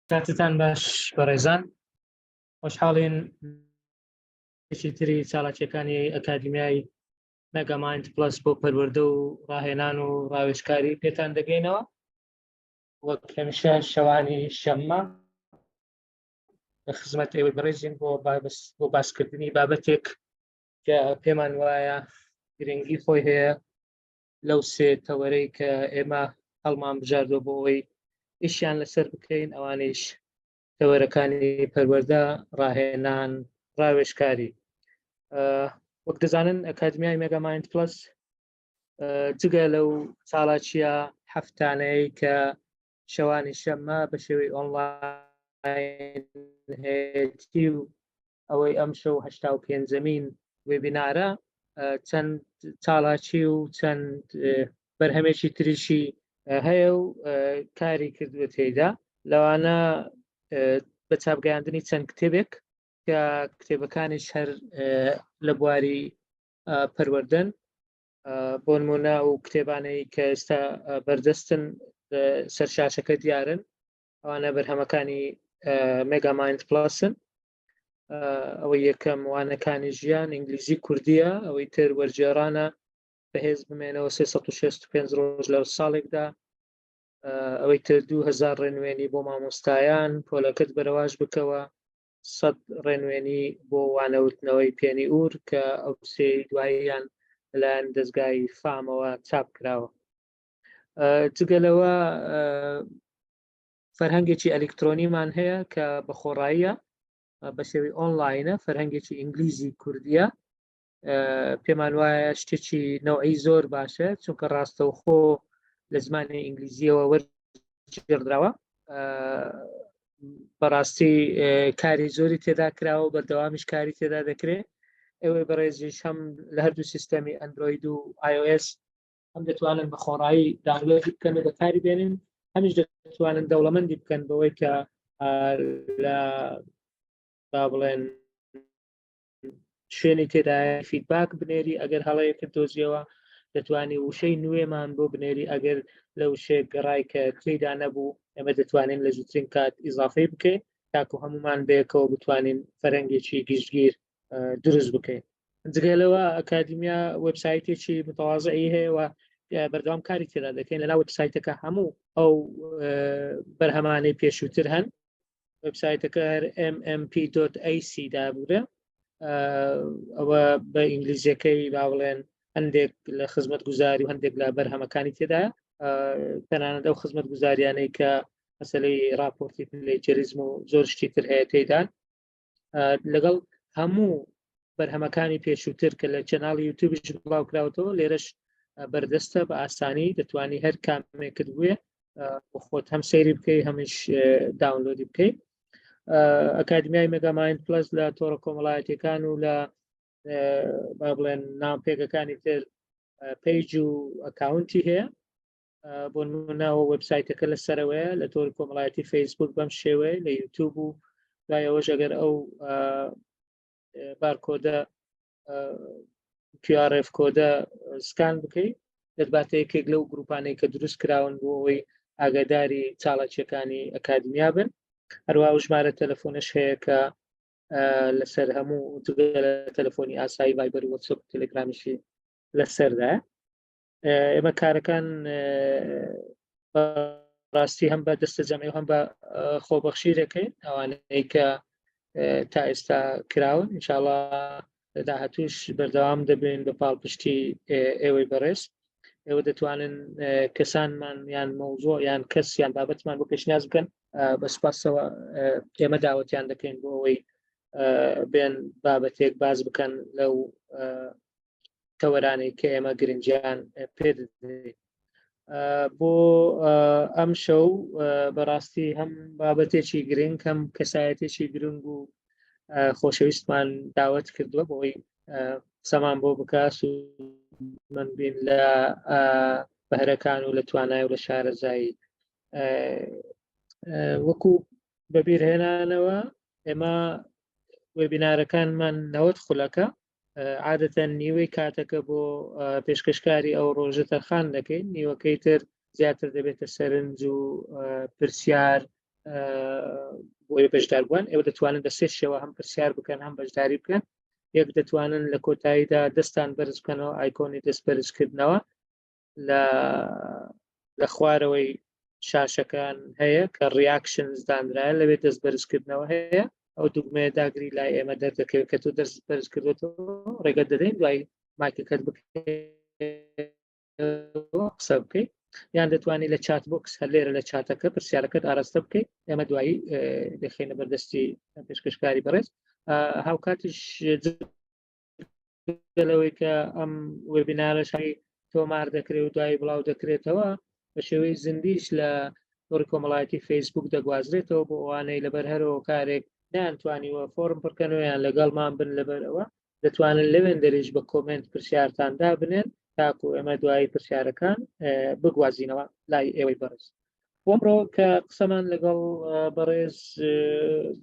کاتتان باش بەڕێزان، خۆشحاڵین تری چالاکیەکانی ئەکادمیای مێگامایند پلس بۆ پەروەردە و ڕاهێنان و ڕاوێژکاری پێتان دەگەینەوە. وەک هەمیشە شەوانی شەممە لە خزمەت ئێوەی بەڕێزین بۆ باسکردنی بابەتێک کە پێمان وایە گرنگی خۆی هەیە لەو سێ تەوەرەی کە ئێمە هەڵمان بژاردووە بۆ ئەوەی ئیشیان لەسەر بکەین، ئەوانەیش تەوەرەکانی پەروەردە، ڕاهێنان، ڕاوێژکاری. وەک دەزانن ئەکادمیای مێگامایند پلس جگە لەو چالاکیە هەفتانەیە کە شەوانی شەممە بە شێوەی ئۆنلاین هەیەی و ئەوەی ئەم شەو 85مین وێبینارە، چەند چالاکی و چەند بەرهەمێکی تریشی هەیە و کاری کردووە تێیدا. لەوانە بە چاپگەیاندنی چەند کتێبێک کە کتێبەکانیش هەر لە بواری پەروەردەن، بۆ نمونە و کتێبانەی کە ئێستا بەردەستن سەرشاشەکە دیارن، ئەوانە بەرهەمەکانی مێگامایند پلسن. ئەوەی یەکەم وانەکانی ژیان ئینگلیزی کوردیە، ئەوەی تر وەرجێڕانە بەهێز بمێنەوە 365 ڕۆژ لەو ساڵێکدا، ئەوەی تر 2000 ڕێنوێنی بۆ مامۆستایان، پۆلەکەت بەرەواش بکەوە، 100 ڕێنوێنی بۆ وانەوتنەوەی پێنی ئور کە ئەو سێ دواییان لەلایەن دەستگای فامەوە چاپ کراوە. جگەلەوە فەرهەنگێکی ئەلکترۆنیمان هەیە کە بە خۆڕاییە بە شێوەی ئۆنلاینە، فەرهەنگێکی ئینگلیزی کوردیە. پێمان وایە شتێکی نەوعی زۆر باشە، چونکە ڕاستەوخۆ لە زمانی ئینگلیزیەوە وەرگێڕدراوە، بەڕاستی کاری زۆری تێدا کراوە، بەردەوامیش کاری تێدا دەکرێت. ئێوەی بەڕێزیش هەم لە هەردوو سیستەمی ئەندروید و iOS هەم دەتوانن بە خۆڕایی داونلۆدی بکەن و بەکاری بێنن، هەمیش دەتوانن دەوڵەمەندی بکەن بەوەی کە لە با بڵێن شوێنی تێدا فیدباک بنێری، ئەگەر هەڵەیەکت دۆزیەوە دەتوانانی وشەی نوێمان بۆ بنێری، ئەگەر لە وشەیە گەڕای کە تێیدا نەبوو ئێمە دەتوانین لە زووترین کات ئیزافەی بکەین تاکو هەمومان بەیەکەوە بتوانین فەرهەنگێکی گشتگیر دروست بکەین. جگەلەوە ئەکادمیا وێبسایتێکی متەواضعی هەیە و بەردەوام کاری تێدا دەکەین. لەناو وێبسایتەکە هەموو ئەو بەرهەمانەی پێشووتر هەن. وێبسایتەکە mmp.ac دابوورە، ئەوە بە ئینگلیزیەکەی با بڵێن هەندێک لە خزمەت گوزاری و هەندێک لە بەرهەمەکانی تێدایە، تەنانەت ئەو خزمەت گوزاریانەی کە مەسەلەی راپۆرتی پلەیجەریزم و زۆر شتی تر هەیە تێدان، لەگەڵ هەموو بەرهەمەکانی پێشووتر کە لە چەناڵی یوتیوبش بڵاو کراوەتەوە لێرەش بەردەستە، بە ئاسانی دەتوانی هەر کامێکت بووێ بۆ خۆت هەم سەیری بکەی هەمیش داونلۆدی بکەی. ئەکادمیای مێگامایند پلس لە تۆڕە کۆمەڵایەتیەکان و لە با بڵێن ناوپێکەکانی تر پیج و ئەکاونتی هەیە، بۆ نمونەوە وێبسایتەکە لەسەرەوەیە لە تۆڕی کۆمەڵایەتی فەیسبوک بەم شێوەیە، لە یوتیوب و لایەوەش ئەگەر ئەو بارکۆدە QRF کۆدە سکان بکەیت دەتباتە یەکێک لەو گروپانەی کە دروست کراون بۆ ئەوەی ئاگاداری چالاکیەکانی ئەکادمیا بن. هەروە ژمارە تەلەفۆنش هەیە کە لەسەر هەموو تەلەفۆنی ئاسایی ڤایبەر و واتسەپ و تەلێگرامیشی لەسەردا. ئێمە کارەکان ڕاستی هەم بە دەستە جەمعی و هەم بە خۆبەخشیرەکەین ئەوانەی کە تا ئێستا کراون. ئینشاءڵڵا لە داهاتووش بەردەوام دەبین بە پاڵپشتی ئێوەی بەڕێز. ئێوە دەتوانن کەسانمان یان مەوزوع یان کەس یان بابەتمان بۆ پێشنیاز بکەن، بە سوپاسەوە ئێمە داوەتیان دەکەین بۆ ئەوەی بێن بابەتێک باز بکەن لەو تەوەرانەی کە ئێمە گرنگیان پێدەدەین. بۆ ئەم شەو بەڕاستی هەم بابەتێکی گرنگ هەم کەسایەتێکی گرنگ و خۆشەویستمان داوەت کردووە بۆی سەمان بۆ بکاس و من بین لە بەهرەکان و لە توانای و لە شارەزایی. وەکو بەبیرهێنانەوە ئێمە وێبینارەکانمان 90 خولەکە، عادەتەن نیوەی کاتەکە بۆ پێشکەشکاری ئەو ڕۆژە تەرخان دەکەین، نیوەکەی تر زیاتر دەبێتە سەرنج و پرسیار بۆی بەشداربووان ئێوە دەتوانن بە سێ شێوە هەم پرسیار بکەن هەم بەشداری بکەن. یەک دەتوانن لە کۆتاییدا دەستان بەرز بکەنەوە ئایکۆنی دەست بەرزکردنەوە لە خوارەوەی شاشەکان هەیە کە ریاکشنز دانرایە لەوێ دەست بەرزکردنەوە هەیە ئەو دوگمەیە داگری لای ئێمە دەردەکەوێت کە تۆ دەست بەرز کردێتەوە ڕێگەت دەدەین دوای مایکەکەت قسە بکەیت یان دەتوانانی لە چات بۆکس هەر لێرە لە چاتەکە پرسیارەکەت ئاراستە بکەیت ئێمە دوایی دەخێنە بەردەستی پێشکەشکاری بەڕێز هاوکاتیش لەوەی کە ئەم وێبینارەشی تۆمار دەکرێت و دوایی بڵاو دەکرێتەوە بە شێوەی زیندیش لە تۆڕی کۆمەڵایەتی فەیسبوک دەگوازرێتەوە بۆ ئەوانەی لەبەر هەرەوە کارێک نەیانتوانیوە فۆرم پڕکەنەوەیان لەگەڵمان بن لەبەرەوە دەتوانن لەوێن دەریش بە کۆمنت پرسیارتاندا بنێن تاکو ئێمە دوایی پرسیارەکان بگوازینەوە لای ئێوەی بەڕێز. ئەمڕۆ کە قسەمان لەگەڵ بەڕێز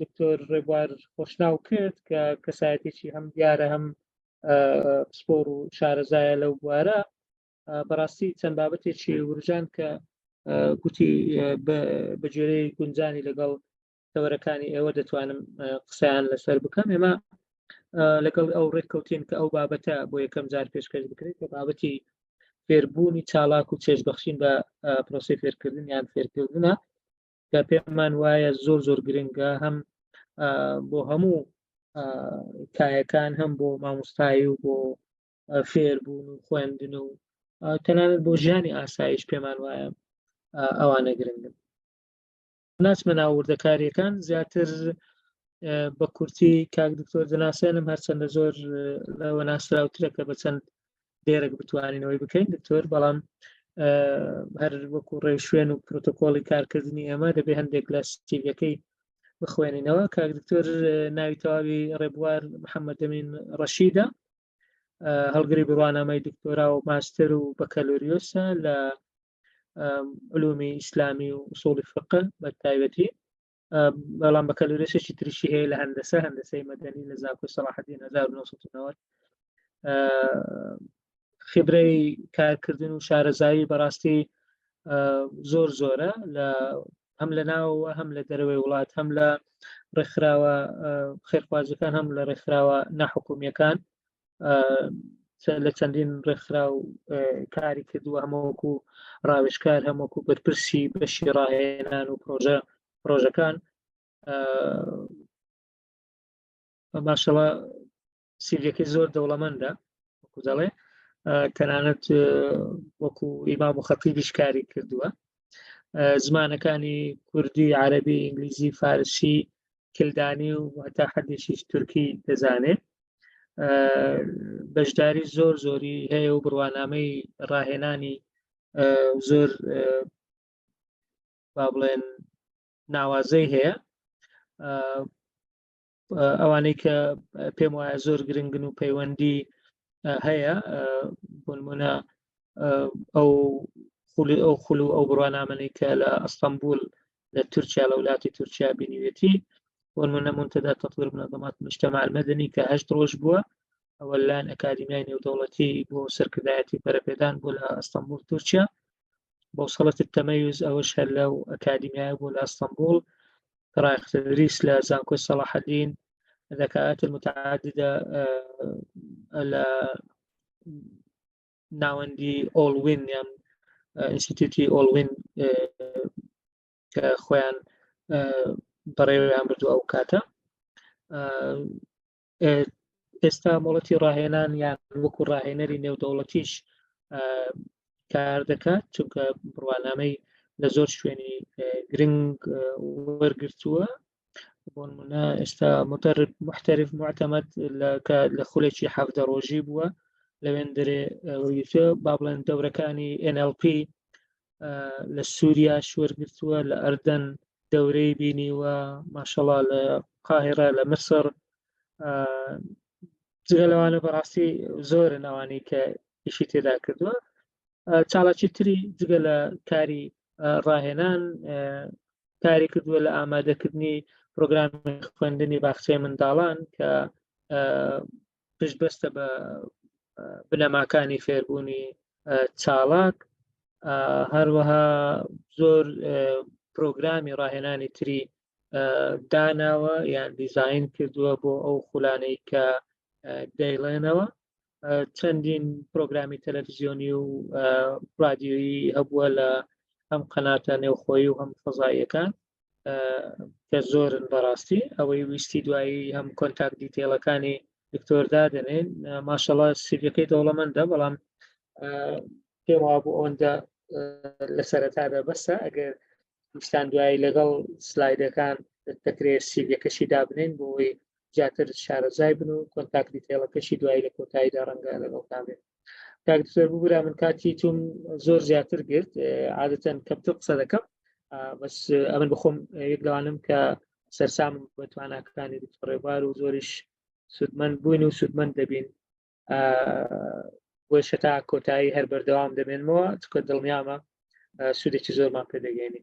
دکتۆر ڕێبوار خۆشناو کرد کە کەسایەتێکی هەم دیارە هەم سپۆر و شارەزایە لەو بوارە بەڕاستی چەند بابەتێکی ورجان کە گوتی بەجێرەی گونجانی لەگەڵ تەوەرەکانی ئێوە دەتوانم قسەیان لەسەر بکەم. ئێمە لەگەڵ ئەو ڕێککەوتین کە ئەو بابەتە بۆ یەکەم جار پێشکەش بکرێت کە بابەتی فێربوونی چالاک و چێژبەخشین بە پرۆسی فێرکردن یان فێرکردنە کە پێمان وایە زۆر گرنگە هەم بۆ هەموو کایەکان هەم بۆ مامۆستایی و بۆ فێربوون و خوێندن و تەنانەت بۆ ژیانی ئاسایش پێمان وایە ئەوانە گرنگن. ناچمە ناوردەکاریەکان زیاتر بە کورتی کاک دکتۆر دەناسێنم هەرچەندە زۆر لەوە ناسراوترە کە بە چەند دێرێک بتوانینەوەی بکەین دکتۆر بەڵام هەر وەکو ڕێشوێن و پرۆتۆکۆڵی کارکردنی ئێمە دەبێ هەندێک لە سیڤەکەی بخوێنینەوە. کاک دکتۆر ناوی تەواوی ڕێبوار محەممەد ئەمین ڕەشیدە هەڵگری بڕوانامەی دکتۆرا و ماستەر و بەکەلۆریۆسە لە علومی ئیسلامی و ئوسوڵی فقه بە تایبەتی بەڵام بەکەلۆریۆسێکی تریشی هەیە لە هەندەسەی مەدەنی لە زانکۆی سەلاحەدین 1990 خبرەی کارکردن و شارەزایی بەڕاستی زۆرە هەم لە ناوەوە هەم لە دەرەوەی وڵات هەم لە ڕێکخراوە خێرخوازەکان هەم لە ڕێکخراوە ناحکومیەکان لە چەندین ڕێکخرا و کاری کردووە هەمووەکو ڕاوێژکار هەمووەکو بەرپرسی بەشی ڕاهێنان و پرۆژەکان ماشەڵڵا سیڤەکەی زۆر دەوڵەمەندە وەکو دەڵێ تەنانەت وەکو ئیمام و خەتیبیش کاری کردووە زمانەکانی کوردی عەرەبی ئینگلیزی فارسی کلدانی و هەتا حەدێکیش تورکی دەزانێت بەشداری زۆری هەیە و بڕوانامەی ڕاهێنانی زۆر با بڵێن ناوازەی هەیە ئەوانەی کە پێم وایە زۆر گرنگن و پەیوەندی هەیە بۆ نمونە ئەو خول و ئەو بڕوانامەی کە لە ئەستەمبول لە تورکیا لە وڵاتی تورکیا بینیوێتی بۆ نمونە منتەدا تەطویر منظمات المجتمع المدني کە 8 ڕۆژ بووە ئەوە لایەن ئەکادیمیای نێودەوڵەتی بۆ سەرکردایەتی بەرەپێدان بۆ لە ئەستەمبول تورکیا بوصلة التميز ئەوەش هەر لەو ئەکادیمیای بۆ لە ئەستەمبول قراءة تدريس لزانكوي صلاح الدين الذكاءات المتعددة ناوندي أول وين يعني انستيتوتي أول وين كخوان بەڕێوەیان بردو ئەو کاتە ئێستا مۆڵەتی ڕاهێنان یان وەکو ڕاهێنەری نێودەوڵەتیش کار دەکات چونکە بڕوانامەی لە زۆر شوێنی گرنگ وەرگرتووە بۆ نمونە ئێستا مدرب محترف معتمد لە خولێکی 7 ڕۆژی بووە لەوێن دەرێ با بڵێن دەورەکانی NLP لە سووریا وەرگرتووە لە ئەردەن دەورەی بینیوە ماشەڵڵا لە قاهرە لە مصر جگە لەوانە بەڕاستی زۆرن ئەوانەی کە ئیشی تێدا کردووە چاڵاکی تری جگە لە کاری ڕاهێنان کاری کردووە لە ئامادەکردنی پرۆگرامی خوێندنی باخچەی منداڵان کە پشت بەستە بە بنەماکانی فێربوونی چالاک هەروەها زۆر پرۆگرامی ڕاهێنانی تری داناوە یان دیزاین کردووە بۆ ئەو خولانەی کە دەیڵێنەوە. چەندین پرۆگرامی تەلەڤیزیۆنی و رادیۆیی هەبووە لە هەم قەناتە نێوخۆیی و هەم فەزاییەکان کە زۆرن بەڕاستی. ئەوەی ویستی دوایی هەم کۆنتاکت دیتێلەکانی دکتۆر دادەنێن. ماشەڵڵا سیڤەکەی دەوڵەمەندە، بەڵام پێم وابوو ئەوەندە لە سەرەتادا بەسە. ئەگەر ویستان دوایی لەگەڵ سلایدەکان دەکرێت سیڤەکەشی دابنێن بۆی جاتر شارەزای بن و کۆنتاکت دیتێلەکەشی دوایی لە کۆتاییدا ڕەنگە لەگەڵتان بێت. کاکتۆر ببوورە من کاتی توم زۆر زیاتر گرت، عادەتەن کەمتر قسە دەکەم، بەس ئەمن بخۆم یەک لەوانم کە سەرسامم بە تواناکانی دکتۆر ڕێبوار و زۆریش سودمەند بووین و سودمەند دەبین بۆ شتا کۆتایی هەر بەردەوام دەبێنمەوە، چکە دڵنیامە سودێکی زۆرمان پێ دەگەێنی.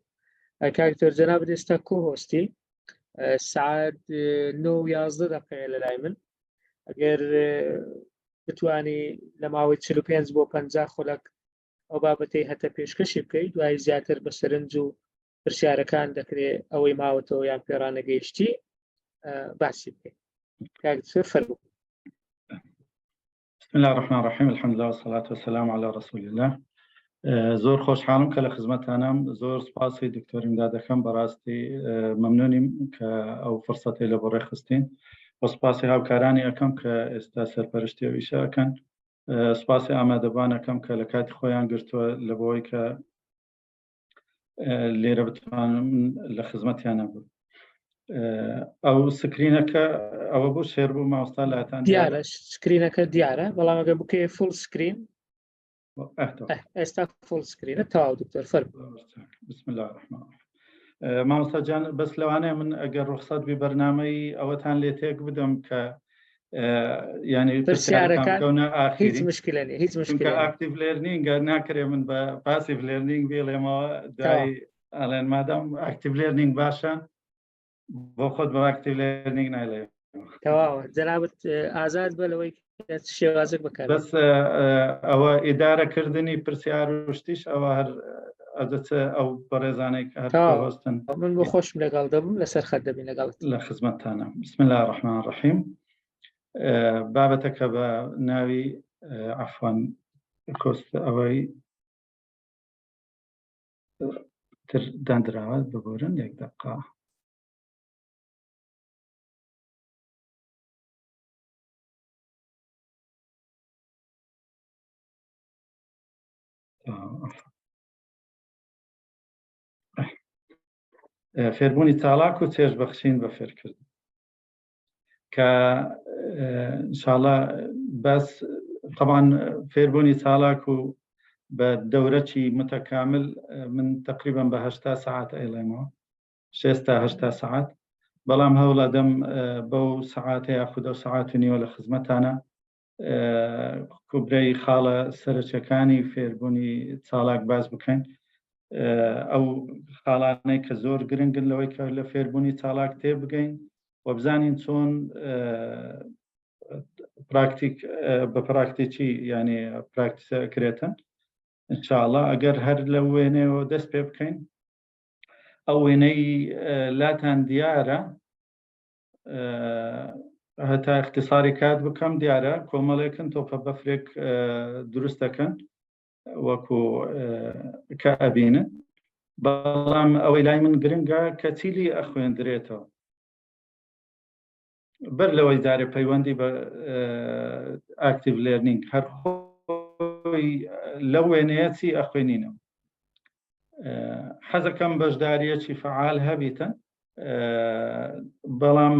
کاکتۆر جەناب ئێستا کۆهۆستی سعات 9:11 دقیقە لە لای من. ئەگەر بتوانی لە ماوەی 45 بۆ 50 خولەک ئەو بابەتەی هەتە پێشکەشی بکەیت، دوای زیاتر بە سەرنج و پرسیارەکان دەکرێت ئەوەی ماوەتەوە یان پێڕانەگەیشتی باسی بکەیت. کاکتۆر فەرموو. بسم الله الرحمن الرحيم. الحمد لله والصلاة والسلام على رسول الله. زۆر خۆشحاڵم کە لە خزمەتانم. زۆر سپاسی دکتۆر ئیمداد دەکەم، بەڕاستی مەمنونیم کە ئەو فرسەتی لە بۆ ڕێخستین. بۆ سپاسی هاوکارانی ئەەکەم کە ئێستا سەرپەرشتی و ئیشە ئەکەن. سپاسی ئامادەبان ئەەکەم کە لە کاتی خۆیان گرتووە لە بۆی کە لێرە بتوانم لە خزمەتیانە بوو. ئەو سکرینەکە ئەوە بوو شێر بوو ماوەستا لاتان دیارە سکرینەکە دیارە، بەڵام ئەگەر بکەی فول سکرین ئێستا فول سکرینە تاوا دکتۆر فەرموو. بسم الله الرحمن الرحیم. مامۆستا جان بەس لەوانەیە من ئەگەر ڕوخسەت بی بەرنامەی ئەوەتان لێ تێک بدەم کە یعنی پرسیارەکەونە هیچ مشکلە نیە، هیچ مشکلە ئاکتیڤ لێرنینگە ناکرێ من بە پاسیڤ لێرنینگ بێڵێمەوە دوای ئەڵێن مادام ئاکتیڤ لێرنینگ باشە بۆ خۆت بە ئاکتیڤ لێرنینگ نایڵێ. تەواوە جەنابەت ئازاد بە لەوەی شێوازێک بکات. بەس ئەوە ئیدارەکردنی پرسیار و شتیش ئەوە هەر ئەو بەڕێزانەی کە هەستن من بۆ خۆشم لەگەڵ دەبم لەسەر خەت دەبین لەگەڵت لە خزمەتتانە. بسم الله الرحمن الرحیم. بابەتەکە بە ناوی عەفوان کۆست ئەوەی تر دانراوە ببورن یەک دقیقە. فێربوونی چالاک و چێژبەخشین بە فێرکردن کە ئینشاءڵڵا بەس طبعاً فێربوونی چالاک و بە دەورەکی متەکامل من تقریبا بە 8 ساعت ئەیڵێمەوە 6 تا 8 ساعت، بەڵام هەوڵە دەم بەو ساعاتە یاخود ئەو ساعات و نیوە لە خزمەتانە کوبرەی خاڵە سەرچەکانی فێربوونی چالاک باز بکەین. ئەو خاڵانەی کە زۆر گرنگن لەوەی کە لە فێربوونی چالاک تێ بگەین و بزانین چۆن بە پراکتیکی یعنی پراکتیسە کرێتن. ئینشاءڵڵا ئەگەر هەر لە وێنەوە دەست پێ بکەین ئەو وێنەی لاتان دیارە هەتا اختصاری کات بکەم دیارە کۆمەڵێکن تۆپە بەفرێک دروست دەکەن وەکو کە ئەبینن، بەڵام ئەوەی لای من گرنگە کە چیلی ئەخوێندرێتەوە بەر لەوەی دارێ پەیوەندی بە ئاکتیڤ لێرنینگ هەر خۆی لەو وێنەیە چی ئەخوێنینەوە. حەزەکەم بەشداریەکی فعال هەبیتن، بەڵام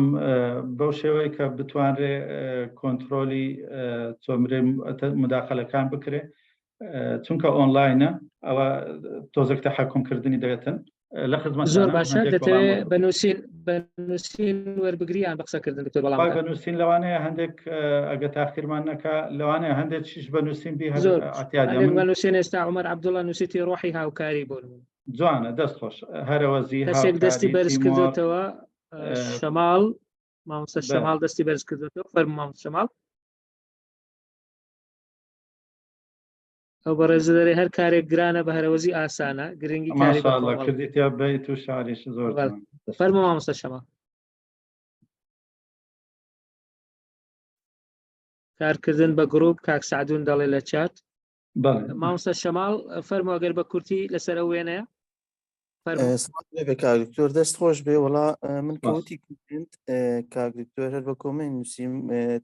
بەو شێوەیە کە بتوانرێ کۆنتترۆلی چۆمرێ مداخلەکان بکرێ، چونکە ئۆنلاینە ئەوە تۆزێک تەحەکومکردنی دەوێتن لە خزمەت. زۆر باشە دەتەوێت بەنووسین وەربگریان بە قسەکردن دکتۆر، بەڵام بەنووسین لەوانەیە هەندێک ئەگە تاخیرمان نەکا لەوانەیە هەندێک چیش بەنووسین بی بەنووسین ئێستا عومەر عەبدوڵڵا نووسیتی ڕۆحی هاوکاری بۆ جوانە دەست خۆش هەرەوەزی کەسێک دەستی بەرز کردوێتەوە شەماڵ مامۆستا شەماڵ دەستی بەرز کردوێتەوە فەرموو مامۆستا شەماڵ. ئەو بەڕێزە دەرێ هەر کارێک گرانە بە هەرەوەزی ئاسانە گرنگی کاری ماشاء الله بەکۆمەڵ کردیتیا بیت و شعریش زۆر بەڵێ. جوان. فەرموو مامۆستا شەماڵ. کارکردن بە گروپ کاک سعدون دەڵێ لە چات. بەڵێ مامۆستا شەماڵ فەرموو ئەگەر بە کورتی لەسەر ئەو وێنەیە فەرموو. کاک دکتۆر دەست خۆش بێ وڵا من کەوتی کوێنت کاک دکتۆر هەر بە کۆمەی نووسیم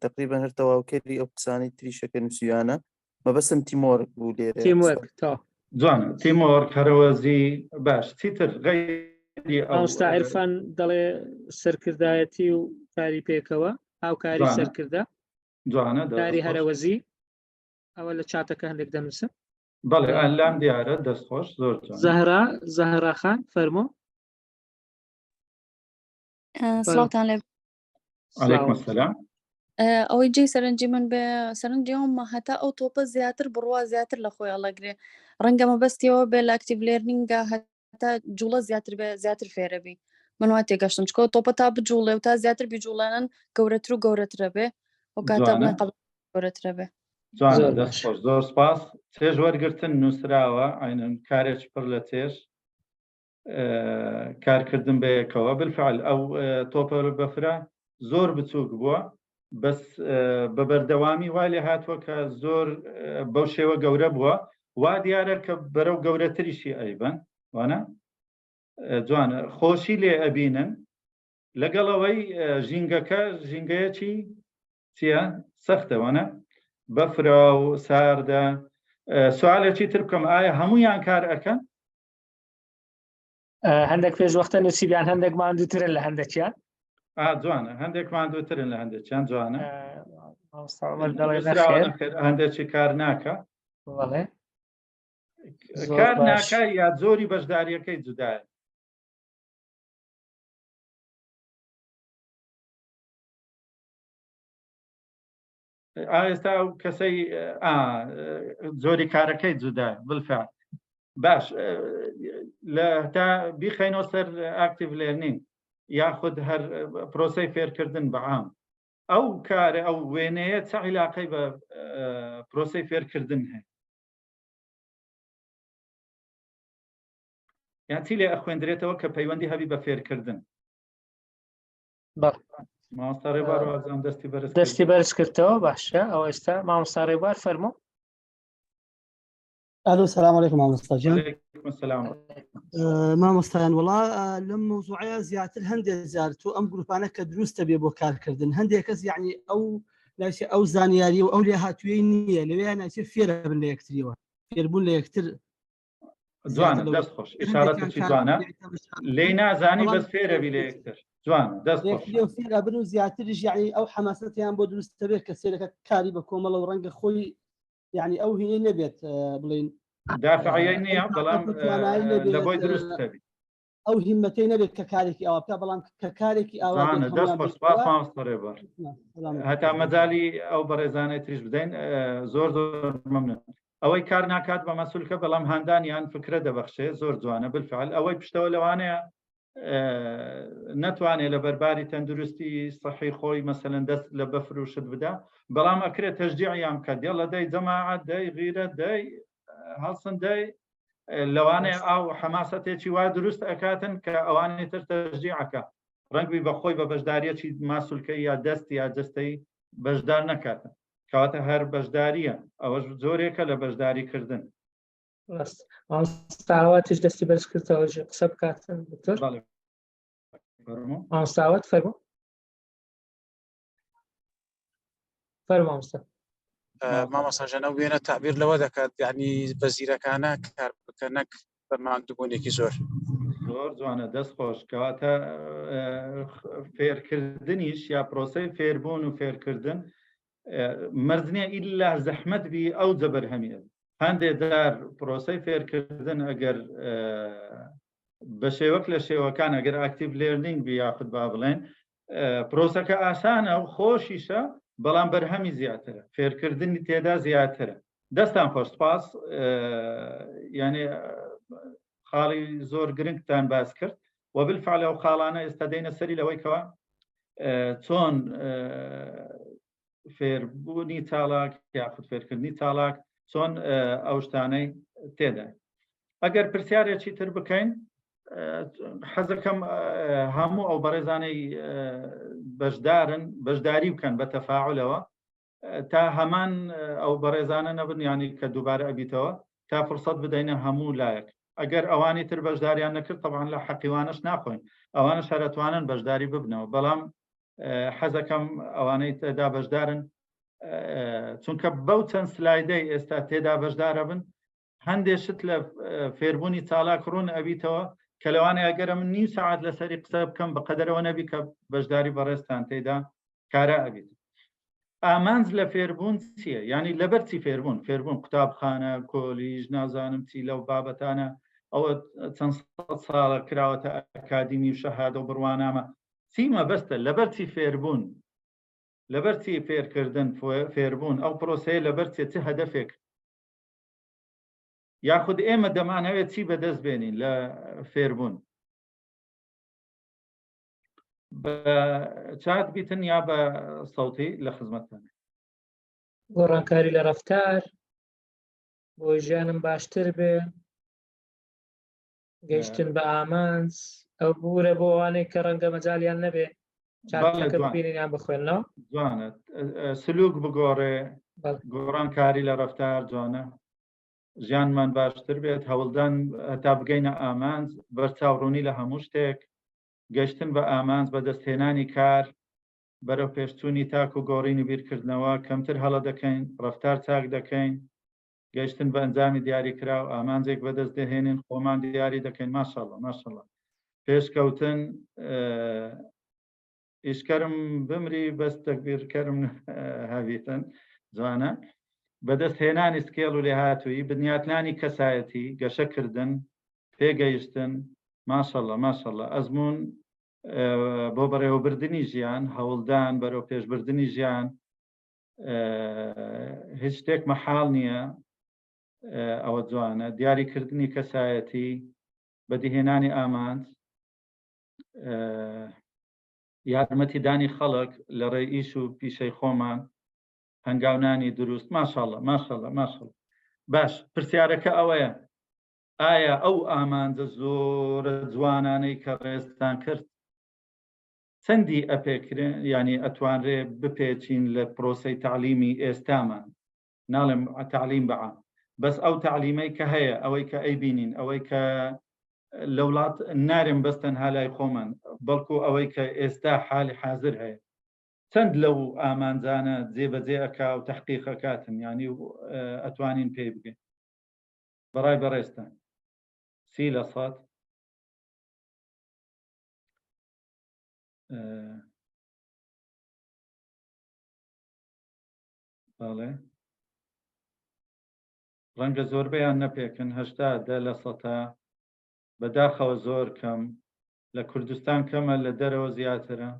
تقریبا هەر تەواوکەری ئەو قسانەی تریشەکە نووسیانە مەبەستم تیمۆرگ بوو لێرە تیموەرگ تا جوانە تیمۆرگ هەرەوەزی باش چیتر غەیری ئەو مامۆستا عیرفان دەڵێ سەرکردایەتی و کاری پێکەوە هاوکاری جوانە. سەرکردە جوانە کاری دەست خۆش. هەرەوەزی ئەوە لە چاتەکە هەندێک دەنووسم. بەڵێ لام دیارە دەست خۆش زۆر جوان. زەهرا خان فەرموو. سڵاوتان لێ عەلەیکوم سەلام. ئەوەی جێی سەرنجی من بێ سەرنجی ئەومە هەتا ئەو تۆپە زیاتر بڕوا زیاتر لە خۆی هەڵەگرێ ڕەنگە مەبەستیەوە بێ لە ئەکتیڤ لێرنینگە هەتا جوڵە زیاتر بێ زیاتر فێرەبی من وا تێگەشتم چکۆ تۆپە تا بجوڵێ و تا زیاتر بیجوڵانن گەورەتر و گەورەترە بێ و کاتە بڵێ قەڵ گەورەترە بێ. جوانە دەست خۆش زۆر سپاس. چێژ وەرگرتن نووسراوە ئاینن کارێک پڕ لە چێژ کارکردن بەیەکەوە بالفعل ئەو تۆپە بەفرە زۆر بچووک بووە بەس بە بەردەوامی وای لێ هاتووە کە زۆر بەو شێوە گەورە بووە وا دیارە کە بەرەو گەورەتریشی ئەیبن وانە جوانە خۆشی لێ ئەبینن لەگەڵەوەی ژینگەکە ژینگەیەکی چییە سەختەوەنە بەفرە و ساردە. سوالێکی تر بکەم ئایا هەموویان کار ئەەکەن؟ هەندێک پێشوەختە نووسیبیان هەندێک ماندووترن لە هەندێکیان. جوانە هەندێک ماندووترن لە هەندێکیان جوانە خێر هەندێکی کار ناکە بەڵێ کار ناکە یا زۆری بەشداریەکەی جودایە. ئێستا ئەو کەسەی زۆری کارەکەی جودایە بالفعل. باش لە تا بیخەینەوە سەر ئاکتیڤ لێرنینگ یاخود هەر پرۆسەی فێرکردن بەعام ئەو کارە ئەو وێنەیە چ عیلاقەی بە پرۆسەی فێرکردن هەیە یان چی لێ ئەخوێندرێتەوە کە پەیوەندی هەبی بە فێرکردن؟ مامۆستا ڕێبوار وازام دەستی بەرز کردەوە. باشە ئەو ئێستا مامۆستا ڕێبوار فەرموو. الو السلام عليكم مامۆستا جان. وعليكم السلام. مامۆستایان وڵا لەم مەوزوعەیە زیاتر هەندێک زیاتر ئەم گروپانە کە دروستە بێ بۆ کارکردن هەندێک کەس یعنی ئەو زانیاری و ئەو لێ هاتوویەی نییە لەوێ ناچێت فێرە بن لە یەکتریەوە فێربوون لە یەکتر. جوانە دەست خۆش ئشارەتێکی جوانە لێی نازانی بەس فێرەبی لە یەکتر. جوانە دەست خۆش فێرە بن و زیاتریش یعنی ئەو حەماسەتیان بۆ دروستە بێت کە سێرەکە کاری بە کۆمەڵە و ڕەنگە خۆی یعنی ئەو هینەی نەبێت بڵین دافعی نییە بەڵام لە بۆی دروستە بێت ئەو هیمەتەی نەبێت کە کارێکی ئەوە بکە بەڵام کە کارێکی ئاوا دەست خۆش سپاس مامۆستا ڕێبوار. هەتا مەجالی ئەو بەڕێزانەی تریش بدەین زۆر زۆر مەمنون. ئەوەی کار ناکات بە مەسئولکە بەڵام هاندانیان فکرە دەبەخشێ زۆر جوانە بالفعل. ئەوەی پشتەوە لەوانەیە نەتوانێت لە بەرباری تەندروستی سەحی خۆی مەسەلەن دەست لە بەفر و شت بدا بەڵام ئەکرێت تەشجیعیان کە دێڵە دەی جەماعەت دەی غیرەت دەی هەڵسن دەی لەوانەیە ئاو حەماسەتێکی وا دروست ئەکاتن کە ئەوانەی تر تەشجیعەکە ڕەنگی بەخۆی بە بەشداریەکی ماسوولکەی یا دەستی یا جستەی بەشدار نەکاتن کەواتە هەر بەشداریە ئەوەش زۆرێکە لە بەشداریکردن. مامۆستاواتش دەستی بەرز کردەوە قسە بکاتن دکتۆر. مامۆستاوات فەرموو. فەرموو مامۆستا. مامۆستا ژەنە وێنە تعبیر لەوە دەکات یعنی بە زیرەکانە کار بکە نەک بە ماندووبوونێکی زۆر جوانە دەست خۆش کەواتە فێرکردنیش یا پرۆسەی فێربوون و فێرکردن مەرجنیە ئیلا زەحمەت بی ئەو جەبەرهەمیە. هەندێک جار پرۆسەی فێرکردن ئەگەر بە شێوەک لە شێوەکان ئەگەر ئاکتیڤ لێرنینگ بی یاخود با بڵێن پرۆسەکە ئاسانە و خۆشیشە بەڵام بەرهەمی زیاترە فێرکردنی تێدا زیاترە. دەستان خۆش سپاس یعنی خاڵی زۆر گرنگتان باس کرد و بالفعل ئەو خاڵانە ئێستا دەینە سەری لەوەی کەوە چۆن فێربوونی چالاک یاخود فێرکردنی چالاک چۆن ئەو شتانەی تێدا. ئەگەر پرسیارێکی تر بکەین حەزەکەم هەموو ئەو بەڕێزانەی بەشدارن بەشداری بکەن بە تەفاعلەوە تا هەمان ئەو بەڕێزانە نەبن ینی کە دووبارە ئەبیتەوە تا فرسەت بدەینە هەموو لایەک. ئەگەر ئەوانی تر بەشداریان نەکرد طبعاً لە حەقیوانش ناخۆین ئەوانە شارەتوانن بەشداری ببنەوە بەڵام حەزەکەم ئەوانەی تێدا بەشدارن چونکە بەو چەند سلایدەی ئێستا تێدا بەشدارە بن هەندێشت لە فێربوونی چالاک ڕوون ئەبیتەوە کە لەوانەیە ئەگەرە من نیم سەعات لەسەری قسە بکەم بە قەدەرەوە نەبی کە بەشداری بەڕێستان تێدا کارە ئەبیت. ئامانج لە فێربوون چییە؟ ینی لەبەرچی فێربوون قوتابخانە کۆلیژ نازانم چی لەو بابەتانە ئەوە چەند ساڵە کراوەتە ئەکادیمی و شەهادە و بڕوانامە چی مەبەستە لەبەرچی فێربوون لەبەرچی فێرکردن فێربوون ئەو پرۆسەیە لەبەرچێ چ هەدەفێک یاخود ئێمە دەمانەوێت چی بەدەست بێنین لە فێربوون بە چات بیتن یا بە سەوتی لە خزمەتتان. گۆڕانکاری لە ڕەفتار بۆی ژیانم باشتر بێ گەیشتن بە ئامانج ئەو بورە بۆ ئەوانەی کە ڕەنگە مەجالیان نەبێ چاتەکە ببینیان بخوێنەوە جوانە سلوک بگۆڕێ گۆڕانکاری لە ڕەفتار جوانە ژیانمان باشتر بێت هەوڵدان تا بگەینە ئامانج بەرچاوڕوونی لە هەموو شتێک گەشتن بە ئامانج بەدەستهێنانی کار بەرەو پێشچوونی تاک و گۆڕینی بیرکردنەوە کەمتر هەڵە دەکەین ڕەفتار چاک دەکەین گەشتن بە ئەنجامی دیاریکرا و ئامانجێک بەدەست دەهێنین خۆمان دیاری دەکەین ماشەڵڵا ماشەڵڵا پێشکەوتن ئیشکەرم بمری بەس تەکبیرکەرم هەویتن جوانە بەدەستهێنانی سکێڵ و لێهاتووی بنیاتنانی کەسایەتی گەشەکردن پێگەیشتن ماشەڵڵا ماشەڵڵا ئەزمون بۆ بەڕێوەبردننی ژیان هەوڵدان بەرەو پێشبردننی ژیان هیچ شتێک مەحاڵ نییە ئەوە جوانە دیاریکردنی کەسایەتی بەدیهێنانی ئامانج یارمەتی دانی خەڵک لە ڕێی ئیش و پیشەی خۆمان هەنگاونانی دروست ماشاءالله ماشاءالله ماشاءالله باش پرسیارەکە ئەوەیە ئایا ئەو ئامانجە زۆرە جوانانەی کە ڕێستان کرد چەندی ئەپێکرێن ینی ئەتوانرێ بپێچین لە پرۆسەی تعلیمی ئێستامان ناڵێم تعلیم بەعام بەس ئەو تعلیمەی کە هەیە ئەوەی کە ئەیبینین ئەوەی کە لە وڵات نارێن بەستەن هالای خۆمان بەڵکو ئەوەی کە ئێستا حالی حاضر هەیە چەند لەو ئامانجانە جێبەجێ ئەکا و تەحقیقەکاتن ینی ئەتوانین پێی بگەین بەڕای بەڕێستان 30% بەڵێ ڕەنگە زۆربەیان نەپێکن 80% بەداخەوە زۆر کەم لە کوردستان کەمە لە دەرەوە زیاترە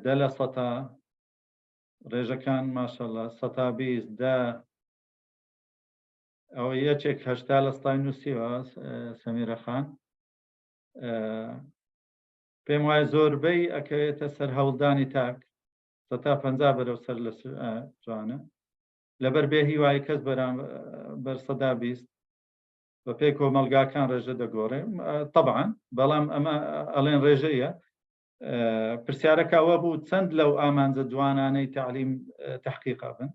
10% ڕێژەکان ماشەڵڵا 120 ئەوە یەکێک 80% نووسیوە سەمیرە خان پێم وایە زۆربەی ئەکەوێتە سەر هەوڵدانی تاک 150 بەرەو سەر لە جوانە لەبەر بێ هیوای کەس بەر 120 بە پێی کۆمەلگاکان ڕێژە دەگۆڕێ طبعاً بەڵام ئەمە ئەڵێن ڕێژەیە پرسیارەکە ئەوە بوو چەند لەو ئامانجە جوانانەی تعلیم تحقیقا بن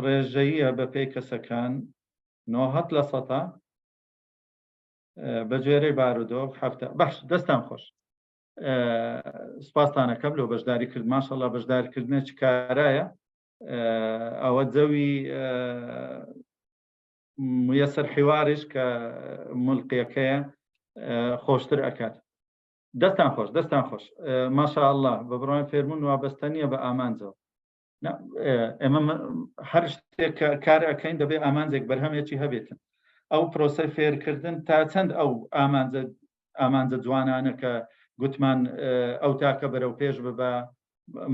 ڕێژەیە بە پێی کەسەکان 90% بە جێرەی بارودۆخ 70 باش دەستان خۆش سپاسانەکەم لەو بەشداری کرد ماشەڵڵا بەشداریکردنێکی کارایە ئەوە جەوی مuyەسەر حیواریش کە ملقیەکەیە خۆشتر ئەکات دەستان خۆش دەستان خۆش ماشاءالله بە بڕوان فێربوون وابەستە نییە بە ئامانجەوە ئێمە هەر شتێک کار ئەەکەین دەبێ ئامانجێک بەرهەمێکی هەبێتن ئەو پرۆسەی فێرکردن تا چەند ئەو ئامانجە جوانانە کە گوتمان ئەو تاکە بەرەو پێش ببە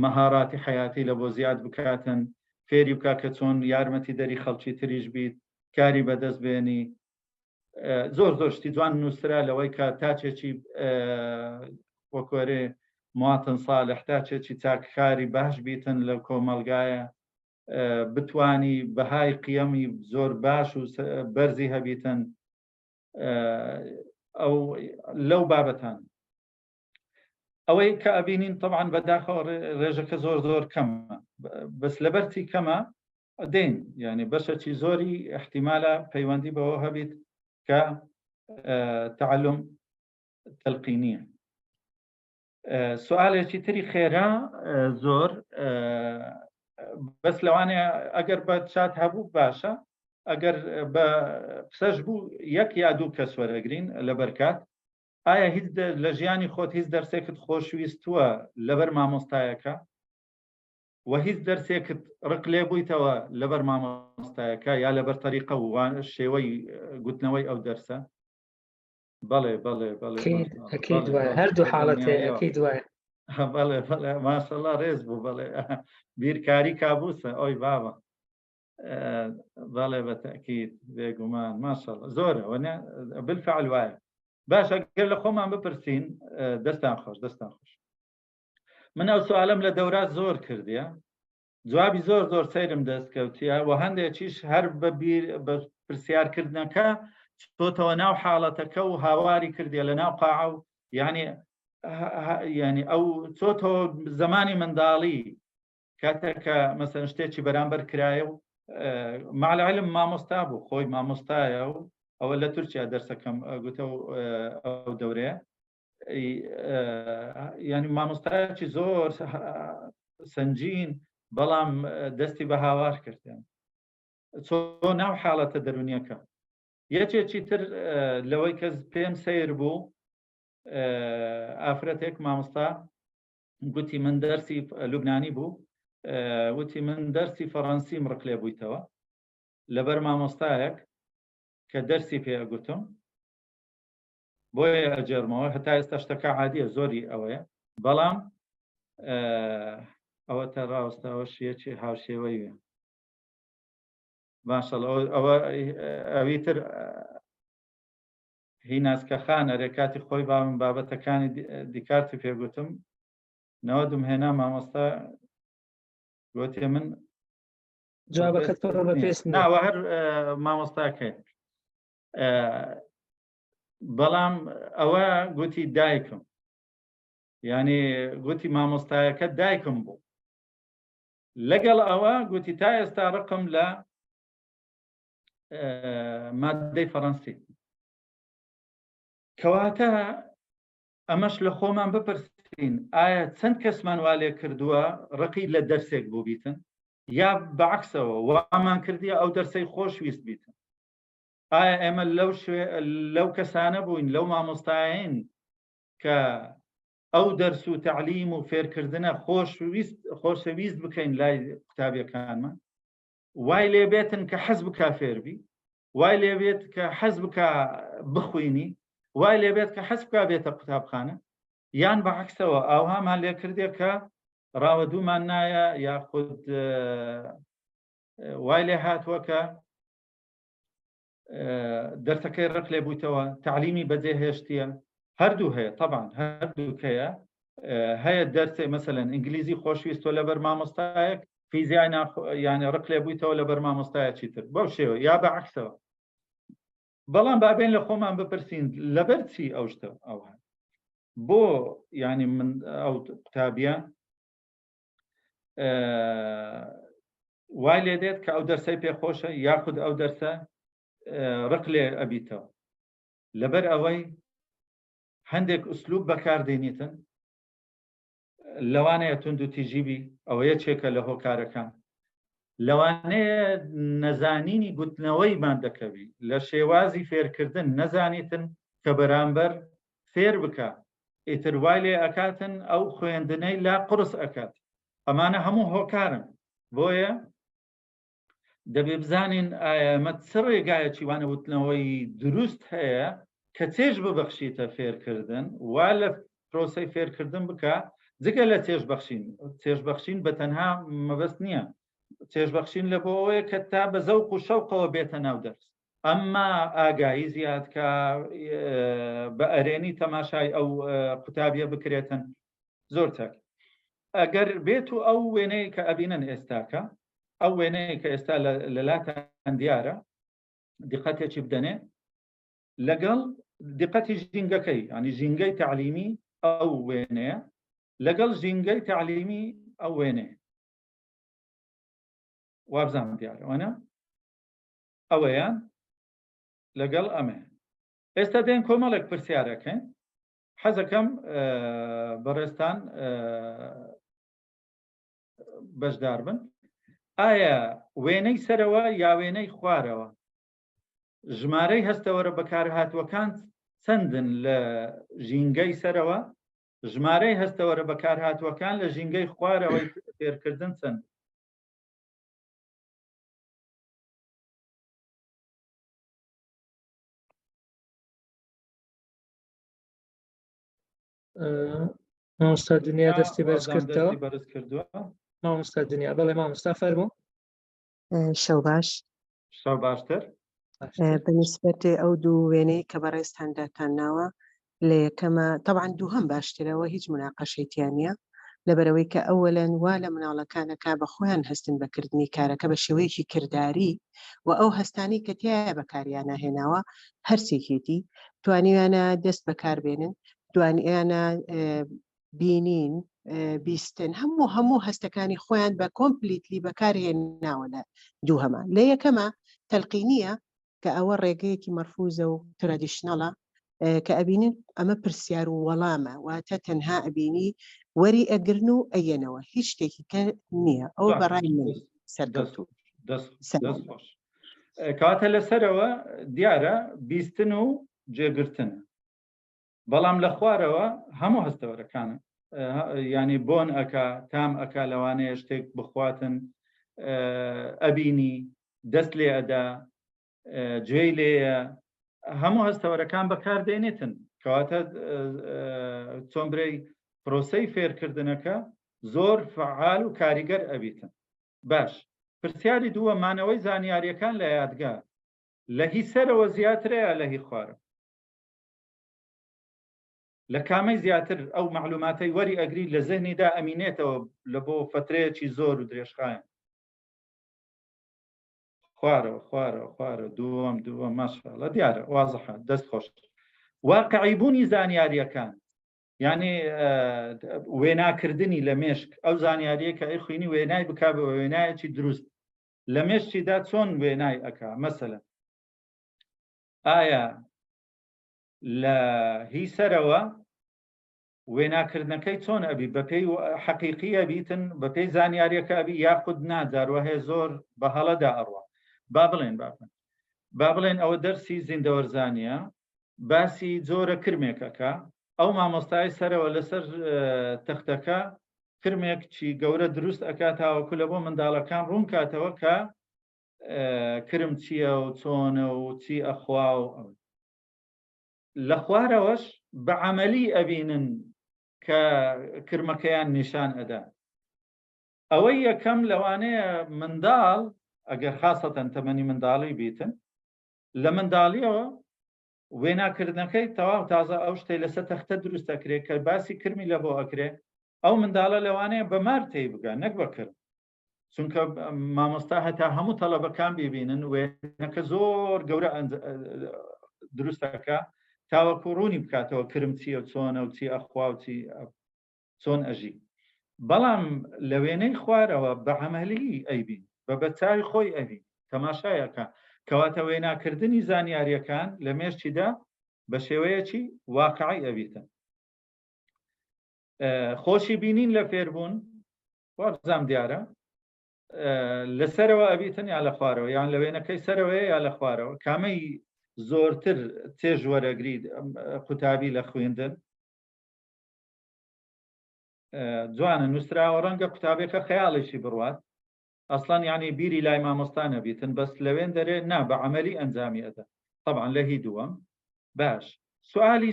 مەهاراتی حیاتی لە بۆ زیاد بکاتن فێری بکە کە چۆن یارمەتی دەری خەڵکی تریش بیت کاری بەدەست بێنی زۆر زۆر شتی جوان نووسرا لەوەی کە تاچێکی وەکوەرێ مواتن ساڵح تاچێکی چاککاری باش بیتن لە کۆمەلگایە بتوانی بەهای قیەمی زۆر باش و بەرزی هەبیتن ئەو لەو بابەتان ئەوەی کە ئەبینین طبعاً بەداخەوە ڕێژەکە زۆر کەمە بەس لەبەرتی کەمە دێن یعنی بەشێکی زۆری احتیمالە پەیوەندی بەوە هەبیت کە تعلم تەلقینیە. سوالێکی تری خێرا زۆر بەس لەوانەیە ئەگەر بە چات هەبوو باشە ئەگەر بە قسەش بوو یەک یا دوو کەس وەرەگرین لە بەرکات ئایا هیچ لە ژیانی خۆت هیچ دەرسێکت خۆشویستووە لەبەر مامۆستایەکە و هیچ دەرسێکت ڕق لێ بوویتەوە لەبەر مامۆستایەکە یا لەبەر تەریقە و شێوەی گوتنەوەی ئەو دەرسە؟ بەڵێ ئەکید وایە هەردوو حاڵەتێ ئەکید وایە بەڵێ ماشەڵڵا ڕێز بوو بەڵێ بیرکاری کابوسە ئەوی بابە بەڵێ بەتەکید بێگومان ماشەڵڵا زۆرە بالفعل وایە. باش ئەگەر لە خۆمان بپرسین دەستان خۆش من ئەو سوالم لە دەورات زۆر کردیە جوابی زۆر سەیرم دەستکەوتیە و هەندێکیش هەر بە پرسیارکردنەکە چۆتەوە ناو حاڵەتەکە و هاواری کردیە لە ناو قاعە و یعنی ئەو چۆتەوە زمانی منداڵی کاتێکە مەسەن شتێکی بەرامبەر کرایە و ماعلەعلم مامۆستا بوو خۆی مامۆستایە و ئەوە لە تورکیا دەرسەکەم گوتە ئەو دەورەیە ینی مامۆستایەکی زۆر سنجین بەڵام دەستی بە هاوار کردیان چۆ ناو حاڵەتە دەرونیەکە. یەکێکی تر لەوەی کە پێم سیر بوو ئافرەتێک مامۆستا گوتی من دەرسی لوبنانی بوو وتی من دەرسی فەڕەنسیم ڕق لێ بوویتەوە لەبەر مامۆستایەک کە دەرسی پێگوتم بۆیە ئەجێرمەوە هەتا ئێستا شتەکە عادیە زۆری ئەوەیە بەڵام ئەوە تا ڕاوەستاوە شیەکی هاوشێوەیە ماشەڵڵا ئەوە ئەوی تر هی ناسکە خان ئەرێکاتی خۆی باوم بابەتەکانی دیکارتی پێگوتم نەوەدم هێنا مامۆستا گوتێ من جوابەکەت پڕ بە پێست ناوە هەر مامۆستاکەی بەڵام ئەوە گوتی دایکم یعنی گوتی مامۆستایەکە دایکم بوو لەگەڵ ئەوە گوتی تا ئێستا ڕقم لە مادەی فەڕەنسی کەواتە ئەمەش لە خۆمان بپرسین ئایا چەند کەسمان وا لێ کردووە ڕقی لە دەرسێک بوو بیتن یا بەعکسەوە وامان کردیە ئەو دەرسەی خۆشویست بیتن ئایا ئێمە لەو کەسانە بووین لەو مامۆستایین کە ئەو دەرس و تەعلیم و فێرکردنە خۆشەویست بکەین لای قوتابیەکانمان وای لێ بێتن کە حەز بکا فێربی وای لێ بێت کە حەز بکا بخوێنی وای لێ بێت کە حەز بکا بێتە قوتابخانە یان بەعکسەوە ئاوهامان لێ کردێ کە ڕاوەدوومان نایە یاخود وای لێ هاتووە کە دەرسەکەی ڕق لێ بوویتەوە تەعلیمی بەجێهێشتیە هەردوو هەیە طبعاً هەردووکەیە هەیە دەرسێ مەسەلەن ئینگلیزی خۆشویستۆ لەبەر مامۆستایەک فیزیای یعنی ڕق لێ بوویتەوە لەبەر مامۆستایەکی تر بەو شێوە یا بەعکسەوە بەڵام بابێن لە خۆمان بپرسین لەبەر چی ئەو شتە ئەو بۆ یعنی من ئەو قوتابیە وای لێ دێت کە ئەو دەرسەی پێخۆشە یاخود ئەو دەرسە ڕق لێ ئەبیتەوە لەبەر ئەوەی هەندێک ئوسلوب بەکاردێنیتن لەوانەیە تونند و تیژیبی ئەوە یەکێکە لە هۆکارەکان لەوانەیە نەزانینی گوتنەوەیمان دەکەوی لە شێوازی فێرکردن نەزانیتن کە بەرامبەر فێر بکە ئیتر وای لێ ئەکاتن ئەو خوێندنەی لا قورس ئەکات ئەمانە هەموو هۆکارن بۆیە دەبێ بزانین ئایا ئەمە چ ڕێگایەکی وانە وتنەوەی دروست هەیە کە چێژ ببەخشیتە فێرکردن وا لە پرۆسەی فێرکردن بکە جگە لە چێژبەخشین بە تەنها مەبەست نییە چێژبەخشین لە بۆەوەیە کە تا بە زەوق و شەوقەوە بێتە ناو دەرس ئەمما ئاگایی زیادکە بە ئەرێنی تەماشای ئەو قوتابیە بکرێتن زۆر چاک ئەگەر بێت و ئەو وێنەیە کە ئەبینن ئێستاکە ئەو وێنەیە کە ئێستا لە لاتان دیارە دقەتێکی بدەنێ لەگەڵ دقەتی ژینگەکەی ینی ژینگەی تعلیمی ئەو وێنەیە لەگەڵ ژینگەی تعلیمی ئەو وێنەیە وابزان دیارەوەنە ئەوەیان لەگەڵ ئەمێ ئێستا دێن کۆمەڵێک پرسیارەکەن حەزەکەم بەڕێستان بەشدار بن ئایا وێنەی سەرەوە یا وێنەی خوارەوە ژمارەی هەستەوەرە بەکارهاتوەکان چەندن لە ژینگەی سەرەوە ژمارەی هەستەوەرە بەکارهاتوەکان لە ژینگەی خوارەوەی فێرکردن چەند مامۆستا دنیا دەستی بەرز کردەوە بەرز کردووە مامۆستا دنیا بەڵێ مامۆستا فەرموو شەو باش شەو باشتر بەنسبەت ئەو دوو وێنەی کە بەڕێستان داتانناوە لە یەکەمە طبعا دوو هەم باشترەوە هیچ مناقەشەیتیان نیە لەبەرەوەی کە ئەوەلەن وا لە مناڵەکانەکە بە خۆیان هەستن بەکردنی کارەکە بە شێوەیەکی کردداری و ئەو هەستانی کە تایە بەکاریانە هێناوە هەرسێکێتی توانیوانە دەست بەکاربێنن دوانیانە بینین بیستن هەموو هەستەکانی خۆیان بە کۆمپلیتلی بەکارهێناوە لە دوو هەمە لە یەکەمە تەلقینیە کە ئەوە ڕێگەیەکی مەرفوزە و ترادیشنەڵە کە ئەبینن ئەمە پرسیار و وەڵامە واتە تەنها ئەبینی وەری ئەگرن و ئەیەنەوە هیچ شتێکی کە نییە ئەو بەڕای سەرکەوتوو خۆش کاتە لەسەرەوە دیارە بیستن و جێگرتنە بەڵام لە خوارەوە هەموو هەستەوەرەکانە ینی بۆن ئەکا تام ئەکا لەوانەیە شتێک بخواتن ئەبینی دەست لێ ئەدا گوێی لێیە هەموو هەستەوەرەکان بەکاردێنێتن کەواتە چۆن برەی پرۆسەی فێرکردنەکە زۆر فعال و کاریگەر ئەبیتن باش پرسیاری دووە مانەوەی زانیاریەکان لە یادگار لە هی سەرەوە زیاترەیە لە هی خوارە لە کامەی زیاتر ئەو معلوماتەی وەری ئەگری لە زەهنیدا ئەمینێتەوە لە بۆ فترەیەکی زۆر و درێژخایە خوارە دووەم ماشاءالله دیارە وازەحە دەست خۆش واقعی بوونی زانیاریەکان یعنی وێناکردنی لە مێشک ئەو زانیاریە کە ئەی خوێنی وێنای بک بە وێنایەکی دروست لە مێشتیدا چۆن وێنای ئەکا مەسەلەن ئایا لە هی سەرەوە وێناکردنەکەی چۆن ئەبی بە پێی حەقیقی ئەبیتن بە پێی زانیاریەکە ئەبی یاخود ناجاروە هەیە زۆر بە هەڵەدا ئەڕوە با بڵێن ئەوە دەرسی زیندەوەرزانیە باسی جۆرە کرمێکەکە ئەو مامۆستای سەرەوە لەسەر تەختەکە کرمێکچی گەورە دروست ئەکا تاوەکو لە بۆ منداڵەکان ڕوون کاتەوە کە کرم چییە و چۆنە و چی ئەخوا و لە خوارەوەش بە عەمەلی ئەبینن کە کرمەکەیان نیشان ئەدا ئەوەی یەکەم لەوانەیە منداڵ ئەگەر خاستەن تەمەنی منداڵی بیتن لە منداڵیەوە وێناکردنەکەی تەواو تازە ئەو شتەی لەسەر تەختە دروست ئەکرێت کە باسی کرمی لە بۆ ئەکرێ ئەو منداڵە لەوانەیە بەمار تێی بگە نەک بەکرد چونکە مامۆستا هەتا هەموو تەڵەبەکان ببینن وێنەکە زۆر گەورە دروستەکە تاوەکو ڕوونی بکاتەوە کرم چیە و چۆنە و چی ئەخوا و چۆن ئەژی بەڵام لە وێنەی خوارەوە بە عەمەلی ئەیبین بە بەچاوی خۆی ئەبین تەماشایەکە کەواتە وێناکردنی زانیاریەکان لە مێشتیدا بە شێوەیەکی واقعی ئەبیتن خۆشی بینین لە فێربوون وابزام دیارە لەسەرەوە ئەبیتن یا لە خوارەوە یان لە وێنەکەی سەرەوەی یا لە خوارەوە کامەی زۆرتر تێژ وەرەگریت قوتابی لە خوێندن جوانە نووسراوە ڕەنگە قوتابێکە خەیاڵێکی بڕوات ئەسڵان یعنی بیری لای مامۆستا نەبیتن بەس لەوێن دەرێ نا بە عەمەلی ئەنجامی ئەدا طبعا لە هی دووەم باش سوالی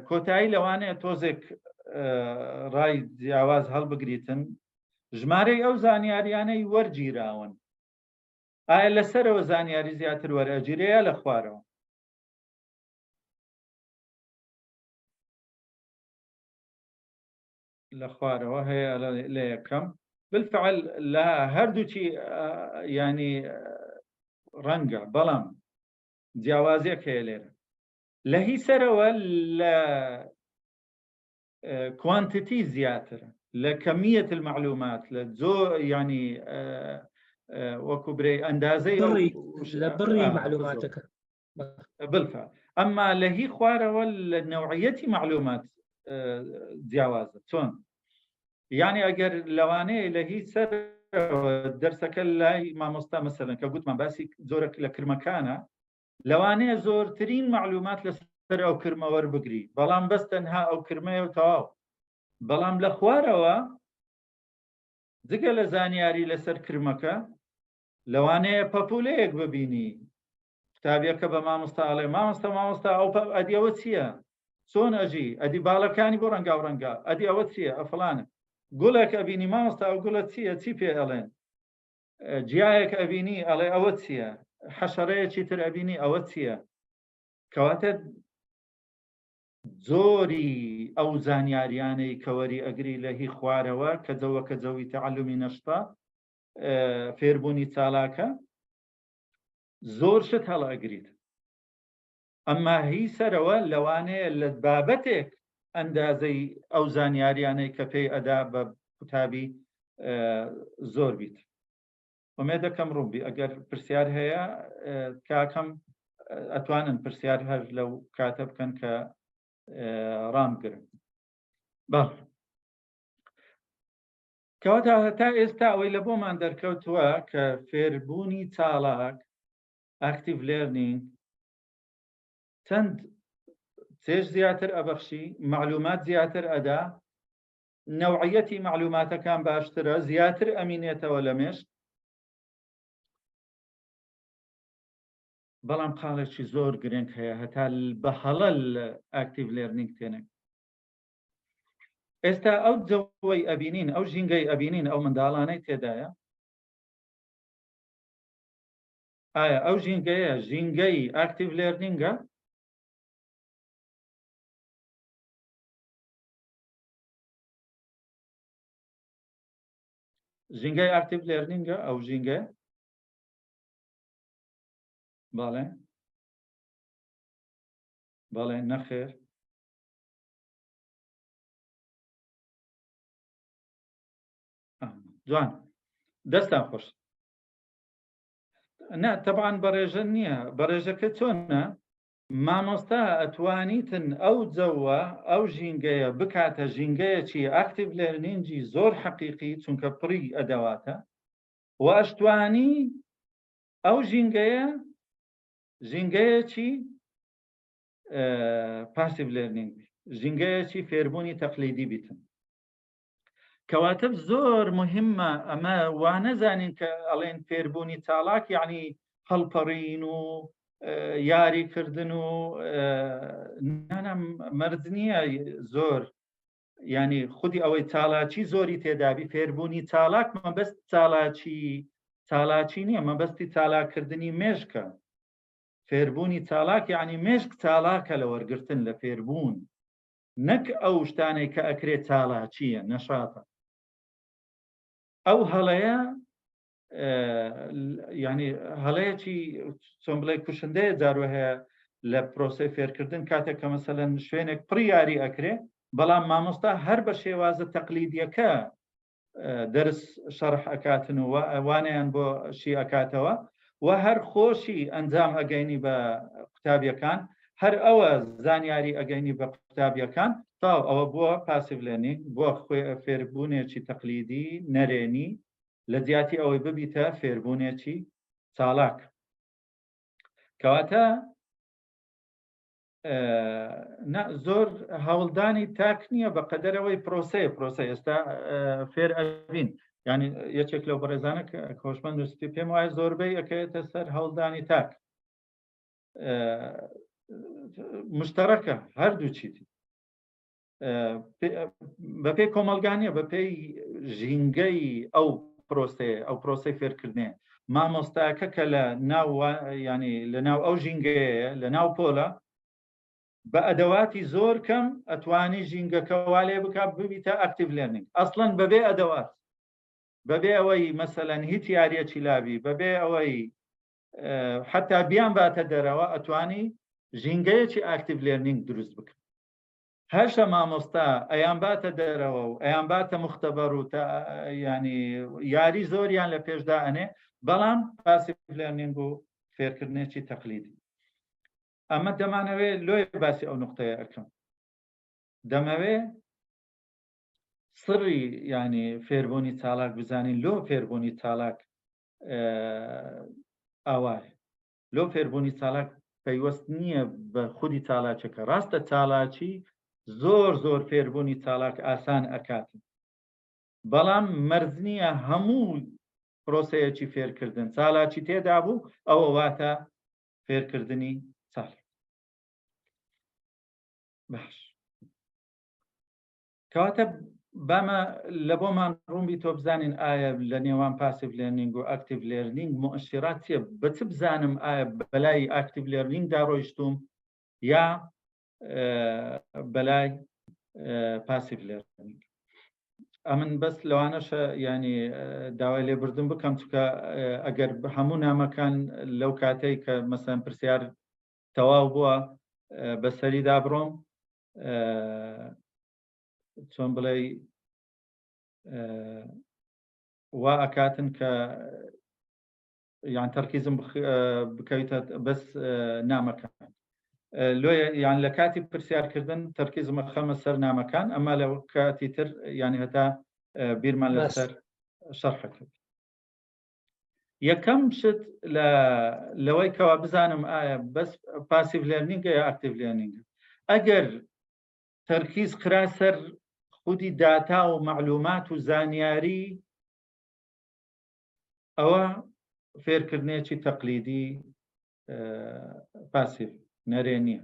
کۆتایی لەوانەیە تۆزێک ڕای جیاواز هەڵبگریتن ژمارەی ئەو زانیاریانەی وەرگیراون ئایا لەسەرەوە زانیاری زیاتر وەرەگیرەیە لە خوارەوە لە خوارەوە هەیە لە یەکەم بالفعل لا هەردووچی ینی ڕەنگە بەڵام جیاوازیەک هەیە لێرە لە هی سەرەوە لە کوانتیتی زیاترە لە کەمیەت المعلومات لە ینی وەکو برێ ئەندازەی لە بڕی معلوماتەکە بالفعل ئەمما لە هی خوارەوە لە نەوعەتی معلومات جیاوازە چۆن یعنی ئەگەر لەوانەیە لە هیچ سەر دەرسەکە لای مامۆستا مەسەلەن کە گوتمان باسی زۆرە لە کرمەکانە لەوانەیە زۆرترین معلومات لەسەر ئەو کرمە وەربگری بەڵام بەس تەنها ئەو کرمەیە و تەواو بەڵام لە خوارەوە جگە لە زانیاری لەسەر کرمەکە لەوانەیە پەپولەیەک ببینی قوتابیەکە بە مامۆستا ئەڵێ مامۆستا ئەو ئەدیەوە چییە چۆن ئەژی ئەدی باڵەکانی بۆ ڕەنگا و ڕەنگا ئەدی ئەوە چییە ئەفڵانە گوڵێک ئەبینی مامۆستا ئەو گوڵە چییە چی پێ ئەڵێن جیایەک ئەبینی ئەڵێ ئەوە چییە حەشەرەیەکی تر ئەبینی ئەوە چییە کەواتە زۆری ئەو زانیاریانەی کەوەری ئەگری لە هی خوارەوە کە جەوەکە جەوی تەعەلومی نەشتا فێربوونی چالاکە زۆر شت هەڵ ئەگریت ئەمما هی سەرەوە لەوانەیە لە بابەتێک ئەندازەی ئەو زانیاریانەی کە پێی ئەدا بە قوتابی زۆر بیت ئومێدە دەکەم ڕووبی ئەگەر پرسیار هەیە کاکەم ئەتوانن پرسیار هەر لەو کاتە بکەن کە ڕامگرن بەڵ کەواتە هەتا ئێستا ئەوەی لە بۆمان دەرکەوتووە کە فێربوونی چالاک ئاکتیڤ لێرنینگ چەند چێژ زیاتر ئەبەخشی معلومات زیاتر ئەدا نەوعەتی معلوماتەکان باشترە زیاتر ئەمینێتەوە لە مێشت بەڵام قاڵێکی زۆر گرنگ هەیە هەتا بە هەڵە ئاکتیڤ لێرنینگ تێنێک ئێستا ئەو جەوەی ئەبینین ئەو ژینگەی ئەبینین ئەو منداڵانەی تێدایە ئایا ئەو ژینگەیە ژینگەی ئاکتیڤ لێرنینگە ژینگەی ئاکتیڤ لێرنینگە ئەو ژینگە باڵێ باڵێ نەخێر جوان دەستان خۆش نه طبعا بەڕێژە نییە بەڕێژەکە چۆنە مامۆستا ئەتوانیتن ئەو جەوە ئەو ژینگەیە بکاتە ژینگەیەکی ئاکتیڤ لێرنینگی زۆر حەقیقی چونکە پڕی ئەدەواتە و ئەشتوانی ئەو ژینگەیەکی پاسیڤ لێرنینگ ژینگەیەکی فێربوونی تەقلیدی بیتن کەواتە زۆر مهمە ئەمە وا نەزانین کە ئەڵێن فێربوونی چالاک یعنی هەڵپەڕین و یاریکردن و مەرج نییە زۆر ینی خودی ئەوەی چالاکی زۆری تێدابی فێربوونی چالاک مەبەست چالاکی نییە مەبەستی چالاکردنی مێژکە فێربوونی چالاک یعنی مێژک چالاکە لە وەرگرتن لە فێربوون نەک ئەو شتانەی کە ئەکرێت چالاکیە نەشاتە ئەو هەڵەیە ینی هەڵەیەکی چۆن بڵێ کوشندەیە جارو هەیە لە پرۆسەی فێرکردن کاتێک کە مەسەلەن شوێنێک پڕی یاری ئەکرێ بەڵام مامۆستا هەر بە شێوازە تەقلیدیەکە دەرس شەرح ئەکاتن و ئەوانیان بۆ شی ئەکاتەوە و هەر خۆشی ئەنجام ئەگەینی بە قوتابیەکان هەر ئەوە زانیاری ئەگەینی بە قوتابیەکان تا ئەوە بووە پاسیڤ لێرنینگ بۆ فێربوونێکی تەقلیدی نەرێنی لە جیاتی ئەوەی ببیتە فێربوونێکی چالاک کەواتە زۆر هەوڵدانی تاک نییە بە قەدەرەوەی پرۆسە ئێستا فێر ئەبین ینی یەکێک لەو بەڕێزانە کۆشمەند وستی پێم وایە زۆربەی ئەکەوێتە سەر هەوڵدانی تاک مشتەرەکە هەردوو چیتی بە پێی کۆمەلگانیە بە پێی ژینگەی ئەو پرۆسەی فێرکردنێ مامۆستاکە کە لە ناو ینی لە ناو ئەو ژینگەیە لە ناو پۆلە بە ئەدەواتی زۆر کەم ئەتوانی ژینگەکە وا لێ بکات ببیتە ئاکتیڤ لێرنینگ ئەسڵەن بەبێ ئەدەوات بەبێ ئەوەی مەسەلەن هیچ یاریەکی لابی بەبێ ئەوەی حتا بیان باتە دەرەوە ئەتوانی ژینگەیەکی ئاکتیڤ لێرنینگ دروست بکە هەرشە مامۆستا ئەیان باتە دەرەوە و ئەیان باتە مختبەر و ینی یاری زۆریان لە پێشدا ئەنێ بەڵام پاسیڤ لێرنینگ و فێرکردنێکی تەقلیدی ئەمە دەمانەوێت لۆی باسی ئەو نقطەیە ئەەکەم دەمەوێ سڕی ینی فێربوونی چالاک بزانین لۆ فێربوونی چالاک ئاوایە لۆ فێربوونی چالاک پەیوەست نییە بە خودی چالاکەکە ڕاستە چالاکی زۆر فێربوونی چالاک ئاسان ئەکاتن بەڵام مەرج نییە هەموو پرۆسەیەکی فێرکردن چالاکی تێدا بوو ئەوە واتە فێرکردنی چالاک باش کەواتە بامە لە بۆمان ڕوومی تۆ بزانین ئایا لە نێوان پاسیڤ لێرنینگ و ئاکتیڤ لێرنینگ مؤشرات چیە بە چ بزانم ئایا بەلای ئاکتیڤ لێرنینگدا ڕۆیشتوم یا بەلای پاسیڤ لێرنینگ ئەمن بەس لەوانەشە ینی داوای لێبوردن بکەم چکە ئەگەر هەموو نامەکان لەو کاتەی کە مەسەن پرسیار تەواو بووە بەسەریدا بڕۆم چۆن بڵێ وا ئەکاتن کە یان تەرکیزم بکەویتە بەس نامەکان لۆیە یان لە کاتی پرسیارکردن تەرکیزمە خەمە سەر نامەکان ئەمە لە کاتی تر یانی هەتا بیرمان لەسەر شەرحەکرد یەکەم شت لەوەی کەوا بزانم ئایا بەس پاسیڤ لێرنینگە یا ئاکتیڤ لێرنینگە ئەگەر تەرکیز کرا سەر خودی داتا و معلومات و زانیاری ئەوە فێرکردنێکی تەقلیدی پاسیڤ نەرێ نییە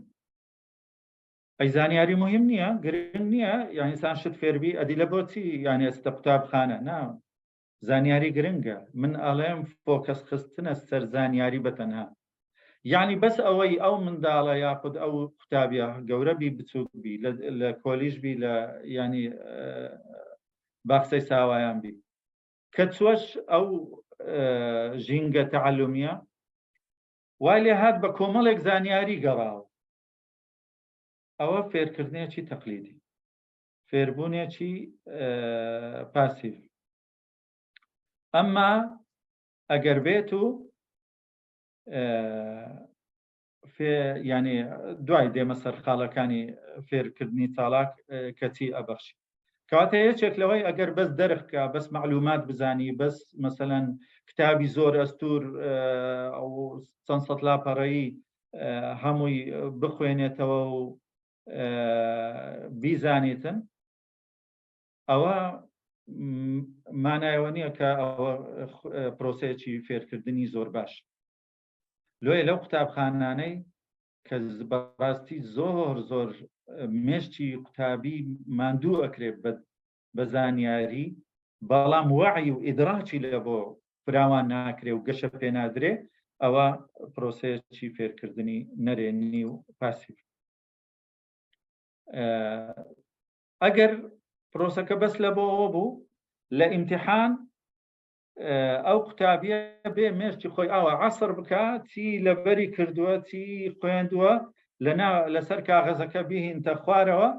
ئەی زانیاری مهم نییە گرنگ نییە یان ئینسان شت فێربی ئەدی لە بۆچی یانی ئەستە قوتابخانە نا زانیاری گرنگە من ئەڵێم فۆکەس خستنە سەر زانیاری بەتەنها یعنی بەس ئەوەی ئەو منداڵە یاخود ئەو قوتابیە گەورەبی بچووکبی لە کۆلیژبی لە ینی باخچەی ساوایان بی کە چوەش ئەو ژینگە تەعەلومیە وای لێ هات بە کۆمەڵێک زانیاری گەڕاوە ئەوە فێرکردنێکی تەقلیدی فێربوونێکی پاسیڤ ئەمما ئەگەر بێت و ینی دوای دێمە سەر خاڵەکانی فێرکردنی چالاک کەچی ئەبەخشی کەواتە یەکێک لەوەی ئەگەر بەس دەرخکە بەس معلومات بزانی بەس مەسەلەن کتابی زۆر ئەستور ئەو چەند سەد لاپەڕەیی هەمووی بخوێنێتەوە و بیزانێتن ئەوە مانایەوە نییە کە ئەوە پرۆسەیەکی فێرکردنی زۆر باش لۆیە لەو قوتابخانانەی کە بەڕاستی زۆر مێشتی قوتابی ماندوو ئەکرێت بە زانیاری بەڵام وعی و ئیدراکی لە بۆ فراوان ناکرێ و گەشە پێ نادرێ ئەوە پرۆسەیەکی فێرکردنی نەرێنی و پاسیڤ ئەگەر پرۆسەکە بەس لە بۆ ئەوە بوو لە ئیمتیحان ئەو قوتابیە بێ مێشتی خۆی ئەوە عەسر بکە چی لەبەری کردووە چی خوێندووە لەسەر کاغەزەکە بیهینتە خوارەوە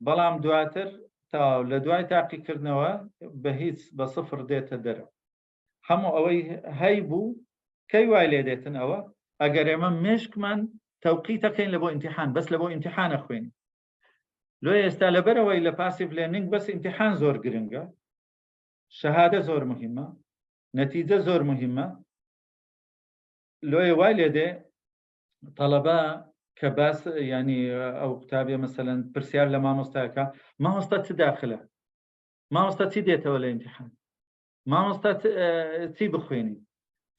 بەڵام دواتر تاو لە دوای تاقیکردنەوە بە هیچ بە سفر دێتە دەرەوە هەموو ئەوەی هەی بوو کەی وای لێ دێتن ئەوە ئەگەر ئێمە مێشکمان تەوقیتەکەین لە بۆ ئیمتیحان بەس لە بۆ ئیمتیحانە خوێنین لۆی ئێستا لەبەرەوەی لە پاسیڤ لێرنینگ بەس ئیمتیحان زۆر گرنگە شەهادە زۆر مهمە نەتیجە زۆر مهمە لۆی وای لێ دێ تەڵەبە کە باس ینی ئەو قوتابیە مەسەلەن پرسیار لە مامۆستاکە مامۆستا چ داخلە مامۆستا چی دێتەوە لە ئیمتیحان مامۆستا چی بخوێنی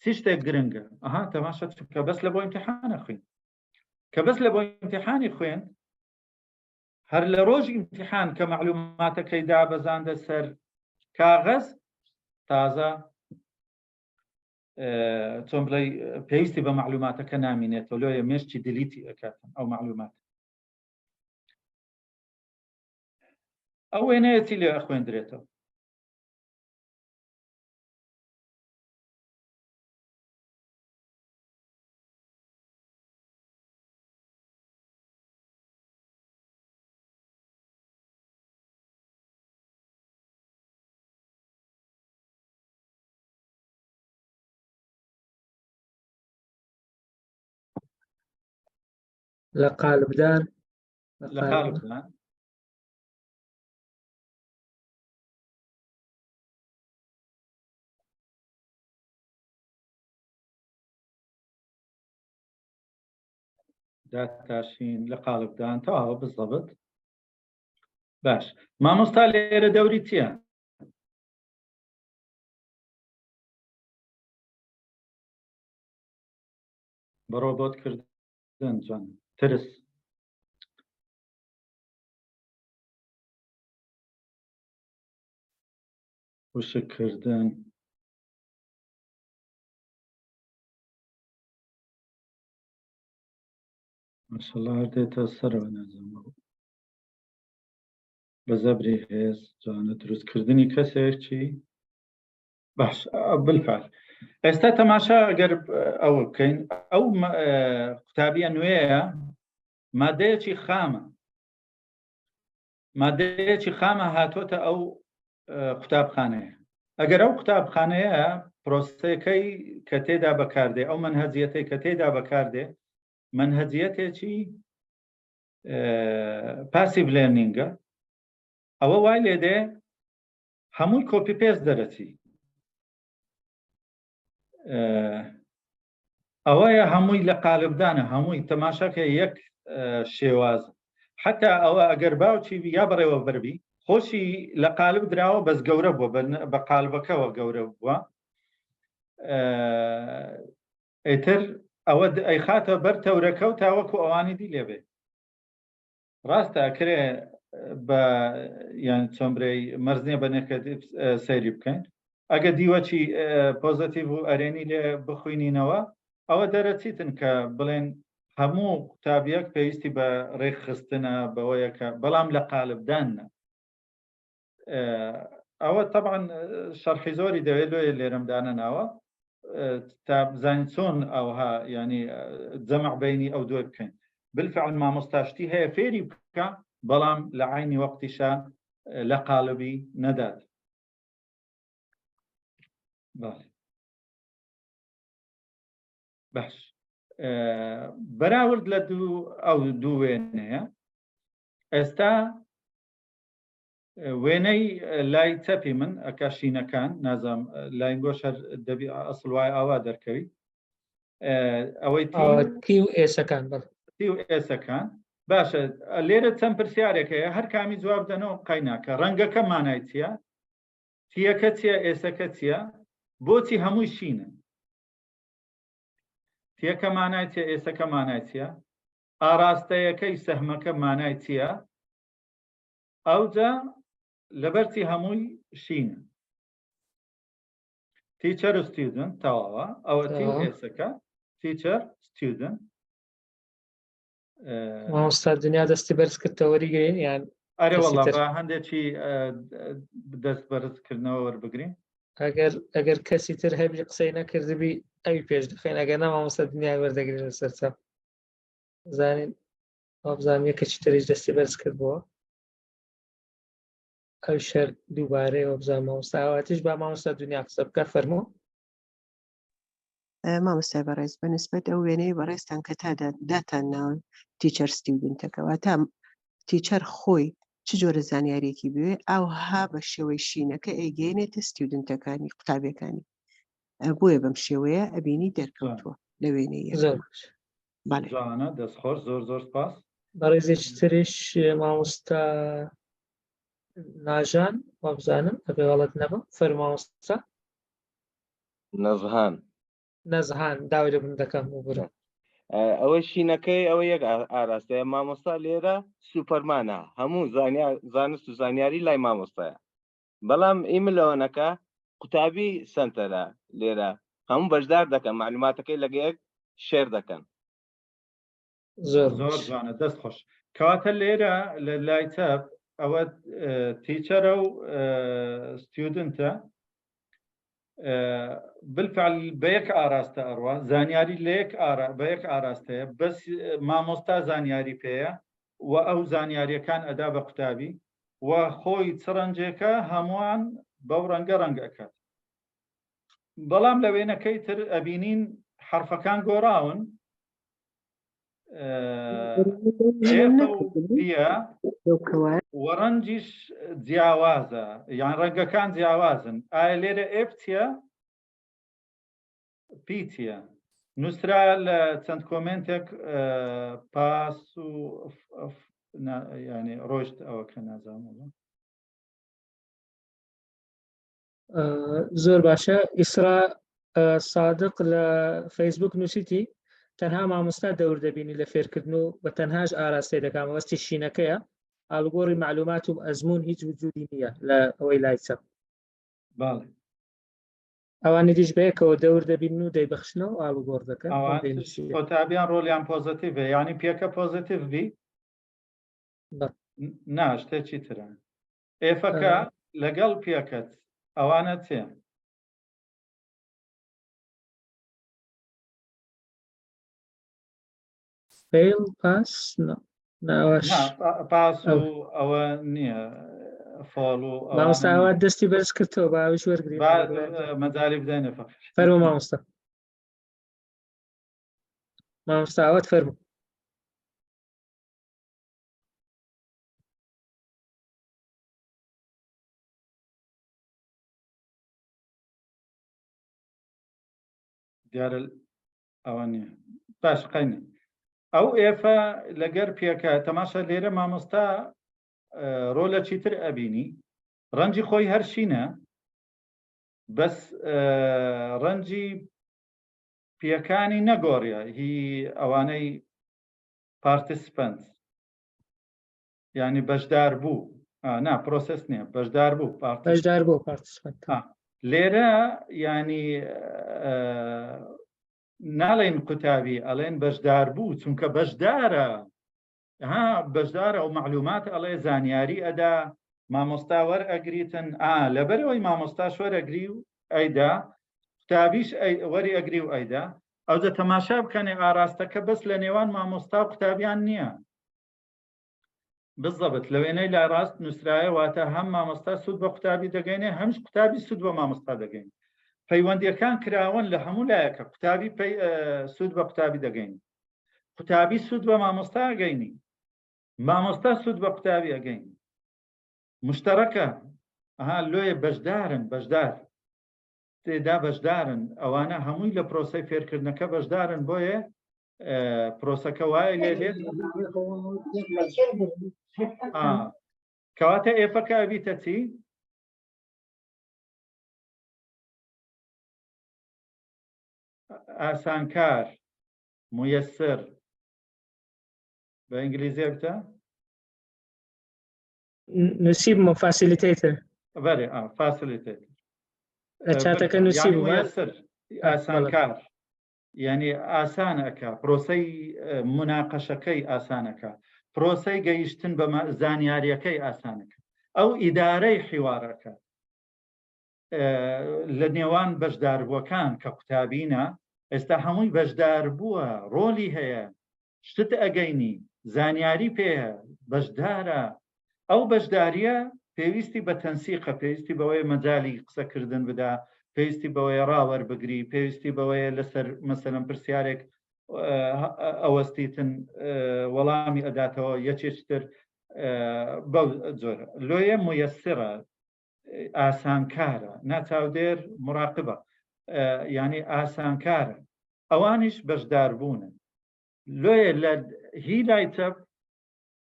چی شتێک گرنگە ئەها تەماشا کە بەس لە بۆ ئیمتیحانە خوێن کە بەس لە بۆ ئیمتیحانی خوێن هەر لە ڕۆژی ئیمتیحان کە معلوماتەکەی دابەزاندە سەر کاغەز تازە چۆن بڵێ پێویستی بە معلوماتەکە نامینێتەوە لۆیە مێشتی دلیتی ئەکاتن ئەو معلومات ئەو وێنەیەتی لێ ئەخوێندرێتەوە لە قالبدان لە قالبدان داتاشین لە قالبدان تەواوە بالضبط. باش مامۆستا لێرە دەوری چییە؟ بەڕۆ بۆت کردن جان ترس وشکردن ماشەڵڵا هەر دێتە سەرەوە نازانم بە زەبری هێز جانە دروستکردنی کەسێکی باش بالفعل. ئێستا تەماشا ئەگەر ئەو بکەین ئەو قوتابیە نوێیە مادەیەکی خامە مادەیەکی خامە هاتوۆتە ئەو قوتابخانەیە. ئەگەر ئەو قوتابخانەیە پرۆسەکەی کە تێدا بەکاردێ ئەو منهەجیەتەی کە تێدا بەکاردێ منهەجیەتێکی پاسیڤ لێرنینگە ئەوە وای لێدێ هەمووی کۆپی پێست دەرەچی ئەوەیە هەمووی لە قالبدانە هەمووی تەماشاکە یەک شێواز حتا ئەوە ئەگەر باوکی یا بەڕێوە بەربی خۆشی لە قالب دراوە بەس گەورە بووە بە قالبەکەەوە گەورە بووە ئیتر ئەوە ئەی خاتە بەر تەورەکە و تاوەکو ئەوانی دی لێبێ ڕاستە ئەکرێ بە یان چۆمبرەی مەرزنیە بەنێکە سەیری بکەین ئەگە دیوەچی پۆزتیڤ و ئەرێنی لێ بخوێنینەوە ئەوە دەرەچیتن کە بڵێن هەموو قوتابیەک پێویستی بە ڕێکخستنە بەوەیەکە بەڵام لە قالبدانە ئەوە طبعا شەرحی زۆری دەوێت لێرەمدانە ناوە تا بزانین چۆن ئەوها ینی جەمع بینی ئەو دوێ بکەین بالفعل مامۆستاشتی هەیە فێری بکە بەڵام لە عینی وەقتیشە لە قالبی نەدات. باش بەراورد لە ئەو دوو وێنەیە ئێستا وێنەی لای چەپی من ئەکاشینەکان نازام لای گۆشەر دەبی ئەسڵ وای ئاوا دەرکەوی ئەوەی تی و ئێسەکان تی و ئێسەکان باشە لێرە چەند پرسیارێکەیە هەر کامی جواب دەنەوە قەیناکە ڕەنگەکە مانای چییە تیەکە چییە ئێسەکە چییە بۆچی هەمووی شینە تیەکە مانای چیە ئێسەکە مانای چییە ئاراستەیەکەی سەهمەکە مانای چییە ئەوجا لەبەرچی هەمووی شینە تیچەر و ستودنت تەواوە ئەوە تی و ئێسەکە تیچەر ستودنت مامۆستا دنیا دەستی بەرز کردەوە وەریگرین یان ئەرێ وەڵڵا هەندێکی دەست بەرزکردنەوە وەربگرین ئەگەر کەسی تر هەبی قسەی نەکردبی ئەوی پێش دەخێن ئەگەر نە مامۆستا دنیای وەردەگرین لەسەر چاپ زانین بزانین یەکێکی تریش دەستی بەرز کردبووە ئەو شەر دووبارەیەوە بزان مامۆستا ئاواتیش با مامۆستا دنیا قسە بکە فەرموو مامۆستای بەڕێز بەنسبەت ئەو وێنەی بەڕێستان کە تا داتان ناوە تیچەر ستودنتەکەەوە تا تیچەر خۆی چ جۆرە زانیاریەکی بوێ ئەوها بە شێوەی شینەکە ئەیگەێنێتە ستودنتەکانی قوتابیەکانی بۆیە بەم شێوەیە ئەبینی دەرکەوتووە لە وێنەی جوانە دەستخۆش زۆر زۆر سپاس. بەڕێزێکی تریش مامۆستا ناژان وابزانم ئەبێ غەڵەت نەبە فەرموو مامۆستا نەزهان داوای لە بندەکەم وبرە ئەوەی شینەکەی ئەوە یەک ئاراستەیە مامۆستا لێرە سوپەرمانە هەموو زانست و زانیاری لای مامۆستایە بەڵام ئیملەوەنەکە قوتابی سنتەرە لێرە هەموو بەشدار دەکەن معلوماتەکەی لەگەیەک شێر دەکەن زۆر جوانە دەست خۆش کەواتە لێرە لە لای چەپ ئەوە تیچەرە و ستودنتە بالفعل بە یەک ئاراستە ئەڕوا زانیاری لە بە یەک ئاراستەیە بەس مامۆستا زانیاری پێەیە و ئەو زانیاریەکان ئەدا بە قوتابی و خۆی چڕەنجێکە هەمووان بەو ڕەنگە ڕەنگەکات بەڵام لە وێنەکەی تر ئەبینین حرفەکان گۆڕاون ئێفە و پیە وەڕەنجیش جیاوازە، یان ڕەنگەکان جیاوازن. ئایا لێرە ئێف چییە؟ پی چییە؟ نووسرا لە چەند کۆمنتێک پاس و ینی ڕۆژت ئەوە کە نازانەوە. زۆر باشە. ئیسرا سادق لە فەیسبوک نووسیتی تەنها مامۆستا دەور دەبینی لە فێرکردن و بە تەنهاش ئاراستی دەکات، مەبەستی شینەکەیە، ئاڵوگۆڕی معلومات و ئەزمون هیچ وجودی نییە لە ئەوەی لای چەپ. باڵێ ئەوانی دیش بەیەکەوە دەور دەبین و دەیبەخشنەوە ئاڵوگۆڕ دەکەن. قۆتابیان ڕۆلیان پۆزتیڤە، یعنی پێکە پۆزتیڤ بی نا شتێکی ترە. ئێفەکە لەگەڵ پێکەت ئەوانە چێ؟ فیل پاس پاس و ئەوە نییە فۆڵ و مامۆستاوە دەستی بەرز کردەوە باویش وەرگری مەجای بدەینە فەقط. فەرموو مامۆستا. مامۆستاوەت فەرموو. دیارە ئەوە نییە. باش قەینە. ئەو ئێفە لەگەر پێکە تەماشا لێرە مامۆستا ڕۆلە چیتر ئەبینی، ڕەنجی خۆی هەرشینە، بەس ڕەنجی پیەکانی نەگۆڕیە، هی ئەوانەی پارتیسپەنت ینی بەشدار بوو، نا پرۆسس نییە، بەشدار بوو بەشدار بوو پارتیسپەنت. لێرە ینی ناڵێن قوتابی ئەڵێن بەشدار بوو، چونکە بەشدارە، بەشدارە و معلومات ئەڵێ زانیاری ئەدا، مامۆستا وەرئەگریتن، لەبەرەوەی مامۆستاش وەرئەگری و ئەیدا، قوتابیش وەری ئەگری و ئەیدا، ئەوجە تەماشا بکەنێ ئاراستەکە بەس لە نێوان مامۆستا و قوتابیان نییە. بزەبت لە وێنەی لا ڕاست نووسرایە، واتە هەم مامۆستا سوود بە قوتابی دەگەینێ، هەمش قوتابی سوود بە مامۆستا دەگەین. پەیوەندیەکان کراون لە هەموو لایەکە، قوتابی سوود بە قوتابی دەگەین، قوتابی سوود بە مامۆستا ئەگەینی، مامۆستا سوود بە قوتابی ئەگەین. مشتەرەکە لۆیە بەشدارن، بەشدار تێدا بەشدارن، ئەوانە هەمووی لە پرۆسەی فێرکردنەکە بەشدارن، بۆیە پرۆسەکە وایە لێت کەواتە ئێفەکە ئەبیتە چی؟ ئاسانکار، مویسر، بە ئینگلیزی بتە؟ نووسیبمە فاسیلیتیتر. بەێ فاسیلیتیتر. چاتەکە نووسیبوو مویسر، ئاسانکار، یعنی ئاسانەکە، پرۆسەی مناقەشەکەی ئاسانەکە، پرۆسەی گەیشتن بە زانیاریەکەی ئاسانەکە، ئەو ئیدارەی حیوارەکە لە نێوان بەشداربووەکان کە قوتابینە، ئێستا هەمووی بەشدار بووە، ڕۆلی هەیە، شتت ئەگەینی، زانیاری پێە، بەشدارە. ئەو بەشداریە پێویستی بە تەنسیقە، پێویستی بەوەی مەجالی قسەکردن بدا، پێویستی بەوەی ڕاوەربگری، پێویستی بەوەیە لەسەر مەسەلەن پرسیارێک ئەوەستیتن وەڵامی ئەداتەوە یەکێکتر بەو جۆرە. لۆیە مویسرە، ئاسانکارە، ناچاودێر مراقبە، ینی ئاسانکارە، ئەوانیش بەشدار بوونە. لۆیە لە هی لای چەپ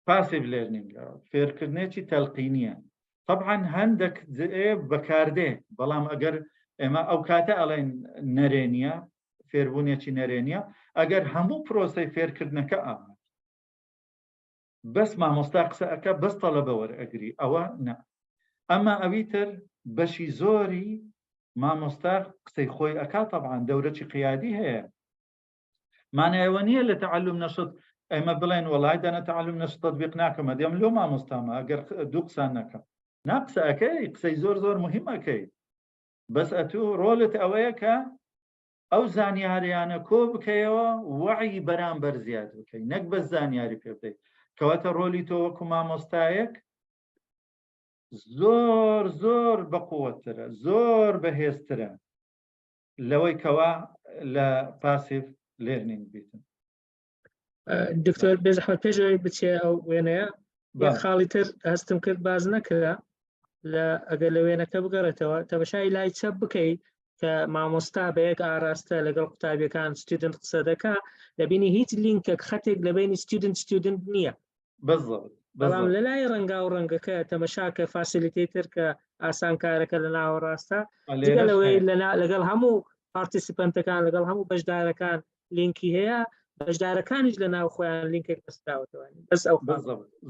پاسیڤ لێرنینگە، فێرکردنێکی تەلقینیە. طبعاً هەندێک بەکاردێ، بەڵام ئەگەر ئێمە ئەو کاتە ئەڵێن نەرێنیە، فێربوونێکی نەرێنیە، ئەگەر هەموو پرۆسەی فێرکردنەکە ئامات بەس مامۆستا قسەکە بەس تەڵەبە وەرئەگری، ئەوە نە. ئەمە ئەویتر بەشی زۆری مامۆستا قسەی خۆی ئەکا، طبعاً دەورەی قیادی هەیە. مانایەوە نییە لە تەعەلوم نەشت ئێمە بڵێن وەڵای دەنە تەعەلوم نەشت تەطبیق ناکەمە، دێم لۆ مامۆستامە ئەگەر دوو قسان نەکەم. نا قسە ئەکەی، قسەی زۆر زۆر مهم ئەکەی، بەس ئەتوو ڕۆلت ئەوەیە کە ئەو زانیاریانە کۆ بکەیەوە، وەعی بەرامبەر زیاد بکەی، نەک بەس زانیاری پێ بدەیت. کەواتە ڕۆلی تۆ وەکو مامۆستایەک زۆر زۆر بەقووەترە، زۆر بەهێزترە لەوەی کەوا لە پاسیڤ لێرنینگ بیتن. دکتۆر بێزەحمەت پێشەوەی بچێ ئەو وێنەیە یەک بەڵێ. خاڵی تر هەستم کرد باز نەکرا لە ئەگەر لە وێنەکە بگەڕێتەوە تەمەشای لای چەپ بکەیت کە مامۆستا بە یەک ئاراستە لەگەڵ قوتابیەکان ستودنت قسە دەکا دەبینی هیچ لینکێک خەتێک لە بینی ستودنت نییە. بالضبط بەڵام لە لای ڕەنگا و ڕەنگەکە تەمەشاکە فاسیلیتێتر کە ئاسان کارەکە لە ناوەڕاستە جگە لەوەی لەگەڵ هەموو پارتیسیپەنتەکان لەگەڵ هەموو بەشدارەکان لینکی هەیە بەشدارەکانیش لە ناو خۆیان لینکێک دەستراوەتەوە بەس ئەو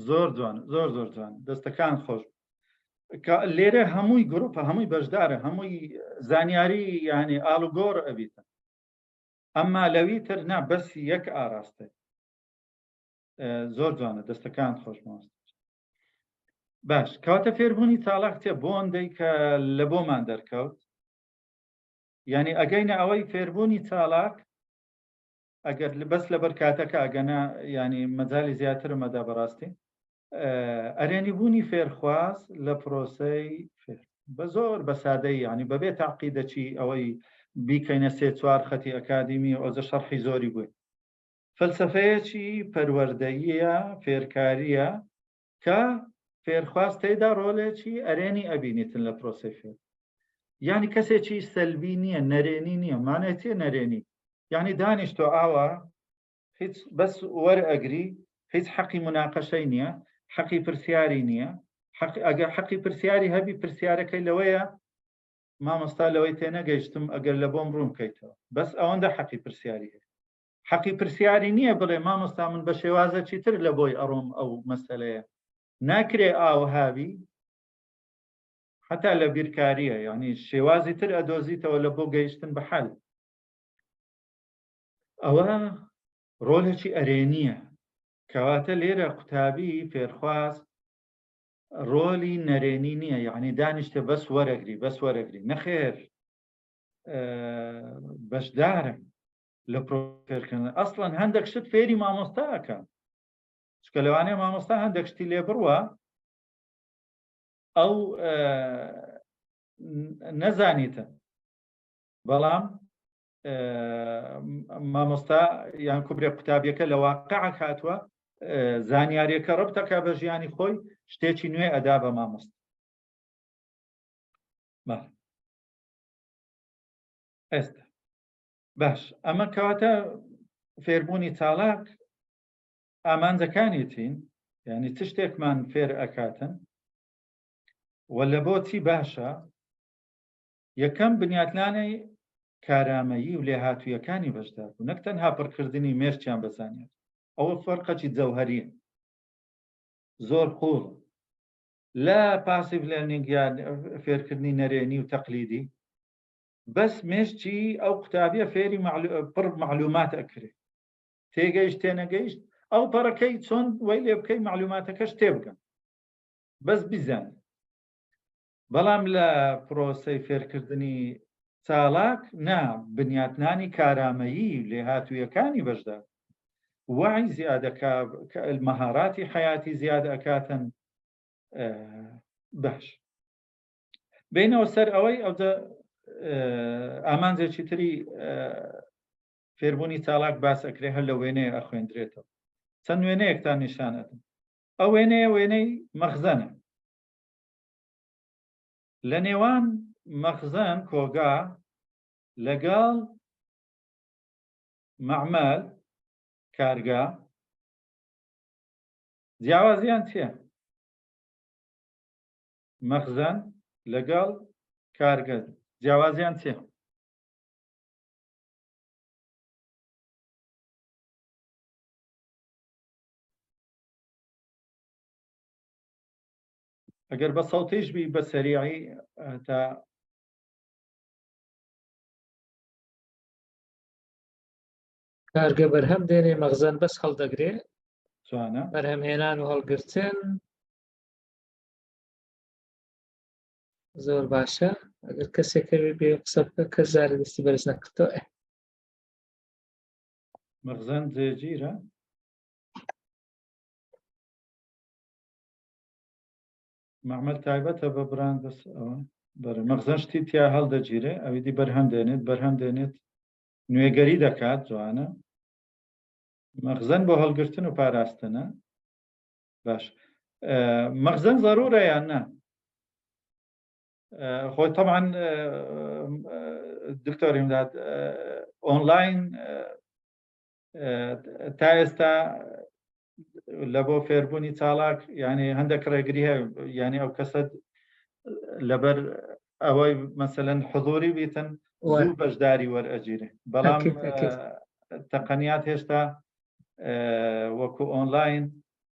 زۆر جوان زۆر جوان دەستەکان خۆش لێرە هەمووی گروپە هەمووی بەشدارە هەمووی زانیاری یعنی ئاڵوگۆڕ ئەبیتە ئەمما لەوی تر نا بەس یەک ئاراستە زۆر جوانە دەستەکان خۆش ماست باش کاتە فێربوونی تاڵاق تێ بۆ ئەندەی کە لە بۆمان دەرکەوت یعنی ئەگەینە ئەوەی فێربوونی تاڵاق ئەگەر بەس لە بەرکاتەکە ئەگەنا ینی مەجای زیاتر مەدا بەڕاستی ئەرێنی بوونی فێرخواز لە پرۆسەی فێر بە زۆر بە سادەی ینی بەبێ تاقیدەچی ئەوەی بیکەینە سێ چوار خەتی ئەکادمی ئۆزە شەرحی زۆری بووی فەلسەفەیەکی پەروەردەییە فێرکاریە کە فێرخواز تێدا ڕۆلێکی ئەرێنی ئەبینیتن لە پرۆسەی فێر یعنی کەسێکی سەلبی نییە نەرێنی نییە مانێتێ نەرێنی یعنی دانیشتۆ ئاوە هیچ بەس وەرئەگری هیچ حەقی مناقەشەی نییە حەقی پرسیاری نییە ئەگەر حەقی پرسیاری هەبی پرسیارەکەی لەوەیە مامۆستا لەوەی تێنەگەیشتم ئەگەر لە بۆم ڕوون بکەیتەوە بەس ئەوەندە حەقی پرسیاری هەیە حەقی پرسیاری نییە بڵێ مامۆستا من بە شێوازەکی تر لە بۆی ئەڕۆم ئەو مەسەلەیە ناکرێ ئاوهاوی حتا لە بیرکاریە یعنی شێوازی تر ئەدۆزیتەوە لە بۆ گەیشتن بە حەل ئەوە ڕۆلێکی ئەرێنیە کەواتە لێرە قوتابی فێرخواز ڕۆلی نەرێنی نییە یعنی دانیشتە بەس وەرەگری نەخێر بەشدارم لە پرۆفێرکردن ئەسڵەن هەندێک شت فێری مامۆستاکە چکە لەوانەیە مامۆستا هەندێک شتی لێ بڕوە ئەو نەزانیتە بەڵام مامۆستا یان کوبرێ قوتابیەکە لە واقعە هاتووە زانیاریەکە ڕبتەکە بە ژیانی خۆی شتێکی نوێ ئەدا بە مامۆستا ئێستا باش ئەمە کەواتە فێربوونی تاڵاق ئامانجەکانیتین یعنی چ شتێکمان فێر ئەکاتن و لە بۆچی باشە یەکەم بنیاتلانەی کارامەیی و لێهاتوویەکانی بەشدار بوو نەک تەنها پڕکردنی مێرچیان بەزانێت ئەوە فەرقەکی جەوهەریە زۆر قوڵ لە پاسیڤ لەرنینگ یان فێرکردنی نەرێنی و تەقلیدی بەس مێشتی ئەو قوتابیە فێری پڕ معلومات ئەکرێت تێگەیشت تێنەگەیشت ئەو پەڕەکەی چۆن وەی لێ بکەی معلوماتەکەش تێبگەن بەس بیزان بەڵام لە پرۆسەی فێرکردنی چالاک نا بنیاتنانی کارامەیی لێهاتوویەکانی بەشدار وعی زیادەکە مەهاراتی حیاتی زیاد ئەکاتن باش بینەوە سەر ئەوەی ئەوجە ئامانجێکی تری فێربوونی چالاک باس ئەکرێ هەر لە وێنەیە ئەخوێندرێتەوە چەند وێنەیەکتان نیشانەتن ئەو وێنەی مەخزەنە لە نێوان مەخزەن کۆگا لەگەڵ مەعمەل کارگا جیاوازیان چییە؟ مەخزەن لەگەڵ کارگە جیاوازیان چییە؟ ئەگەر بە سەوتیش بی بە سەریعی تا کارگە بەرهەم دێنێ مەخزەن بەس هەڵدەگرێ جوانە بەرهەمهێنان و هەڵگرتن زۆر باشە ئەگەر کەسێکەوێ بێ قسە بکە کەس زارە دەستی بەرز نەکردەوە مەخزەن جێگیرە مەعمەل تایبەتە بە بران بەس ئەوە بەرە مەخزەن شتی تیا هەڵدەگیرێ ئەویدی بەرهەم دێنێت نوێگەری دەکات جوانە مەخزن بۆ هەڵگرتن و پاراستنە باش مەخزن ضرورە یان نا خۆی طبعا دکتۆر ئیمداد ئۆنلاین تا ئێستا لە بۆ فێربوونی چالاک ینی هەندێک ڕێگری هەیە ینی ئەو کەسە لەبەر ئەوەی مەسەلەن حضوری بیتن زوو بەشداری وەرئەگیرێ بەڵام تەقەنیات هێشتا وەکو ئۆنلاین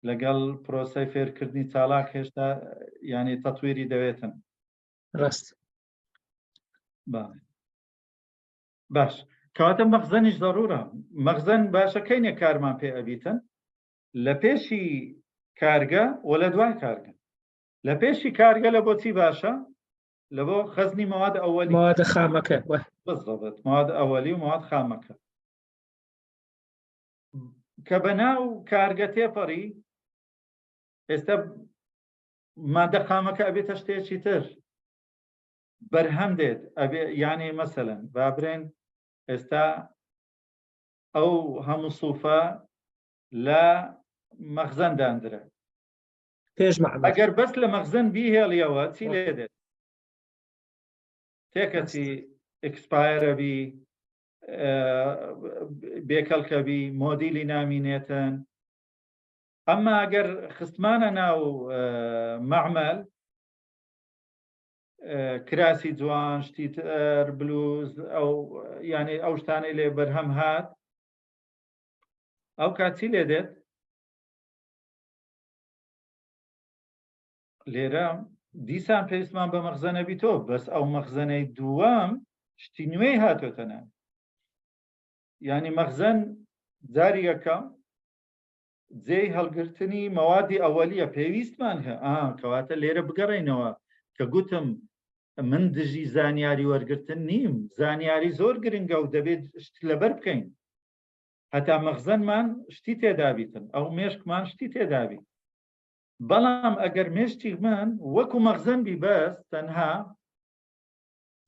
لەگەڵ پرۆسەی فێرکردنی چالاک هێشتا ینی تەطویری دەوێتن ڕاست باش کەواتە مەخزەنیش ضرورە مەخزەن باشەکەینێ کارمان پێ ئەبیتن لە پێشی کارگە و لە دوای کارگە لە پێشی کارگە لە بۆچی باشە لە بۆ خەزنی مواد ئەوەلی مواد خامەکە بالضبط مواد ئەوەلی و مواد خامەکە کە بەناو کارگە تێپەڕی ئێستا مادە خامەکە ئەبێتە شتێکی تر بەرهەم دێت ئەبێ یعنی مەسەلەن بابرێن ئێستا ئەو هەموو سوفە لە مەخزەن دانرە پێش مەعمەل ئەگەر بەس لە مەخزەن بیهێڵیەوە چی لێ دێت تێکەچی ئەکسپایرە بی بێکەڵکە بی مۆدیلی نامینێتن ئەمما ئەگەر خستمانە ناو مەعمەل کراسی جوان شتی تر بلوز ئەو یعنی ئەو شتانەی لێ بەرهەم هات ئەو کاچی لێ دێت لێرە دیسان پێویستمان بە مەخزەنە بیتۆ بەس ئەو مەخزەنەی دووەم شتی نوێی هاتۆتەنە یعنی مەخزەن جاری یەکەم جێی هەڵگرتنی مەوادی ئەوەلیە پێویستمان هەیە کەواتە لێرە بگەڕێنەوە کە گوتم من دژی زانیاری وەرگرتن نیم زانیاری زۆر گرنگە و دەبێت شت لەبەر بکەین هەتا مەخزەنمان شتی تێدابیتن ئەو مێشکمان شتی تێدابی بەڵام ئەگەر مێشتیمان وەکو مەخزەن بی بەس تەنها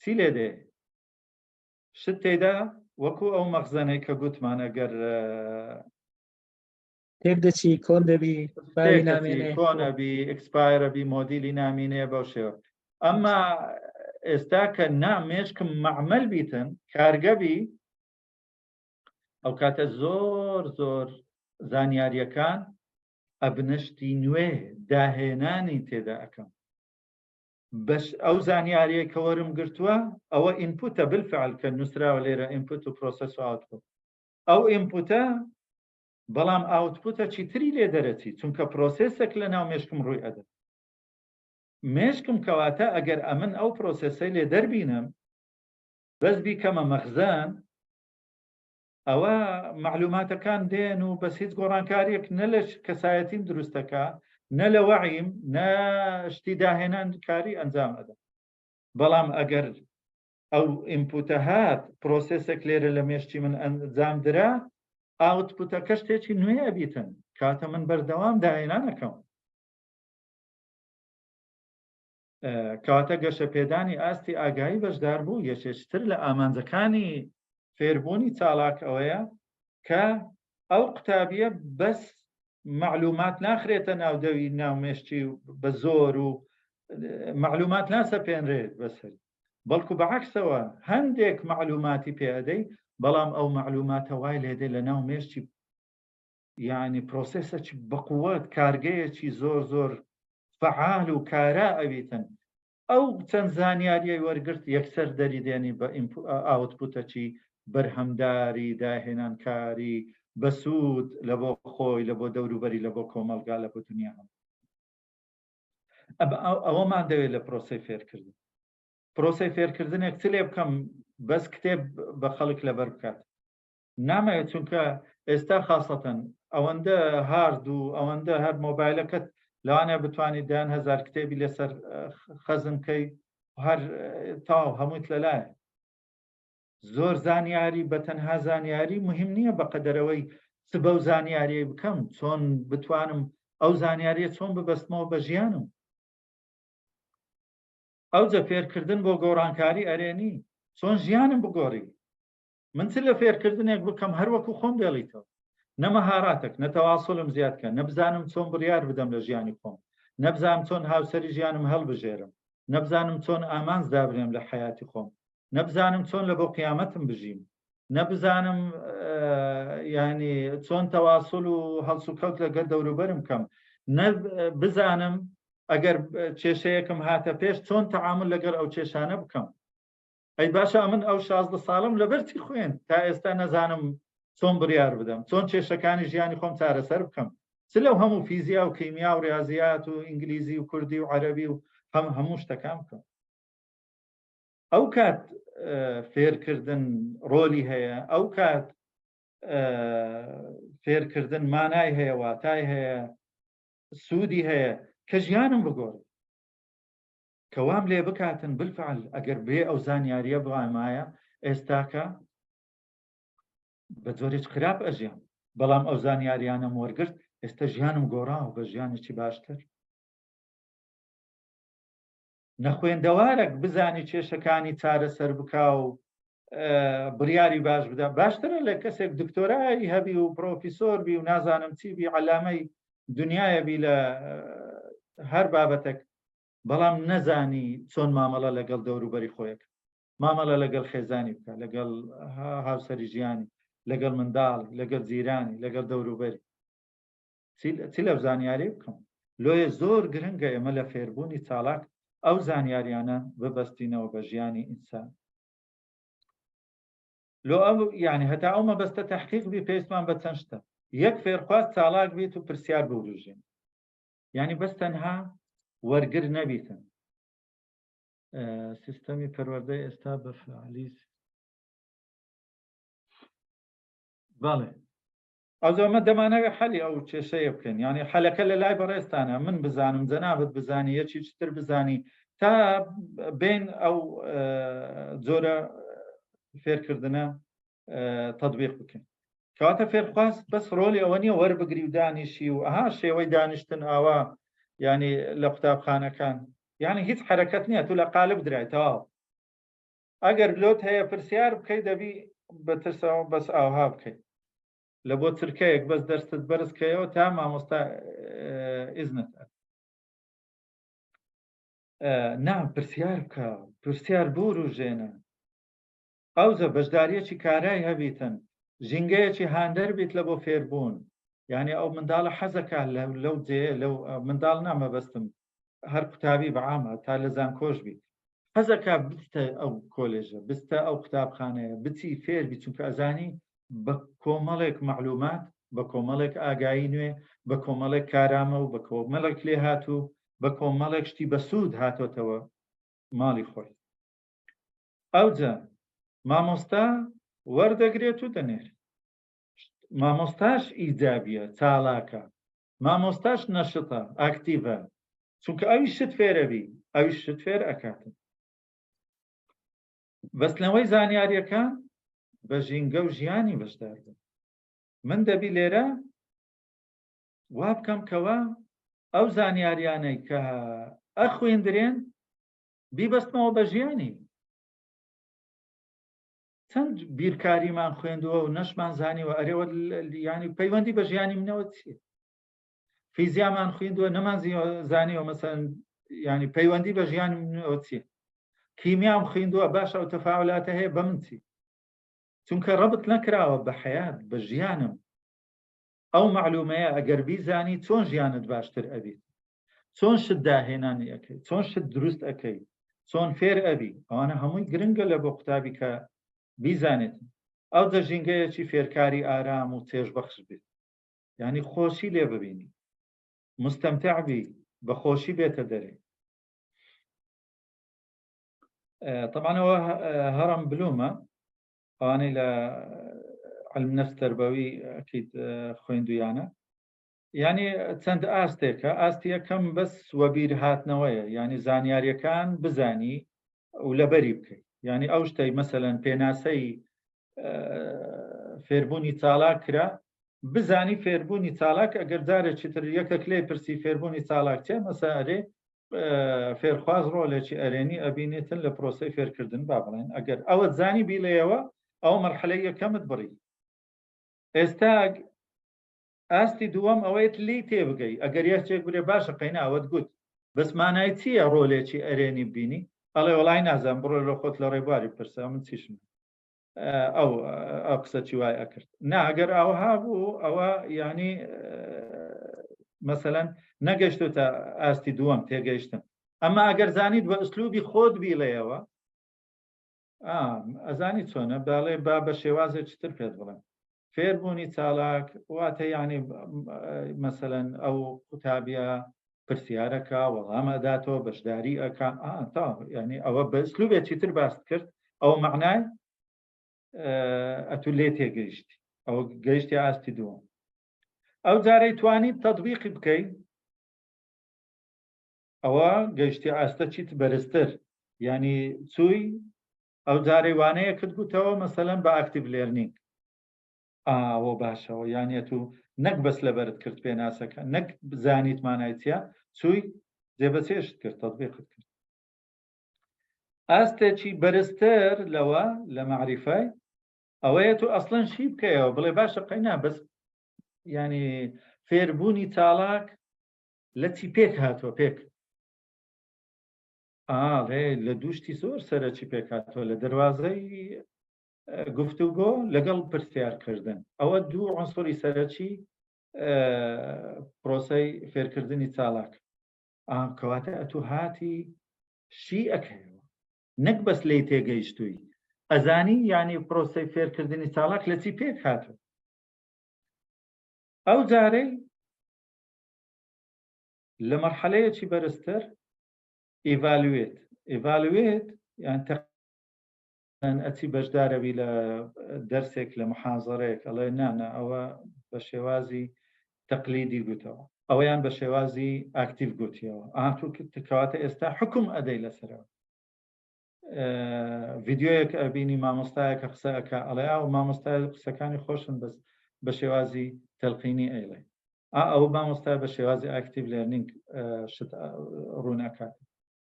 چی لێ دێ شت تێدا وەکو ئەو مەخزەنەی کە گوتمان ئەگەر تێک دەچی کۆن دەبی کۆنەبی ئەکسپایرەبی مۆدیلی نامینێ بەو شێوە ئەمما ئێستا کە مێشکم مەعمەل بیتن کارگەبی ئەو کاتە زۆر زۆر زانیاریەکان ئەبنشتی نوێ داهێنانی تێدا ئەەکەم بەش ئەو زانیاریە کە وەرم گرتووە ئەوە ئینپوتە بالفعل کە نووسراوە لێرە ئینپوت و پرۆسەس و ئاوتپوت ئەو ئینپوتە بەڵام ئاوتپوتە چیتری لێ دەرەچی چونکە پرۆسێسێک لە ناو مێشکم ڕووی ئەدە مێشکم کەواتە ئەگەر ئەمن ئەو پرۆسێسەی لێ دەربینم بەس بیکەمە مەخزەن ئەوە معلوماتەکان دێن و بەس هیچ گۆڕانکاریەک نە لە کەسایەتیم دروستەکە نە لە وەعیم نە شتی داهێنان کاری ئەنجام ئەدە بەڵام ئەگەر ئەو ئینپوتە هات پرۆسێسێک لێرە لە مێشتی من ئەنجام درا ئاوتپوتەکە شتێکی نوێ بیتن کاتە من بەردەوام داهێنانەکەم کەواتە گەشە پێدانی ئاستی ئاگایی بەشدار بوو یەکێشتر لە ئامانجەکانی فێربوونی چالاک ئەوەیە کە ئەو قوتابیە بەس معلومات ناخرێتە ناودەوی ناومێشتی بە زۆر و معلومات ناسەپێنرێت بەسەر بەڵکو بەعکسەوە هەندێک معلوماتی پێدەی بەڵام ئەو معلوماتە وای لێدێ لە ناومێشتی یعنی پرۆسێسێکی بەقووەت کارگەیەکی زۆر زۆر فعال و کارا ئەویتن ئەو چەند زانیاریای وەرگرت یەکسەر دەریدێنی بە ئاوتپوتەکی بەرهەمداری داهێنانکاری بەسوود لە بۆ خۆی لە بۆ دەوروبەری لە بۆ کۆمەلگا لە بۆ دنیا هەم ئەوەمان دەوێت لە پرۆسەی فێرکردن پرۆسەی فێرکردنێک چ لێ بکەم بەس کتێب بە خەڵک لەبەر بکات نامەوێت چونکە ئێستا خاصەتەن ئەوەندە هارد و ئەوەندە هەر مۆبایلەکەت لەوانە بتوانیت دان هەزار کتێبی لەسەر خەزمکەی هەر تاو هەموویت لەلایە زۆر زانیاری بە تەنها زانیاری مهم نییە بە قەدەرەوەی چ بەو زانیاریە بکەم چۆن بتوانم ئەو زانیاریە چۆن ببەستمەوە بە ژیانم ئەو جە فێرکردن بۆ گۆڕانکاری ئەرێنی چۆن ژیانم بگۆڕی من چ لە فێرکردنێک بکەم هەر وەکو خۆم بێڵیتەوە نەمەهاراتێک نەتەواصلم زیادکە نەبزانم چۆن بڕیار بدەم لە ژیانی خۆم نەبزانم چۆن هاوسەری ژیانم هەڵبژێرم نەبزانم چۆن ئامانج دابرێم لە حیاتی خۆم نەبزانم چۆن لە بۆ قیامەتم بژیم نەبزانم ینی چۆن تەواصل و هەڵس و کەوت لەگەڵ دەوروبەرم بکەم بزانم ئەگەر کێشەیەکم هاتە پێش چۆن تەعامل لەگەڵ ئەو کێشانە بکەم ئەی باشە من ئەو 16 ساڵم لەبەرتی خوێن تا ئێستا نەزانم چۆن بڕیار بدەم چۆن کێشەکانی ژیانی خۆم چارەسەر بکەم چ لەو هەموو فیزیا و کیمیا و ریاضیات و ئینگلیزی و کوردی و عەرەبی و هەموو شتەکان بکەم ئەو کات فێرکردن ڕۆلی هەیە ئەو کات فێرکردن مانای هەیە واتای هەیە سوودی هەیە کە ژیانم بگۆڕ کەوام لێ بکاتن بالفعل ئەگەر بێ ئەو زانیاریە بڵامایە ئێستاکە بە جۆرێک خراپ ئەژیان بەڵام ئەو زانیاریانم وەرگرت ئێستا ژیانم گۆڕاوە بە ژیانێکی باشتر نەخوێندەوارێک بزانی کێشەکانی چارەسەر بکا و بڕیاری باش بدە باشترە لە کەسێک دکتۆرایی هەبی و پرۆفیسۆر بی و نازانم چی بی عەلامەی دنیایە بی لە هەر بابەتێک بەڵام نەزانی چۆن مامەڵە لەگەڵ دەوروبەری خۆیەک مامەڵە لەگەڵ خێزانی بکە لەگەڵ هاوسەری ژیانی لەگەڵ منداڵ لەگەڵ جیرانی لەگەڵ دەوروبەری چی لەو زانیاری بکەم لۆیە زۆر گرنگە ئێمە لە فێربوونی چالاک ئەو زانیاریانە ببەستینەوە بە ژیانی ئینسان لۆ ئەو یعنی هەتا ئەو مەبەستە تەحقیق بی پێویستمان بە چەند شتە یەک فێرخواست چالاک بێت و پرسیار بوروژین یعنی بەس تەنها وەرگر نەبیتن سیستەمی پەروەردەی ئێستا بە فعالیت بەڵێ ئەو زەمە دەمانەوێت حەلی ئەو کێشەیە بکەین یعنی حەلەکە لە لای بەڕێستانە من بزانم جەنابەت بزانی یەکی چتر بزانی تا بین ئەو جۆرە فێرکردنە تەطبیق بکەین کەواتە فێرخواست بەس ڕۆلی ئەوە نییە وەربگری و دانیشی و ئەها شێوەی دانیشتن ئاوا ینی لە قوتابخانەکان یعنی هیچ حرەکەت نییە تو لە قالب درایتەوە ئەگەر لۆت هەیە پرسیار بکەیت دەبی بەترسەوە بەس ئاوها بکەیت لە بۆ چرکەیەک بەس دەستت بەرزکەیەوە تا مامۆستا ئیزنت نا پرسیار بکە پرسیار بوروژێنە ئەوزە بەشداریەکی کارای هەبیتن ژینگەیەکی هاندەر بیت لە بۆ فێربوون یعنی ئەو منداڵە حەزەکە لەو جێ لەو منداڵ نامەبەستم هەر قوتابی بەعامە تا لە زانکۆش بیت حەزەکە بستە ئەو کۆلێژە بستە ئەو قوتابخانەیە بچی فێربی چونکە ئەزانی بە کۆمەڵێک معلومات بە کۆمەڵێک ئاگایی نوێ بە کۆمەڵێک کارامە و بە کۆمەڵێک لێ هاتوو بە کۆمەڵێک شتی بە سوود هاتۆتەوە ماڵی خۆی ئەوجا مامۆستا وەردەگرێت و دەنێر مامۆستاش ئیجابیە چالاکە مامۆستاش نەشتە ئاکتیڤە چونکە ئەوی شت فێرەبی ئەوی شت فێر ئەکاتن بەستنەوەی زانیاریەکان بە ژینگە و ژیانی بەشدار بن من دەبی لێرە وا بکەم کەوە ئەو زانیاریانەی کە ئەخوێندرێن بیبەستمەوە بە ژیانی چەند بیرکاریمان خوێندووە و نەشمان زانیوە ئەرێوە ینی پەیوەندی بە ژیانی منەوە چیە فیزیامان خوێندووە نەمان زانیوە مەسەن ینی پەیوەندی بە ژیانی منەوە چیە کیمیام خوێندووە باش ئەو تەفاعولاتە هەیە بە من چی چونکە ڕەبط نەکراوە بە حەیات بە ژیانم ئەو معلومەیە ئەگەر بیزانی چۆن ژیانت باشتر ئەبیت چۆن شت داهێنانی ئەەکەی چۆن شت دروست ئەەکەی چۆن فێر ئەبی ئەوانە هەمووی گرنگە لە بۆ قوتابی کە بیزانێت ئەو دەژینگەیەکی فێرکاری ئارام و تێژبەخش بێت یعنی خۆشی لێ ببینی مستەمتع بی بە خۆشی بێتە دەرێ طبعاًەوە هەڕەم بلومە ئەوانەی لە علم نەفس تەربەوی ئەکید خوێندویانە یعنی چەند ئاستێکە ئاستی یەکەم بەس وەبیر هاتنەوەیە یعنی زانیاریەکان بزانی و لەبەری بکەیت یعنی ئەو شتەی مەسەلەن پێناسەی فێربوونی چالاک کرا بزانی فێربوونی چالاک ئەگەر جارێکی تر یەکێک لێ پرسی فێربوونی چالاک چێ مەسەلێ فێرخواز ڕۆلێکی ئەرێنی ئەبینێتن لە پرۆسەی فێرکردن با بڵێن ئەگەر ئەوە زانی بیلەیەوە ئەو مەرحەلەی یەکەمت بڕی ئێستا ئاستی دووەم ئەوەیت لی تێبگەی ئەگەر یەکێک بێ باشە قەینا ئەوەت گوت بەس مانای چییە ڕۆلێکی ئەرێنی بینی ئەڵێ وەڵای نازان بڕۆ لە خۆت لە ڕێبواری پرسە من چیشم ئەو قسە چی وای ئەکرد نا ئەگەر ئەوها بوو ئەوە یعنی مەسەلەن نەگەشتوتە ئاستی دووەم تێگەیشتن ئەمە ئەگەر زانیت بە ئوسلوبی خۆت بیڵێەوە ئەزانی چۆنە باڵێ با بە شێوازێکی تر پێت بڵێن فێربوونی چالاک واتە یعنی مەسەلەن ئەو قوتابیە پرسیارەکە وەڵامە داتەوە بەشداری ئەکا تا یعنی ئەوە بە ئوسلوبێکی تر باست کرد ئەو معنای ئەتو لێ تێگەیشتی ئەوە گەیشتی ئاستی دووەم ئەو جارەی توانیت تەطبیقی بکەیت ئەوە گەیشتی ئاستە چیت بەرزتر یعنی چووی ئەو جارەی وانەیە کرد گوتەوە مەسەلەن بە ئاکتیڤ لێرنینگ ئەوە باشەوە یانێت و نەک بەس لەبەرت کرد پێناسەکە نەک بزانیت مانایچە چووی جێبەچێشت کرد تەطبیقت کرد ئاستێکی بەرزتر لەوە لە معریفای ئەوەیە تو ئەسڵەن شی بکەیەوە بڵێ باشە قەینا بەس ینی فێربوونی چالاک لە چی پێک هاتووە پێک لە دووشتی زۆر سەرەکی پێک هاتووە لە دەواازەی گفتوگۆ لەگەڵ پرسیارکردن ئەوە دوو عنسوری سەرەکی پرۆسەی فێرکردنی چالاک کەواتە ئەتو هاتی شی ئەکەیەوە نەک بەس لی تێگەیشتووی ئەزانی یعنی پرۆسەی فێرکردنی چالاک لە چی پێک هاتووە ئەو جارەی لە مەرحەلەیەکی بەرزتر ئیڤالوێت یان ئەچی بەشدارەوی لە دەرسێک لە محازەرەیەک ئەڵێ نانە ئەوە بە شێوازی تەقلیدی گوتەوە ئەوەیان بە شێوازی ئاکتیڤ گوتیەوە کەواتە ئێستا حکم ئەدەی لەسەرەوە ڤیددیۆیەک ئەبینی مامۆستایەکە قسە ئەکا ئەڵێ و مامۆستای قسەکانی خۆشن بەس بە شێوازی تەلقینی ئەیڵێ ئەو مامۆستای بە شێوازی ئاکتیڤ لێرنینگ ڕوونەکات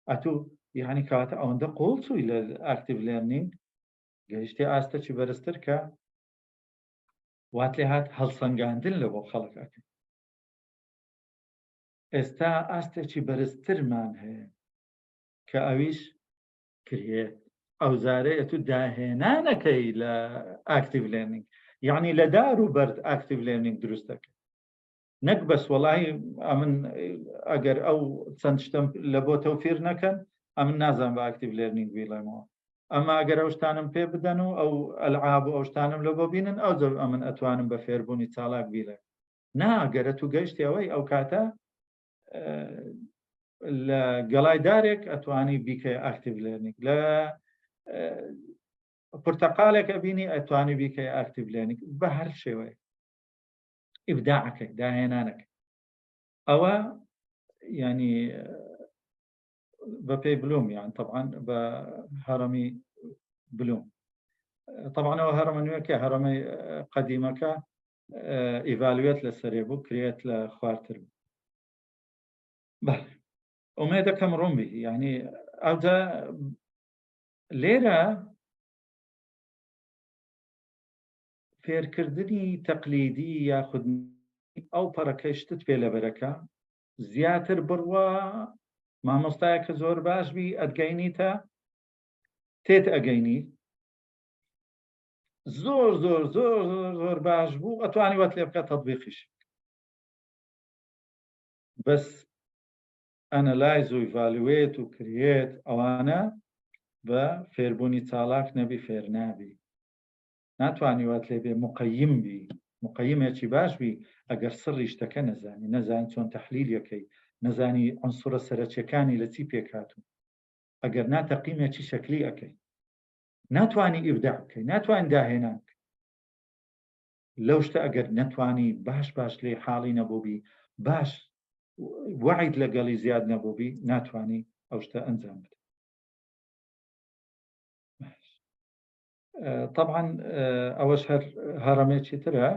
ئەتوو یعنی کەواتە ئەوەندە قوڵ چووی لە ئاکتیڤ لێرنینگ گەیشتی ئاستەکی بەرزتر کە وات لێ هات هەڵسەنگاندن لە بۆ خەڵکەکە ئێستا ئاستێکی بەرزترمان هەیە کە ئەویش کرێت ئەو زارەیە تو داهێنانەکەی لە ئاکتیڤ لێرنینگ یعنی لە دار و بەرد ئاکتیڤ لێرنینگ دروست دەکەن نەک بەس وەڵی ئەمن ئەگەر ئەو چەند شتم لە بۆ تەوفیر نەکەن ئەمن نازان بە ئاکتیڤ لێرنینگ بیڵێمەوە ئەمە ئەگەر ئەو شتانم پێ بدەن و ئەو ئەلعاب و ئەو شتانم لە بۆ بینن ئەو جە ئەمن ئەتوانم بە فێربوونی چالاک بیڵێ ناگەرە تو گەیشتی ئەوەی ئەو کاتە لە گەڵای دارێک ئەتوانی بیکە ئاکتیڤ لێرنینگ لە پرتەقالێکە بینی ئەتوانی بیکە ئاکتیڤ لێرنینگ بە هەر شێوەیە ئیبداعەکەی داهێنانەکە ئەوە ینی بە پێی بلوم یان طبعا بە هەرەمی بلوم طبعا ئەوە هەرەمە نوێکە هەرەمەی قەدیمەکە ئیڤالوێت لە سەرێ بوو کرێت لە خوارتر بوو ئومێ دەکەم ڕوومی یعنی ئەوجا لێرە فێرکردنی تەقلیدی یاخود ئەو پەڕەکەی شتت پێ لەبەرەکە زیاتر بڕوە مامۆستایەکە زۆر باش بی ئەدگەینیتە تێت ئەگەینی زۆر زۆر زۆر زۆر باش بوو ئەتوانی وەت لێ بکە تەطبیقیش بەس ئەنەلایز و ئیڤالوێت و کرێت ئەوانە بە فێربوونی چالاک نەبی فێر نابی ناتوانی وات لێ بێ مقەیم بی مقەیمێکی باش بی ئەگەر سڕی شتەکە نەزانی چۆن تەحلیلیەکەی نەزانی عنسوورە سەرەکیەکانی لە چی پێکاتوو ئەگەر ناتەقیمێکی شەکلی ئەەکەی ناتوانی ئیبداع بکەی ناتوانین داهێنان لەو شتە ئەگەر نەتوانی باش باش لێ حاڵی نەبووبی باش وعید لەگەڵی زیاد نەبووبی ناتوانی ئەو شتە ئەنجام بدە طبعا ئەوەش هەرەمێکی ترە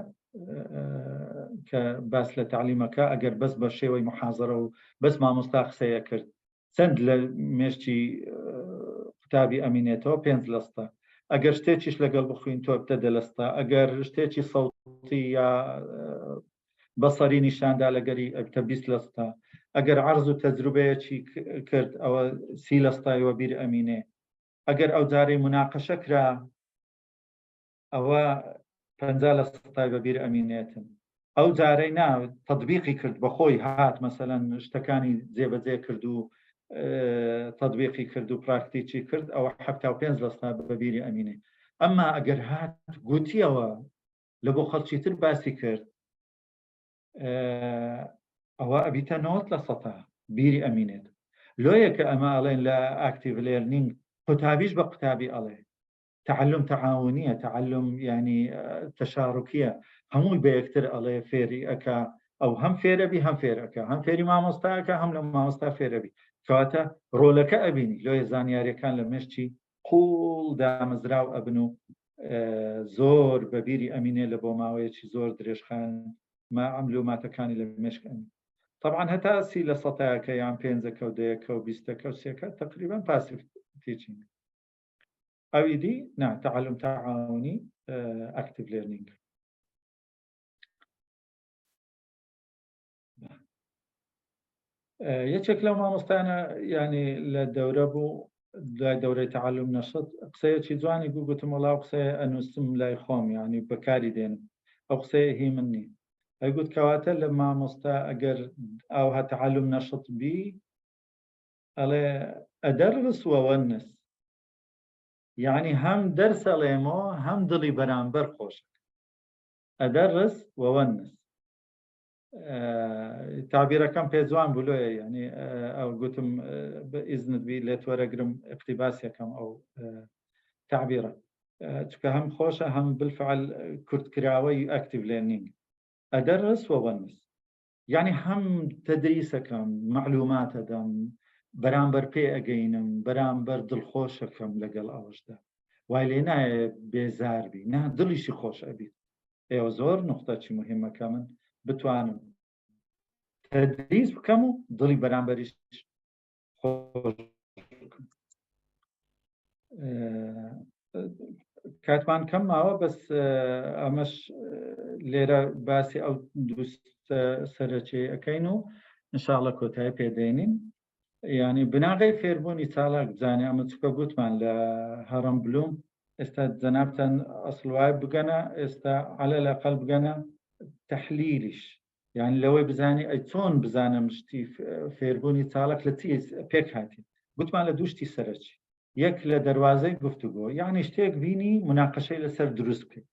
کە باس لە تعلیمەکە ئەگەر بەس بە شێوەی محازەرە و بەس مامۆستا قسەیە کرد چەند لە مێشتی قوتابی ئەمینێتەوە 5 لەستە ئەگەر شتێکیش لەگەڵ بخوین تۆ بدە لەستە ئەگەر شتێکی سەوتی یا بەسەری نیشاندا لەگەری ئەبتە 20 لەستا ئەگەر عەرز و تەجروبەیەکی کرد ئەوە 30 لەستایەوە بیر ئەمینێ ئەگەر ئەو جارەی مناقەشە کرا ئەوە 50 لەستای بە بیر ئەمینێتن ئەو جارەی تەطبیقی کرد بەخۆی هات مەسەلەن شتەکانی جێبەجێ کرد و تطبیقی کرد و پراکتیکی کرد ئەوە 75 لەستا بە بیری ئەمینێ ئەمما ئەگەر هات گوتیەوە لە بۆ خەڵکی تر باسی کرد ئەوە ئەبیتە 90 لەسەتا بیری ئەمینێت لۆیەکە ئەمە ئەڵێن لە ئاکتیڤ لێرنینگ قوتابیش بە قوتابی ئەڵێ تعلم تعاونية تعلم يعني تشاركية هموي بيكتر على فيري أكا أو هم فيربي هم فيركا هم فيري ما مستاكا هم لما مستا فيربي كواتا رولك أبيني لو يزانياري كان لمشتي قول دام زراو أبنو زور ببيري أميني لبوماوي زور دريشخان ما عملوا ما تكاني لمشك أمين طبعا هتا سيلة سطاكا يعني بينزكا وديكا وبيستكا وسيكا تقريبا باسيف تيتشينج أويدي نعم تعلم تعاوني active learning يتشك لو ما مستعنا يعني للدورة بو لدورة تعلم نشط قصية شي جواني قلت مولا قصية أنه اسم لا يخوم يعني بكاري دين أو قصية هي مني أقول كواتا لما مستا أجر أو هتعلم نشط بي على أدرس وونس يعني هم درس ليمو هم دلي برانبر خوشك أدرس وونس تعبيره كم بيزوان بلوه يعني أو قلتم بإذن بي لتورقرم اقتباسيا كم أو تعبيره هم خوشة هم بالفعل كرت كراوي أكتيف ليرنينج أدرس وونس يعني هم تدريسكم معلومات دم برانبر پێ ئەگەینم بەرامبەر دڵخۆشەکەم لەگەڵ ئەوەشدا وای لێ نایە بێزاربی نا دڵیشی خۆش ئەبیت ئێوە زۆر نقطەی مهمەکە من بتوانم تدریس بکەم و دڵی بەرامبەریش خۆش کاتمان کەم ماوە بەس ئەمەش لێرە باسی ئەو دووست سەرەکیە ئەەکەین و ئینشاءڵڵا کۆتایی پێدەێنین يعني بناغي فيربوني تالاك بزاني أما تكبوت من لهرم بلوم استا زنابتن أصل وايب بقنا استا على الأقل بقنا تحليلش يعني لو بزاني أيتون بزانا مشتي فيربوني تالاك لتيز بيك هاتي قلت من لدوشتي سرج يك لدروازي قفتقو يعني اشتيك بيني مناقشة لسر دروسك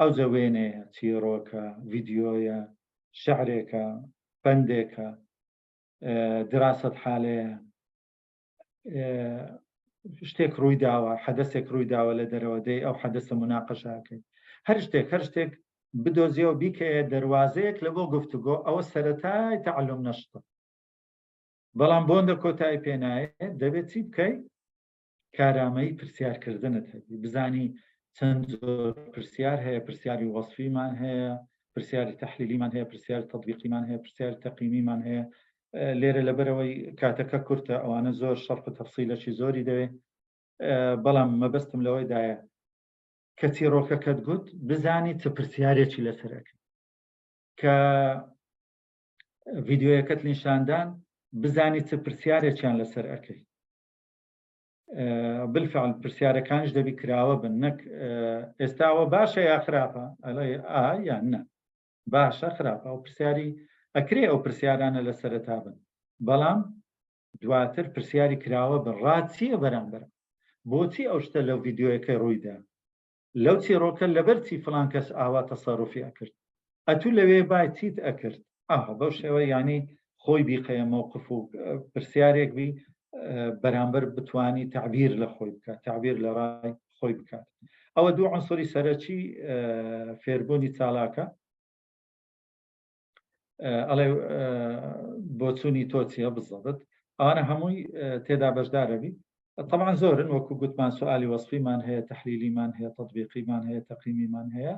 أو زوينة تيروكا فيديويا شعريكا بنديكا دراسة حالة شتێک ڕووی داوە حدەثێک ڕووی داوە لە دەرەوەدەی ئەو حدەثە مناقەشاکەی هەر شتێک بدۆزیەوە بیکەیە دەواازەیەک لە بۆ گفتوگۆ ئەوە سەرەتای تعلم نەشتە بەڵام بۆندە کۆتایی پێنایە دەبێت چی بکەی کارامەی پرسیارکردنت هەبی بزانی چەند زۆر پرسیار هەیە پرسیاری وەصفیمان هەیە پرسیاری تەحلیلیمان هەیە پرسیاری تەطبیقیمان هەیە پرسیاری تەقیمیمان هەیە لێرە لەبەرەوەی کاتەکە کورتە ئەوانە زۆر شەرح و تەفسیلەکی زۆری دەوێ بەڵام مەبەستم لەوەیدایە کە چیرۆکەکەت گوت بزانی چ پرسیارێکی لەسەرەکە کە ڤیدیۆیەکەت نیشاندان بزانی چ پرسیارێکیان لەسەر ئەەکەی بالفعل پرسیارەکانش دەبی کراوە بن نەک ئێستاوە باشە یا خراپە ئەڵێ یان نە باشە خراپە ئەو پرسیاری ئەکرێ ئەو پرسیارانە لە سەرەتا بن بەڵام دواتر پرسیاری کراوە بن ڕاچیە بەرامبەر بۆچی ئەو شتە لەو ڤیدیۆیەکەی ڕوویدا لەو چیرۆکە لەبەرچی فڵان کەس ئاوا تەسەڕوفی ئەکرد ئەتوو لەوێ بای چیت ئەکرد بەو شێوە یانی خۆی بیقەیە مووقف و پرسیارێک بی بەرامبەر بتوانی تعبیر لە خۆی بکات تعبیر لە ڕای خۆی بکات ئەوە دوو عنسوری سەرەکی فێربوونی چالاکە ئەڵێ بۆچوونی تۆچیە بزەبت ئەوانە هەمووی تێدا بەشدارەبی طبعا زۆرن وەکو گوتمان سوالی وەصفیمان هەیە تەحلیلیمان هەیە تەطبیقیمان هەیە تەقیمیمان هەیە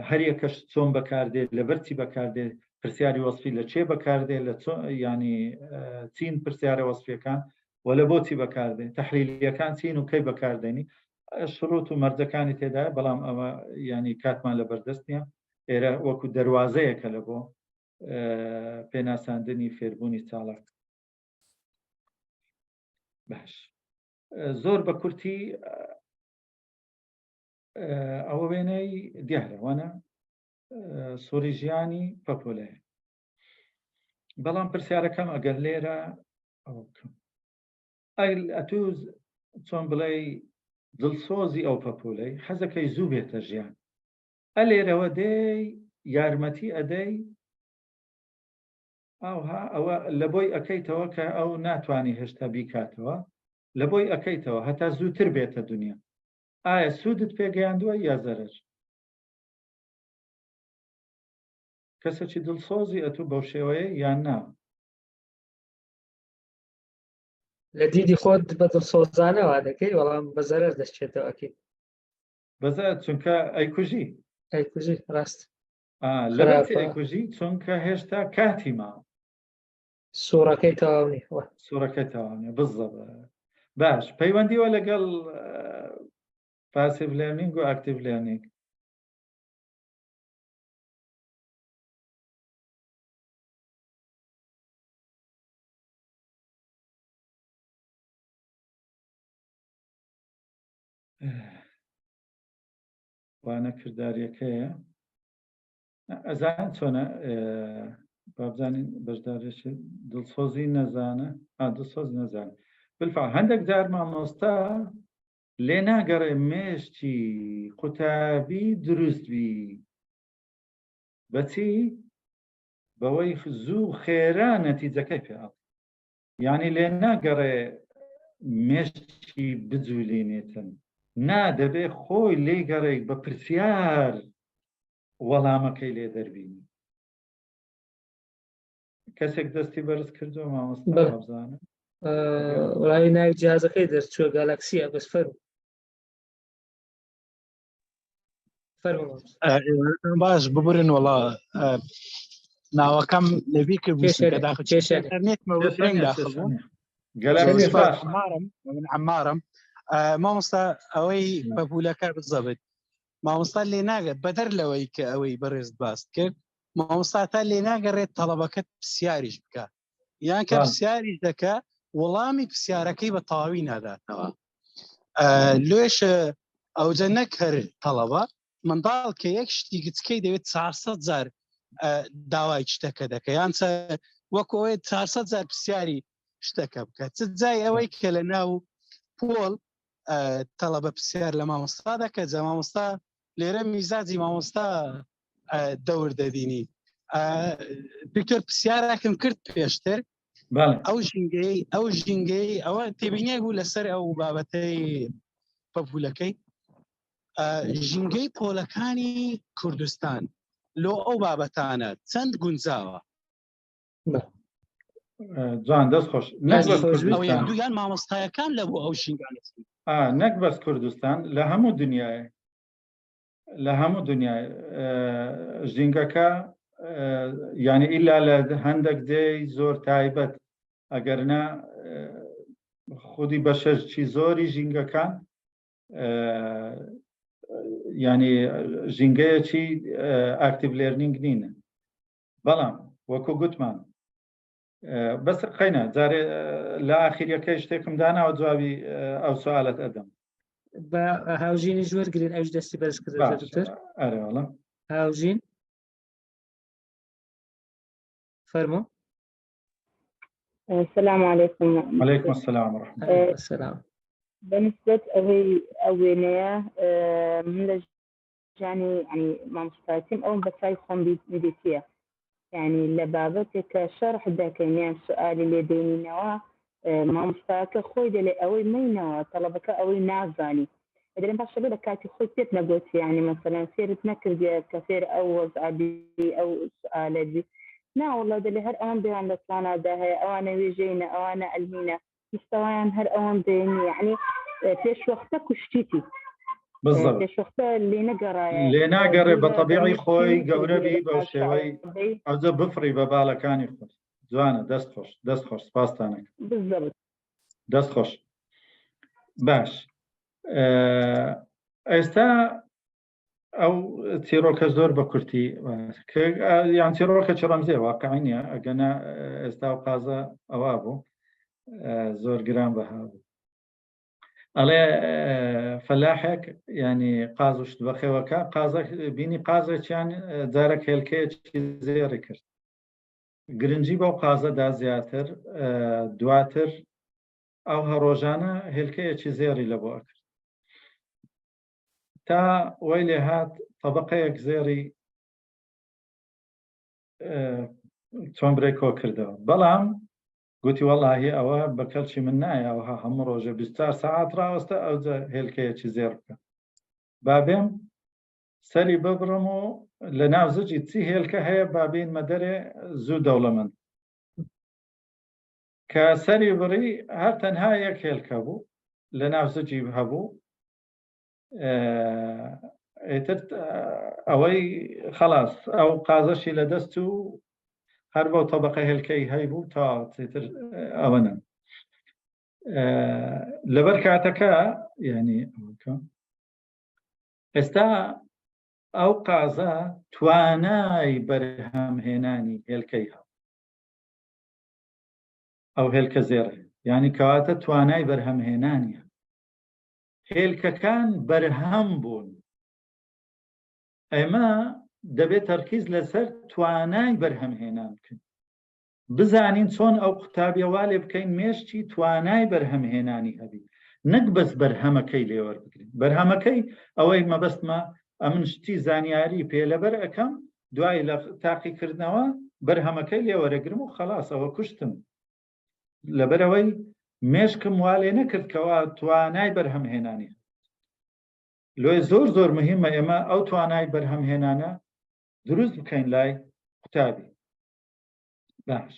هەر یەکەش چۆن بەکاردێت لەبەرچی بەکاردێت پرسیاری وەصفی لە چێ بەکاردێت لە ینی چین پرسیارە وەصفیەکان و لە بۆچی بەکاردێت تەحلیلیەکان چین و کەی بەکاردێنی شروط و مەرجەکانی تێدایە بەڵام ئەوە ینی کاتمان لەبەردەست نییە ئێرە وەکو دەواازەیەکە لە بۆ پێناساندنی فێربوونی چالاک. باش زۆر بە کورتی ئەوە وێنەی دیارەوەنە سووری ژیانی پەپۆلەیە. بەڵام پرسیارەکەم ئەگەر لێرە ئەوە بکەم ئەتوز چۆن بڵێ دڵسۆزی ئەو پەپۆلەی حەزەکەی زوو بێتە ژیان لێرەوە دەی یارمەتی ئەدەی ئەوە لە بۆی ئەەکەیتەوە کە ئەو ناتوانانی هێشتا بیکاتەوە لە بۆی ئەەکەیتەوە هەتا زووتر بێتە دنیا. ئایا سوودت پێگەیاندووە یا زەرەر؟ کەسێکی دڵسۆزی ئەتوو بەو شێوەیە یان نا؟ لە دیدی خۆت بە دڵسۆزانەوە دەکەی وەڵام بە زەرەر دەستێتەوەکی بەزە چونکە ئەیکوژی ڕاست لەبەر ئەیکوژی چونکە هێشتا کاتی ماوە سوورەکەی تەواونی سوورەکەی تەواونی بزەبە. باش پەیوەندیوە لەگەڵ پاسیڤ لێرنینگ و ئاکتیڤ لێرنینگ. وانە کرداریەکەیە ئەزان چۆنە بابزانین بەشدارێکی دڵسۆزی نەزانە دڵسۆزی نەزانە بالفعل هەندێک جار مامۆستا لێ ناگەڕێ مێشتی قوتابی دروستبی بەچی بەوەی زوو خێرا نەتیجەکەی پێ یعنی لێ ناگەڕێ مێشتی بجوولێنێتن دەبێ خۆی لێ گەڕێک بە پرسیار وەڵامەکەی لێ دەربینی. کەسێک دەستی بەرز کردو مامۆستا بابزانە وڵی ناوی جیازەکەی دەرچووە گالاکسیە بەس فەرموو باش ببرن وڵا ناوەکەم لەبی کرد عمارم مامۆستا ئەوەی بەبوولەکە بزەبێت مامۆستا لێ ناگەت بەدەر لەوەی کە ئەوەی بەڕێز باست کرد مامۆستا تا لێ ناگەڕێت تەڵەبەکەت پرسیاریش بکە یان کە پرسیاریش دەکە وەڵامی پرسیارەکەی بە تەواوی ناداتەوە. لێش ئەوجە نەک هەر تەڵەبە منداڵ کە یەک شتی گچکەی دەوێت 400 جار داوای شتەکە دەکە یان وەکو ئەوەیە 400 جار پرسیاری شتەکە بکات چ جای ئەوەی کە لە ناو پۆل تەڵەبە پرسیار لە مامۆستا دەکە جا مامۆستا لێرە میزاجی مامۆستا دەور دەدینی. دکتۆر پرسیارێکم کرد پێشتر ئەو ژینگەی ئەوە تێبینیای بوو لەسەر ئەو بابەتەی پەپولەکەی ژینگەی پۆلەکانی کوردستان لۆ ئەو بابەتانە چەند گونجاوە؟ جوان دەست خۆش دویان مامۆستایەکان لە بۆ ئەو ژینگانە نەک بەس کوردستان لە هەموو دنیای ژینگەکە یعنی ئیلا لە هەندێک دێی زۆر تایبەت ئەگەرنا خودی بە شەشی زۆری ژینگەکان ینی ژینگەیەکی ئاکتیڤ لێرنینگ نینە. بەڵام وەکو گوتمان بەس قەینە جارێ لە ئاخریەکەی شتێکم داناوە جوابی ئەو سوالت ئەدەم. بە هاوژینی ژوەرگرین ئەوش دەستی بەرز کردتر ئەرێوەڵە هاوژین فەرموو. السلام عليكم. وعليكم السلام ورحمة الله. السلام. بالنسبة أوينية من يعني مامۆستایەتیم ئەوم بەسای خۆم بیدیتیە يعني لبابتك شرح داكينيان سؤالي اللي دينينوا مامۆستاکە خۆی دەڵێ ئەوەی مینەوە تەڵەبەکە ئەوەی نازانی دەڵێن باشە بێ لە کاتی خۆی پێت نەگوتی يعني مثلا سێرت نەکردێ کە فێر ئەو وەزعبی ئەو سؤالەبی ناوەڵە دەڵێ هەر ئەوان دەیان لە توانادا هەیە ئەوانە وێژەینە ئەوانە ئەلمینە مستەوایان هەر ئەوان دێنی يعني پێشوەختە کوشتیتی پێشوەختە لێ ناگەڕێ بە تەبیعی خۆی گەورەبی بە شێوەی ئەوجە بفڕی بە باڵەکانی خۆت. جوانە دەست خۆش سپاسدانەکە دەست خۆش. باش ئێستا ئەو چیرۆکە زۆر بە کورتی یان چیرۆکە ڕەمزیە واقعی نییە ئەگەنا ئێستا و قازە ئەوە بوو زۆر گران بەها بوو ئەڵێ فەلاحێک ینی قاز وشت بەخێوەکە قازە بینی قازێکیان جارێک هێلکەیەکی زێڕی کرد گرنگی بەو قازەدا زیاتر دواتر ئەو هەڕۆژانە هێلکەیەکی زێڕی لە بۆ ئەکرد تا وەی لێ هات طەبقەیەک زێڕی چۆن برێکۆ کردەوە بەڵام گوتی وەڵاهی ئەوە بە کەلکی من نایە ئەوها هەموو ڕۆژە 24 ساعات ڕاوەستە ئەوجە هێلکەیەکی زێڕ بکە بابێم سەری ببڕم و لە ناو زجی چی هێلکە هەیە بابینمە دەرێ زوو دەوڵەمەند کە سەری بڕی هەر تەنها یەک هێلکە بوو لە ناو زجی هەبوو ئێتر ئەوەی خەلاص ئەو قازەشی لە دەست و هەر بەو طەبقە هێلکەی هەیبوو تا چیتر ئەوەنە لەبەر کاتەکە یعنی ئێستا ئەو قازە توانای بەرهەمهێنانی هێلکەی هەبوو ئەو هێلکە زێڕێ یعنی کەواتە توانای بەرهەمهێنانیە هێلکەکان بەرهەم بوون ئێمە دەبێت تەرکیز لەسەر توانای بەرهەمهێنان بکەین بزانین چۆن ئەو قوتابیەوا لێ بکەین مێشتی توانای بەرهەمهێنانی هەبی نەک بەس بەرهەمەکەی لێوەربگرین بەرهەمەکەی ئەوەی مەبەستمە ئەمن شتی زانیاری پێ لەبەر ئەەکەم دوای لە تاقیکردنەوە بەرهەمەکەی لێوەرەگرم و خەلاص ئەوە کوشتم لەبەرەوەی مێشکم وا لێ نەکردکەوە توانای بەرهەمهێنانی لۆی زۆر مهمە ئێمە ئەو توانای بەرهەمهێنانە دروست بکەین لای قوتابی باش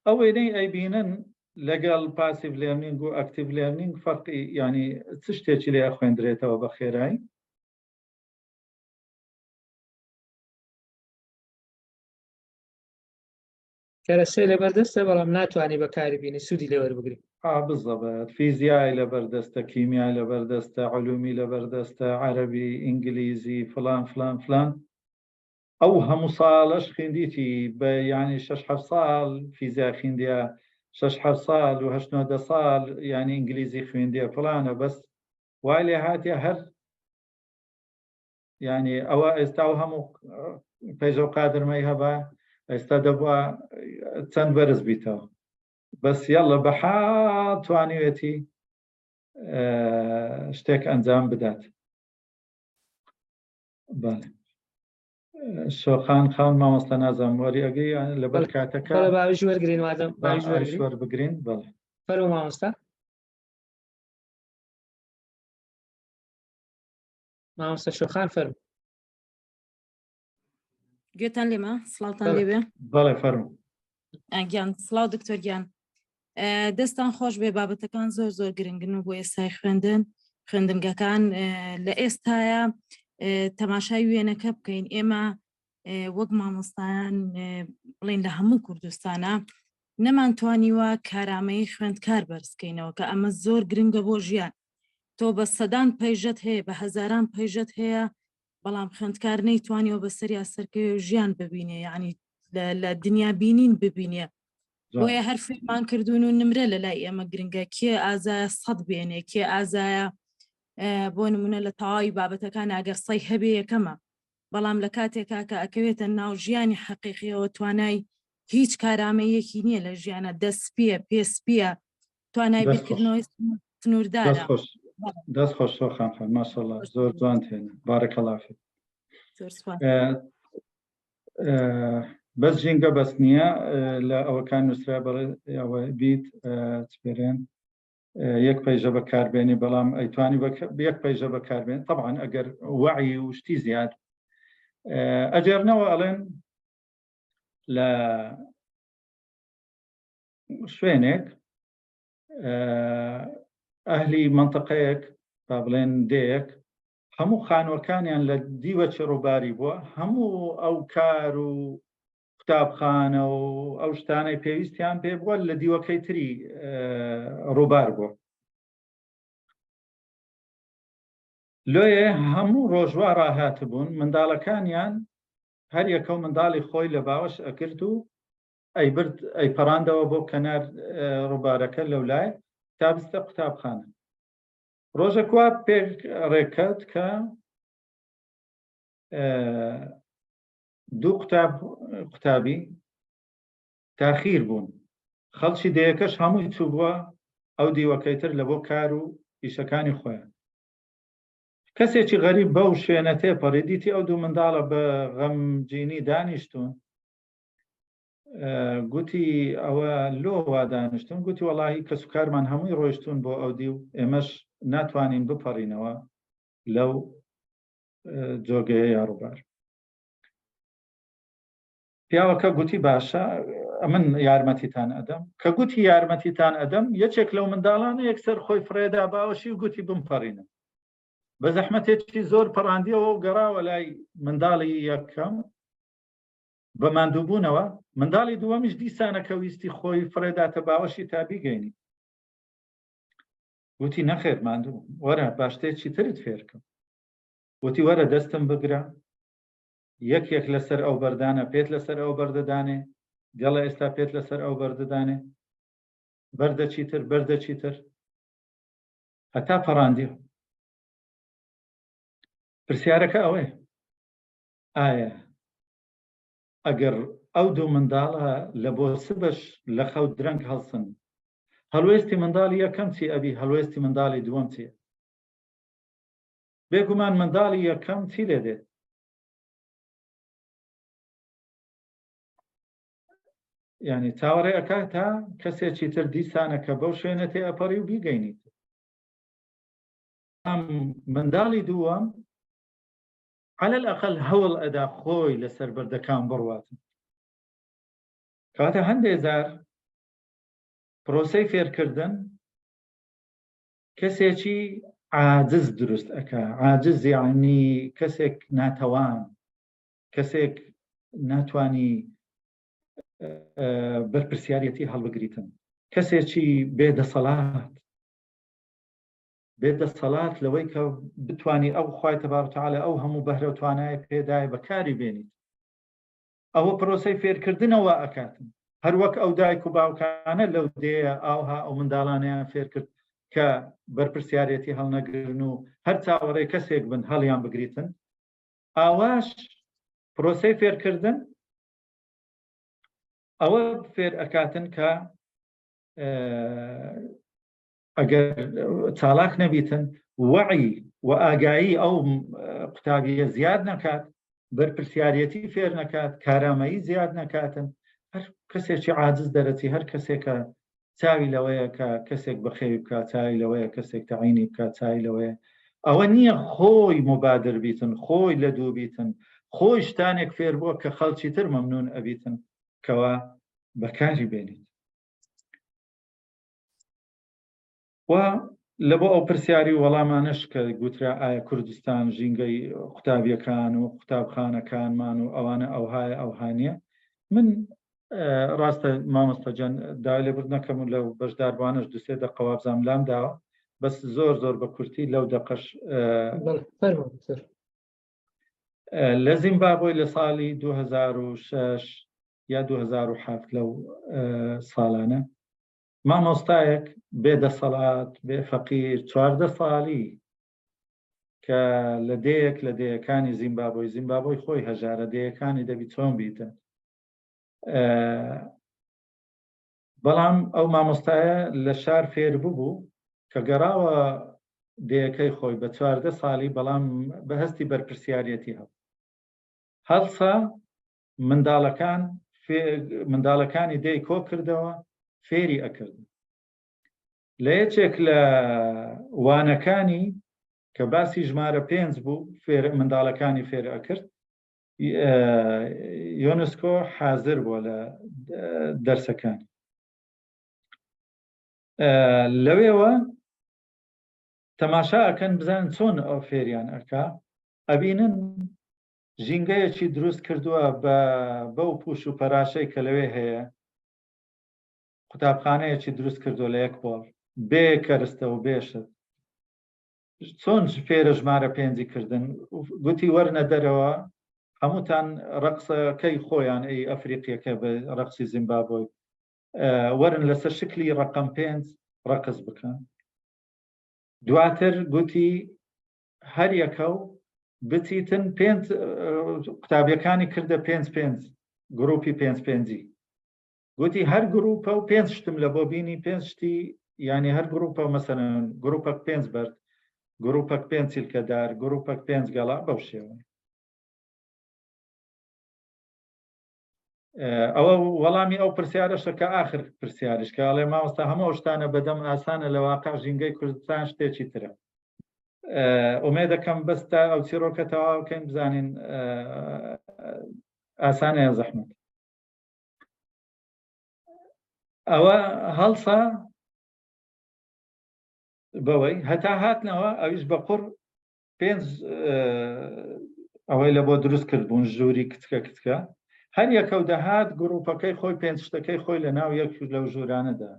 ئەو وێنەی ئەیبینن لەگەڵ پاسیڤ لێرنینگ و ئەکتیڤ لێرنینگ فەرقی ینی چ شتێکی لێ خوێندرێتەوە بە خێرایی کەرەسەی لەبەردەستە بەڵام ناتوانانی بەکاری بینی سوودی لێوەربگری بالضبط فیزیای لەبەردەستە کیمیای لەبەردەستە علومی لەبەردەستە عەرەبی ئینگلیزی فلان فلان فلان ئەو هەموو ساڵەش خوێندیتی بە ینی 6 ساڵ فیزیا خوێندیە 6 ساڵ و 8 ساڵ ینی ئینگلیزی خوێندیە فلانە بەس وای لێ هاتیە هەر ینی ئەوە ئێستا و هەموو پێشە و قادرمەی هەبە ئێستا دەبووە چەند بەرز بیتەوە بەس یاڵە بەحا توانیوێتی شتێک ئەنجام بدات بەڵێ شۆخان خاون مامۆستا نازانم وەری ئەگەی لەبەر کاتەکە باویش وەرگرین وادەم وەر بگرین بەڵێ فەرموو مامۆستا مامۆستا شۆخان فەرموو گوێتان لێمە سڵاوتان لێبێ بەڵێ فەرموو گیان سڵاو دکتۆر گیان دەستان خۆش بێ بابەتەکان زۆر گرنگن و بۆ ئێستای خوێندنگەکان لە ئێستاە تەماشای وێنەکە بکەین ئێمە وەک مامۆستایان بڵین لە هەموو کوردستانە نەمانتوانیوە کارامەیی خوێندکار بەرزکەینەوە کە ئەمە زۆر گرنگە بۆ ژیان تۆ بە سەدان پەیژەت هەیە بە هەزاران پەیژەت هەیە بەڵام خوێندکار نەیتوانیەوە بەسەری سەرکەوێ ژیان ببینێ یعنی لە دنیا بینین ببینێ بۆیە هەر فێرمان کردوون و نمرە لە لای ئێمە گرنگە کێ ئازایە 100 بێنێ کێ ئازایە بۆ نمونە لە تەواوی بابەتەکان ئەگەر سەی هەبێ یەکەمە بەڵام لە کاتێکا کە ئەکەوێتە ناو ژیانی حەقیقیەوە توانای هیچ کارامەیەکی نییە لە ژیانە دەستپیە پێسپیە توانای بیرکردنەوەی سنووردارە دەست خۆش شۆخان ماشەڵڵا زۆر جوان تێنە بارەکەڵا فێ بەس ژینگە بەس نییە لە ئەوەکان نووسرا بەڵێ ئەوە بیت چپێرێن یەک پەیژە بەکاربێنی بەڵام ئەیتوانی یەک پەیژە بەکاربێن طبعا ئەگەر وعی و شتی زیاد ئەجێرنەوە ئەڵێن لە شوێنێک ئەهلی منطقەیەک با بڵێن دەیەک هەموو خانوەکانیان لە دیوە ڕووباری بووە هەموو ئەو کار و قوتابخانە و ئەو شتانەی پێویستیان پێ بووە لە دیوەکەی تری ڕووبار بووە لۆیە هەموو ڕۆژوار ڕاهاتبوون منداڵەکانیان هەر یەکەو منداڵی خۆی لە باوەش ئەکرد و ئەی پەڕاندەوە بۆ کەنار ڕووبارەکە لەولای تا بستە قوتابخانە. ڕۆژێک وا پێک ڕێکەوت کە دوو قوتابی تاخیر بوون، خەڵکی دەیەکەش هەمووی چوو بووە ئەو دیوەکەی تر لە بۆ کار و ئیشەکانی خۆیان. کەسێکی غەریب بەو شوێنە تێپەڕی دیتی ئەو دوو منداڵە بە غەمجینی دانیشتون، گوتی ئەوە لۆ وا دانیشتون، گوتی وەڵاهی کەس و کارمان هەمووی ڕۆیشتون بۆ ئەو دی و ئێمەش ناتوانین بپەڕینەوە لەو جۆگەیە یاڕوبار. پیاوەکە گوتی باشە من یارمەتیتان ئەدەم. کە گوتی یارمەتیتان ئەدەم، یەکێک لەو منداڵانە یەکسەر خۆی فرێدا باوەشی و گوتی بمپەڕینە. بە زەحمەتێکی زۆر پەڕاندیەوە و گەڕاوە لای منداڵی یەکەم بە ماندووبوونەوە. منداڵی دووەمیش دیسانەکە ویستی خۆی فرێداتە باوەشی تا بیگەینی. وتی نەخێر ماندوو، وەرە باشتێکی ترت فێرکە. وتی وەرە دەستم بگرە، یەکێک لەسەر ئەو بەردانە پێت لەسەر ئەو بەردەدانێ، گەڵە ئێستا پێت لەسەر ئەو بەردەدانێ، بەردەچی تر بەردەچی تر هەتا پەڕاندیەوە. پرسیارەکە ئەوەیە ئایا ئەگەر ئەو دوو منداڵە لە بۆ سبەش لە خەوت درەنگ هەڵسن، هەڵوێستی منداڵی یەکەم چی ئەبی، هەڵوێستی منداڵی دووەم چیە؟ بێگومان منداڵی یەکەم چی لێ دێت؟ یعنی چاوەڕێ ئەکا تا کەسێکی تر دیسانە کە بەو شوێنە تێ ئەپەڕی و بیگەینیت. ئەم منداڵی دووەم على الأقل هەوڵ ئەدا خۆی لەسەر بەردەکان بڕواتن. کاتە هەندێک جار پرۆسەی فێرکردن کەسێکی عاجز دروست ئەکا. عاجز یعنی کەسێک ناتەوان، کەسێک ناتوانی بەرپرسیارەتی هەڵبگریتن، کەسێکی بێدەسەڵات لەوەی کە بتوانی ئەو خوای تەبارەک و تەعالا ئەو هەموو بەهرە و توانای پێدای بەکاری بێنیت. ئەوە پرۆسەی فێرکردنەوە ئەکاتن. هەروەک ئەو دایک و باوکانە لەو دێە ئاوها ئەو منداڵانیان فێر کرد کە بەرپرسیارەتی هەڵنەگرن و هەر چاوەڕێ کەسێک بن هەڵیان بگریتن. ئاواش پرۆسەی فێرکردن ئەوە فێر ئەکاتن کە ئەگەر چالاک نەبیتن، وەعی و ئاگایی ئەو قوتابیە زیاد نەکات، بەرپرسیارەتی فێر نەکات، کارامەیی زیاد نەکاتن. هەر کەسێکی عاجز دەرەچی، هەر کەسێکە چاوی لەوەیە کە کەسێک بەخێوی بکات، چاوی لەوەیە کەسێک تەعینی بکات، چاوی لەوەیە. ئەوە نییە خۆی مبادر بیتن، خۆی لە دوو بیتن، خۆی شتانێک فێر بووە کە خەڵکی تر مەمنون ئەبیتن کەوا بەکاری بێنیت. و لە بۆ ئەو پرسیاری وەڵامانش کە گوترا ئایا کوردستان ژینگەی قوتابیەکان و قوتابخانەکانمان و ئەوانە ئەوهایە ئەوهانیە، من ڕاستە مامۆستاجان داوای لێبوردن نەکەم و لەو بەشداربوانش دوسێ دەقەوا بزانم لام داوە، بەس زۆر بە کورتی لەو دەقەش لە زیمبابوی لە ساڵی 2006 یا 2007 لەو ساڵانە مامۆستایەک بێدەسەڵات بێ فەقیر 14 ساڵی کە لە دەیەک لە دەیەکانی زیمبابوی خۆی هەژارە دەیەکانی دەبی چۆن بیتە، بەڵام ئەو مامۆستایە لە شار فێر بوو کە گەڕاوە دەیەکەی خۆی بە 14 ساڵی، بەڵام بە هەستی بەرپرسیارەتی هەڵسا منداڵەکانی دەی کۆ کردەوە فێری ئەکردن. لە یەکێک لە وانەکانی کە باسی ژمارە 5 بوو منداڵەکانی فێر ئەکرد، یۆنسکۆ حازر بووە لە دەرسەکانی. لەوێوە تەماشا ئەکەن بزان چۆن ئەو فێریان ئەکا، ئەبینن ژینگەیەکی دروست کردووە بەو پوش و پەراشەی کە لەوێ هەیە، قوتابخانەیەکی دروست کردووە لە یەک پۆڵ بێ کەرستە و بێشت، چۆن فێرە ژمارە 5 کردن گوتی وەرنە دەرەوە هەمووتان ڕقسەکەی خۆیان ئەی ئەفریقیەکە بە ڕقسی زیمبابوی وەرن لەسەر شکلی ڕقم 5 ڕقس بکەن دواتر گوتی هەر یەکە و بچیتن 5 قوتابیەکانی کردە 5 گروپی 5 گوتی هەر گروپە و 5 شتم لە بۆ بینی 5 شتی یعنی هەر گروپە مەسەرەن گروپەک 5 بەرد گروپەک 5 چیلکەدار گروپەک 5 گەڵا بەو شێوە ئەوە وەڵامی ئەو پرسیارەشە کە ئاخر پرسیارش کە ئەڵێ مامۆستا هەموو شتانە بەدەم ئاسانە لە واقع ژینگەی کوردستان شتێکی ترە ئومێ دەکەم بەستا ئەو چیرۆکە تەواوکەین بزانین ئاسانە یا زەحمەت ئەوە هەڵسە بەوەی هەتا هاتنەوە ئەویش بە قوڕ 5 ئەوەی لە بۆ دروست کرد بوون ژووری کچکە هەر یەکە و دەهات گروپەکەی خۆی 5 شتەکەی خۆی لە ناو یەک لەو ژوورانەدا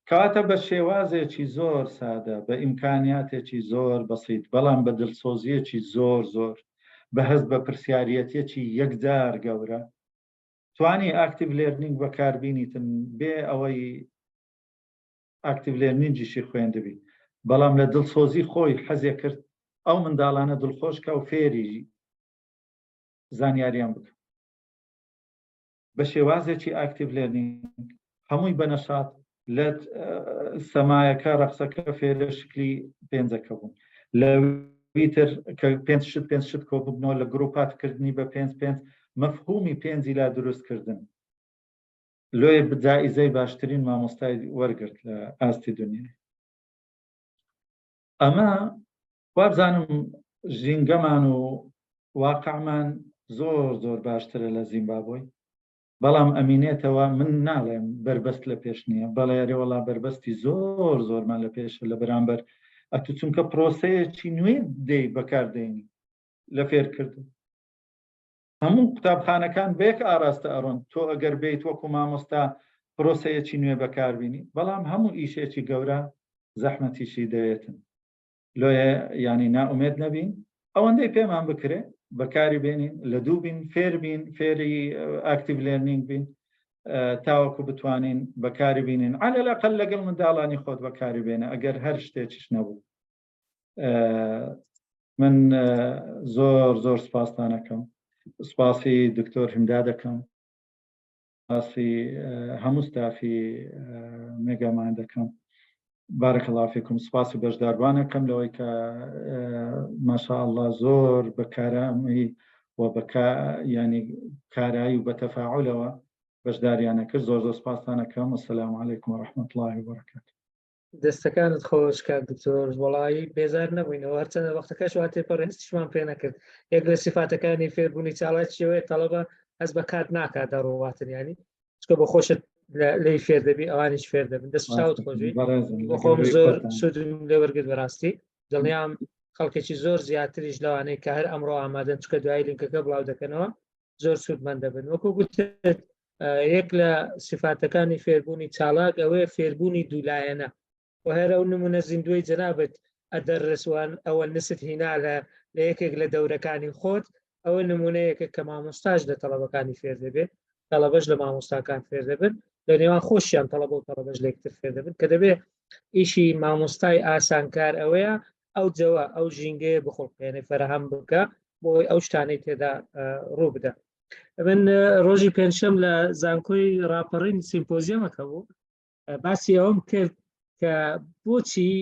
کەواتە بە شێوازێکی زۆر سادە بە ئیمکانیاتێکی زۆر بەسیط بەڵام بە دڵسۆزیەکی زۆر بە هەست بە پرسیارەتێکی یەکجار گەورە توانی ئاکتیڤ لێرنینگ بەکاربینیتن بێ ئەوەی ئاکتیڤ لێرنینگیشی خوێندبی بەڵام لە دڵسۆزی خۆی حەزێ کرد ئەو منداڵانە دڵخۆشکە و فێری زانیاریان بکە بە شێوازێکی ئاکتیڤ لێرنینگ هەمووی بەنەشات لە سەمایەکە ڕەقسەکە فێرە شکلی 5ەکە بوون لەویتر کە 5 شت کۆ ببنەوە لە گروپاتکردنی بە 5 مەفهومی 5 لا دروستکردن لۆیە جائزەی باشترین مامۆستای وەرگرت لە ئاستی دنیای ئەمە وابزانم ژینگەمان و واقعمان زۆر باشترە لە زیمبابوی بەڵام ئەمینێتەوە من ناڵێم بربەست لە پێش نییە بەڵێ وەڵا بربەستی زۆرمان لە پێشە لە بەرامبەر ئەتو چونکە پرۆسەیەکی نوێ دەی بەکاردێنی لە فێرکردن هەموو قوتابخانەکان بەیەک ئاراستە ئەڕۆن تۆ ئەگەر بیت وەکو مامۆستا پرۆسەیەکی نوێ بەکاربینی بەڵام هەموو ئیشێکی گەورە زەحمەتیشی دەوێتن لۆیە ینی ناومێت نەبین ئەوەندەی پێمان بکرێ بەکاری بێنین لە دوو بین فێر بین فێری ئاکتیڤ لێرنینگ بین تاوەکو بتوانین بەکاری بینین عەلەلاقەل لەگەڵ منداڵانی خۆت بەکاری بێنە ئەگەر هەر شتێکیش نەبوو من زۆر سپاستانەکەم سپاسی دکتۆر هیمدا دەکەم سپاسی هەموو ستافی مێگامان دەکەم بارك الله فيكم سپاسی بەشداروانەکەم لەوەی کە ماشاءالله زۆر بەکارامی و ینی کارایی و بەتەفاعلەوە بەشداریانە کرد زۆر سپاسانەکەم والسلام علیکم ورحمة الله وبركاته دەستەکانت خۆش کات دکتۆر وەڵایی بێزار نەبووینەوە هەرچەندە وەختەکەش واتێ پەڕێنستیشمان پێ نەکرد یەک لە سیفاتەکانی فێربوونی چاڵات شێوەیە تەڵەبە هەز بە کات ناکات دەڕۆواتن ینی چکە بە خۆشت لی فێر دەبی ئەوانیش فێر دەبن دەست چاوت خۆشوی بۆ خۆم زۆر سوودم لێ وەرگرت بەڕاستی دڵنیام خەڵکێکی زۆر زیاتریش لەوانەیە کە هەر ئەمڕۆ ئامادەن چکە دوای لینکەکە بڵاو دەکەنەوە زۆر سوودمەند دەبن وەکو گوتت یەک لە سیفاتەکانی فێربوونی چالاک ئەوەیە فێربوونی دوولایەنە و هەرە و نمونە زیندوی جەنابەت ئەدەرسوان ئەوە نست هینا لە یەکێک لە دەورەکانی خۆت ئەوە نمونەیەکە کە مامۆستاش لە تەڵەبەکانی فێر دەبێت تەڵەبەش لە مامۆستاکان فێر دەبن لە نێوان خۆشیان تەڵەبە و تەڵەبەش لە یەکتر فێر دەبن کە دەبێت ئیشی مامۆستای ئاسانکار ئەوەیە ئەو جەوە ئەو ژینگەیە بخۆڵقێنێ فەرەهەم بکە بۆی ئەو شتانەی تێدا ڕوو بدە من ڕۆژی پێنجشەم لە زانکۆی ڕاپەڕین سیمپۆزیەمەکە بوو باسی ئەوم کرد کە بۆچی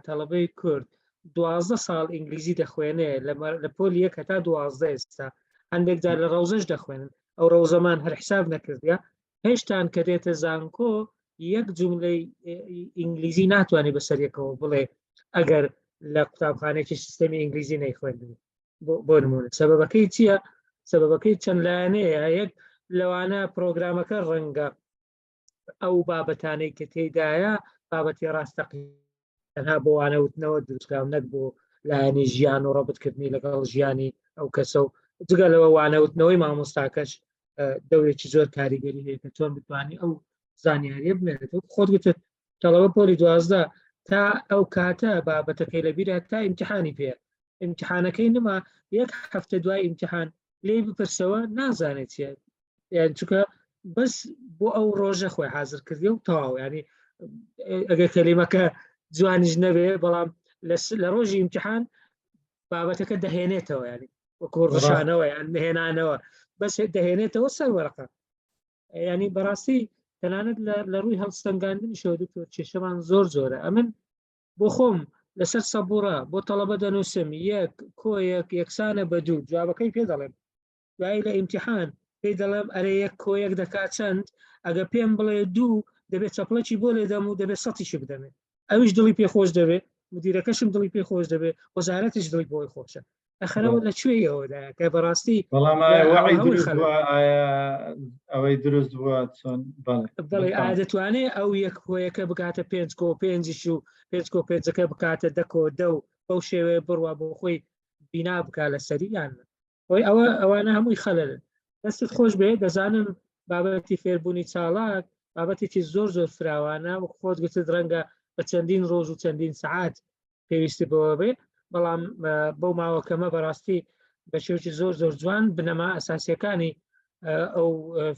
تەڵەبەی کورد 12 ساڵ ئینگلیزی دەخوێنێ لە پۆلی یەک هەتا 12 ئێستا هەندێک جار لە ڕەوزەش دەخوێنن ئەو ڕەوزەمان هەر حساب نەکردیا هێشتان کە دێتە زانکۆ یەک جوملەی ئینگلیزی ناتوانێت بەسەریەکەوە بڵێ ئەگەر لە قوتابخانێکی سیستەمی ئینگلیزی نەیخوێندن بۆ نمونە سەبەبەکەی چییە؟ سەبەبەکەی چەند لایەنەیە یەک لەوانە پرۆگرامەکە ڕەنگە ئەو بابەتانەی کە تێدایە بابەتی ڕاستەقینە بۆ وانەوتنەوە دروستکراو نەک بۆ لایەنی ژیان و ڕەبتکردنی لەگەڵ ژیانی ئەو کەسە و جگە لەوە وانەوتنەوەی مامۆستاکەش دەورێکی زۆر کاریگەری هەیە کە چۆن بتوانانی ئەو زانیاریە بمێنێت خۆت گوتت تەڵەبە پۆلی 12 تا ئەو کاتە بابەتەکەی لەبیرە تا ئیمتحانی پێ ئیمتحانەکەی نما یەک هەفتە دوای ئیمتحان لێ بپرسەوە نازانێت چێت یان چونکە بەس بۆ ئەو ڕۆژە خۆی حاضر کردی و تەواو ینی ئەگەر کەلیمەکە جوانیش نەبێ بەڵام لە ڕۆژی ئیمتحان بابەتەکە دەهێنێتەوە ینی وەکو ڕشانەوە یان هێنانەوە بەس دەهێنێتەوە سەر وەرەقە ینی بەڕاستی تەنانەت لە ڕووی هەڵستەنگاندنیشەوە دکتۆر کێشەمان زۆر زۆرە ئەمن بۆ خۆم لەسەر سەبوڕە بۆ تەڵەبە دەنووسم یەک کۆیەک یەکسانە بە دوو جوابەکەی پێ دەڵێم دوایی لە ئیمتحان پێی دەڵێم ئەرێ یەک کۆیەک دەکات چەند ئەگە پێم بڵێ دوو دەبێت چەپڵەکی بۆ لێدەم و دەبێت سەتیشی بدەمێ ئەویش دڵی پێخۆش دەبێت مدیرەکەشم دڵی پێخۆش دەبێت وەزارەتیش دڵی بۆی خۆشە ئەخەرەوە لەکوێیەوەدا کە بەڕاستی بەڵام ئەوەی دروست بووە چۆن بەڵێ ئادەتوانێت ئەو یەک کۆیەکە بکاتە 5.5 و 5.5ەکە بکاتە 10 و بەو شێوەیە بڕوا بۆ خۆی بینا بکە لە سەریان ئەوەی ئەوانە هەمووی خەلەلن دەستت خۆش بێ دەزانم بابەتی فێربوونی چالاک بابەتێکی زۆر زۆر فراوانە و خۆت گوتت ڕەنگە بە چەندین ڕۆژ و چەندین سەعات پێویستی بەوە بێ بەڵام بەو ماوەکەمە بەڕاستی بە شێوکی زۆر زۆر جوان بنەما ئەساسیەکانی ئەو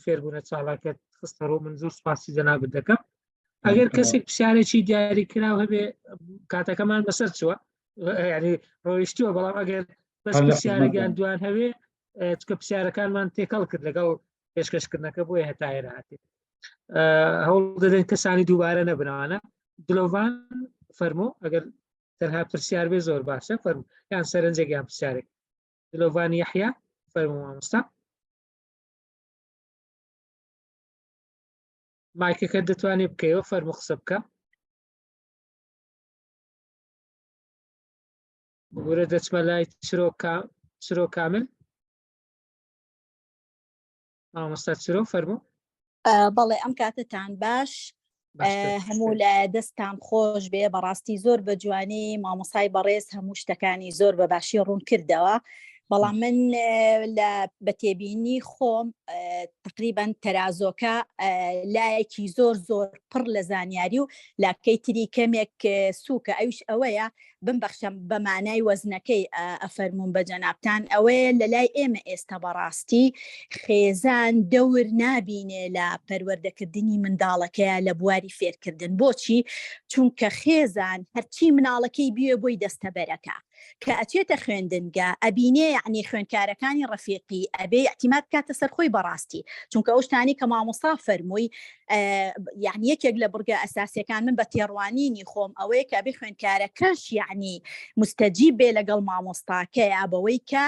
فێربوونە چالاکە خستە ڕۆ من زۆر سپاسی جەنابەت دەکەم ئەگەر کەسێک پرسیارێکی دیاری کراو هەبێ کاتەکەمان بەسەر چووە ینی ڕۆیشتووە بەڵام ئەگەر بەس پرسیارەگەیان دوان هەوێ چکە پرسیارەکانمان تێکەڵ کرد لەگەڵ پێشکەشکردنەکە بۆیە هەتا ئێرە هاتی هەوڵ دەدەن کەسانی دووبارە نەبنەوانە دلۆڤان فەرموو ئەگەر تەنها پرسیار بێ زۆر باشە فەرموو یان سەرنجێکیان پرسیارێک دلۆڤان یەحیا فەرموو مامۆستا مایکەکە دەتوانێت بکەیەوە فەرموو قسە بکە بگورە دەچمە لای چرۆ کامل مامۆستا چرۆ فەرموو بەڵێ ئەم کاتتان باش هەموو لە دەستان خۆش بێ بەڕاستی زۆر بە جوانی مامۆسای بەڕێز هەموو شتەکانی زۆر بە باشی ڕوون کردەوە بەڵام من لە بەتێبینی خۆم تقریبان تەرازۆکە لایەکی زۆر زۆر پڕ لە زانیاری و لاکەی تری کەمێک سووکە ئەوش ئەوەیە بمبەخشم بە مانای وەزنەکەی ئەفەرمون بە جەنابتان ئەوەیە لە لای ئێمە ئێستا بەڕاستی خێزان دەور نابینێ لە پەروەردەکردنی منداڵەکەیە لە بواری فێرکردن بۆچی چونکە خێزان هەرچی مناڵەکەی بیوێ بۆی دەستەبەرەکە کە ئەچێتە خوێندنگە ئەبینێ یعنی خوێندکارەکانی ڕەفیقی ئەبێ احتیمات کاتە سەرخۆی بەڕاستی چونکە ئەو شتانی کە مامۆستا فەرمووی یعنی یەکێک لە بڕگە ئەساسیەکان من بە تێڕوانینی خۆم ئەوەیە کە بێ خوێندکارەکەش یعنی مستەجیب بێ لەگەڵ مامۆستاکەیە بەوەی کە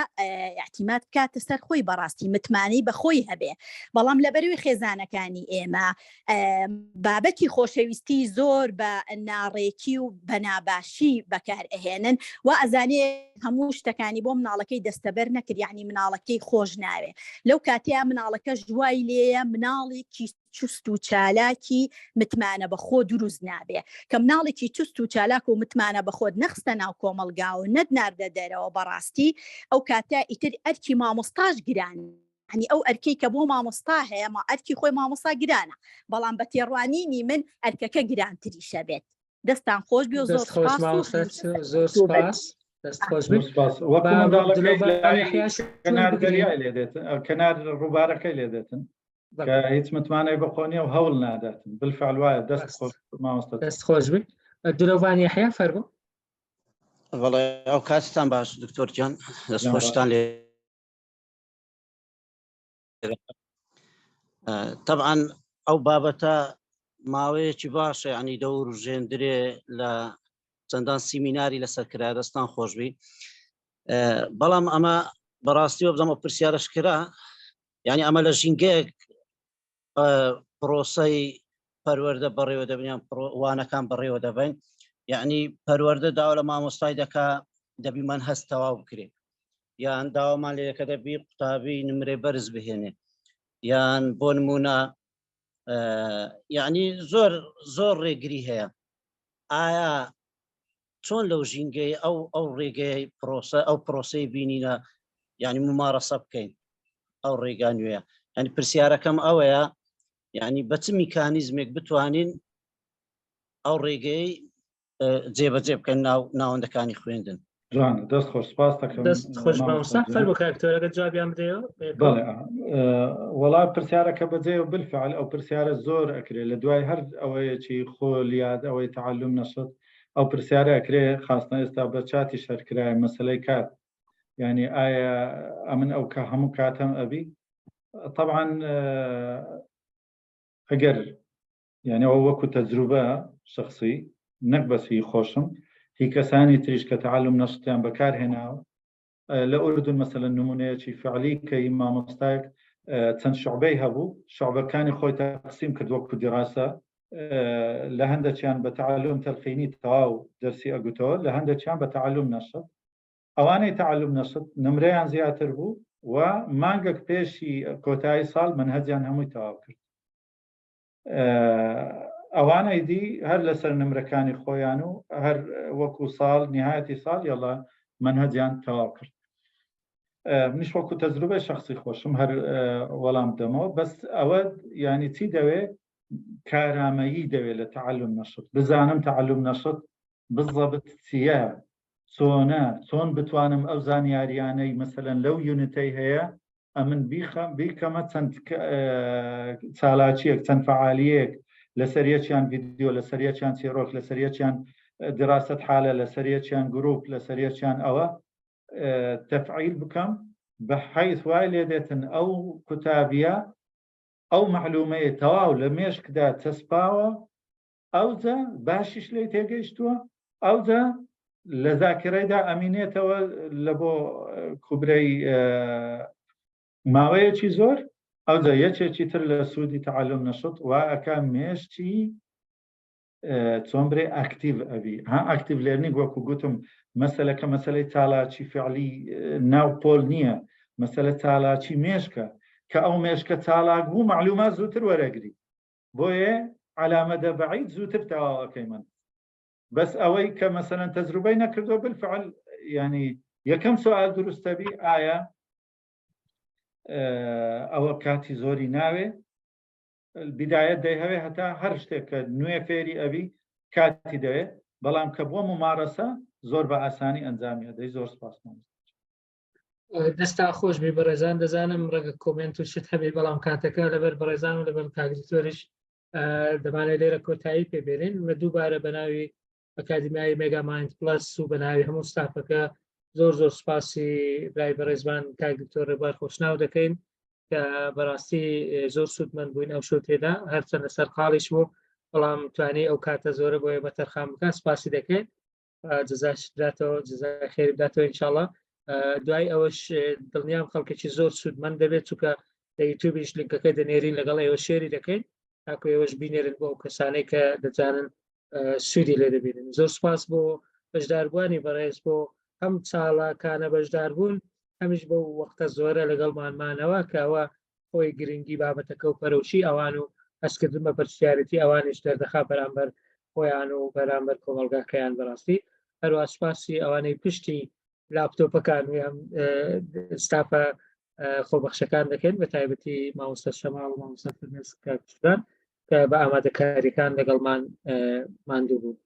احتیمات کاتە سەرخۆی بەڕاستی متمانی بەخۆی هەبێ بەڵام لەبەروی خێزانەکانی ئێمە بابەتی خۆشەویستی زۆر بە ناڕێکی و بەناباشی بەکار ئەهێنن و ئەزانێ هەموو شتەکانی بۆ مناڵەکەی دەستەبەر نەکرد یعنی مناڵەکەی خۆش ناوێ لەو کاتەیە مناڵەکە ژوای لێیە مناڵێکی چست و چالاکی متمانە بەخۆ دروست نابێ کە مناڵێکی چست و چالاک و متمانە بەخۆت نەخستە ناو کۆمەلگا و نەدناردە دەرەوە بەڕاستی ئەو کاتە ئیتر ئەرکی مامۆستاش گران ینی ئەو ئەرکەی کە بۆ مامۆستا هەیە ئەرکی خۆی مامۆستا گرانە بەڵام بە تێڕوانینی من ئەرکەکە گرانتریشە بێت دەستان خۆش بێ و زۆر زۆر سپاس کەنار ڕووبارەکەی لێ دێتن کە هیچ متمانەی بەخۆنیە و هەوڵ ناداتن بالفعل وایە دەست خۆش بێ دلۆڤان یەحیا فەرموو بەڵێ ئەو کاتتان باش دکتۆر گیان دەست خۆشتان لێ طبعا ئەو بابەتە ماوەیەکی باشە ینی دەور و ژێندرێ لە چەندان سیمیناری لەسەر کرا دەستان خۆشبی بەڵام ئەمە بەڕاستی وە بزەمە پرسیارش کرا ینی ئەمە لە ژینگەیەک پرۆسەی پەروەردە بەڕێوە دەبنیان وانەکان بەڕێوە دەبین یعنی پەروەردە داوا لە مامۆستای دەکا دەبی من هەست تەواو بکرێ یان داوامان لێەکە دەبی قوتابی نمرێ بەرز بهێنێ یان بۆ نمونە یعنی زۆر ڕێگری هەیە ئایا چۆن لەو ژینگەی ئەو ڕێگەی ئەو پرۆسەی بینینە یعنی ممارەسە بکەین ئەو ڕێگا نوێیە ینی پرسیارەکەم ئەوەیە یعنی بە چ میکانیزمێک بتوانین ئەو ڕێگەی جێبەجێ بکەن ناوەندەکانی خوێندن. جوان دەست خۆش سپاس دەکەم دەست خۆش مامۆستا فەرموو کاکتۆرەکە جوابیان بدەیەوە. بەڵێ وەڵا پرسیارەکە بەجێ و بالفعل ئەو پرسیارە زۆر ئەکرێت لە دوای هەر ئەوەیەکی خۆلیاد ئەوەی تعلم نەشت ئەو پرسیارە ئەکرێ خاستە ئێستا بە چاتی شەرکرایە مەسلەی کات یعنی ئایا ئەمن ئەو کە هەموو کاتەم ئەبی طبعا ئەگەر یعنی ئەو وەکو تەجروبە شخصی نەک بەسی خۆشم هی کەسانی تریش کە تعلم نەشتیان بەکارهێناوە لە ئوردون مەسەلەن نمونەیەکی فعلی کە مامۆستایەک چەند شعبەی هەبوو شعبەکانی خۆی تەقسیم کرد وەکو دیراسە لە هەندێکیان بە تعلم تەلقینی تەواو دەرسی ئەگوتەوە لە هەندێکیان بە تعلم نەشت ئەوانەی تعلم نەشت نمرەیان زیاتر بوو و مانگەک پێشی کۆتایی ساڵ منهەجیان هەمووی تەواو کرد ئەوانەی دی هەر لەسەر نمرەکانی خۆیان و هەر وەکو ساڵ نهایەتی ساڵ یاڵا منهەجیان تەواو کرد منیش وەکو تەجروبەی شخصی خۆشم هەر وەڵام دەمەوە بەس ئەوە یعنی چی دەوێت کارامەیی دەوێت لە تعلم نەشت بزانم تعلم نەشت بزەبت چیە چۆن بتوانم ئەو زانیاریانەی مەسەلەن لەو یونتەی هەیە ئەمن بیکەمە چەند چالاکیەک چەند فعالیەک لەسەر یەکیان ڤیدیۆ لەسەر یەکیان چێرۆک لەسەر یەکیان دراست حالە لەسەر یەکیان گروپ لەسەر یەکیان ئەوە تەفعیل بکەم بە حەیث وای لێ دێتن ئەو کوتابیە ئەو معلومەیە تەواو لە مێشکدا چەسپاوە ئەوجا باشیش لێ تێگەیشتووە ئەوجا لە زاکرەیدا ئەمینێتەوە لە بۆ کوبرەی ماوەیەکی زۆر ئەوجا یەکێکی تر لە سوودی تعلم نەشت وا ئەکا مێشتی چۆن برێ ئاکتیڤ ئەبی ها ئاکتیڤ لێرنینگ وەکو گوتم مەسەلەکە مەسەلەی چالاکی فعلی ناو پۆل نییە مەسەلە چالاکی مێشکە کە ئەو مێشکە چالاک بوو معلومات زووتر وەرەگری بۆیە علامەدە بەعید زووتر تەواوەکەی من بەس ئەوەی کە مەسەلەن تەجروبەی نەکردو بالفعل ینی یەکەم سوال دروستە بی ئایا ئەوە کاتی زۆری ناوێ بدایەت دەیهەوێ هەتا هەر شتێک کە نوێ فێری ئەبی کاتی دەوێت بەڵام کە بۆ ممارەسە زۆر بە ئاسانی ئەنجامی ئەدەی زۆر سپاس دەستا خۆش بێ بەڕێزان دەزانم ڕێگە کۆمنت و شت هەبێ بەڵام کاتەکە لەبەر بەڕێزان و لەبەر کاگریتۆریش دەمانێت لێرە کۆتایی پێبێنین و دووبارە بە ناوی ئەکادمیای مێگا مایند پلس و بە ناوی هەموو ستافەکە زۆر سوپاسی برای بەڕێزمان کاگریتۆر ڕێبوار خۆشناو دەکەین کە بەڕاستی زۆر سوودمەند بووین ئەو شوتێدا هەرچەندە سەر قاڵیش بوو بەڵام توانێت ئەو کاتە زۆرە بۆیە بە تەرخان بکە سپاسی دەکەین جزاش بداتەوە جزای خێری بداتەوە ئینشاڵڵا دوای ئەوەش دڵنیام خەڵکێکی زۆر سوودمەند دەبێت چونکە لە یوتیوبیش لینکەکە دەنێرین لەگەڵ ئێوە شێری دەکەین تاکو ئێوەش بینێرن بۆ ئەو کەسانەی کە دەزانن سوودی لێ دەبێنن زۆر سپاس بۆ بەشداربوانی بەڕێز بۆ هەم چاڵاکانە بەشدار بوون هەمیش بەو وەختە زۆرە لەگەڵمانمانەوە کە ئەوە خۆی گرنگی بابەتەکە و پەرەوشی ئەوان و هەستکردن بە پرسیارەتی ئەوانش دەردەخا بەرامبەر خۆیان و بەرامبەر کۆمەلگاکەیان بەڕاستی هەروە سپاسی ئەوانەی پشتی لاپتۆپەکان و ستافە خۆبەخشەکان دەکەن بە تایبەتی مامۆستا شەماڵ و مامۆستا فرمێس کاکتدان کە بە ئامادەکاریەکان لەگەڵمان ماندوو بوون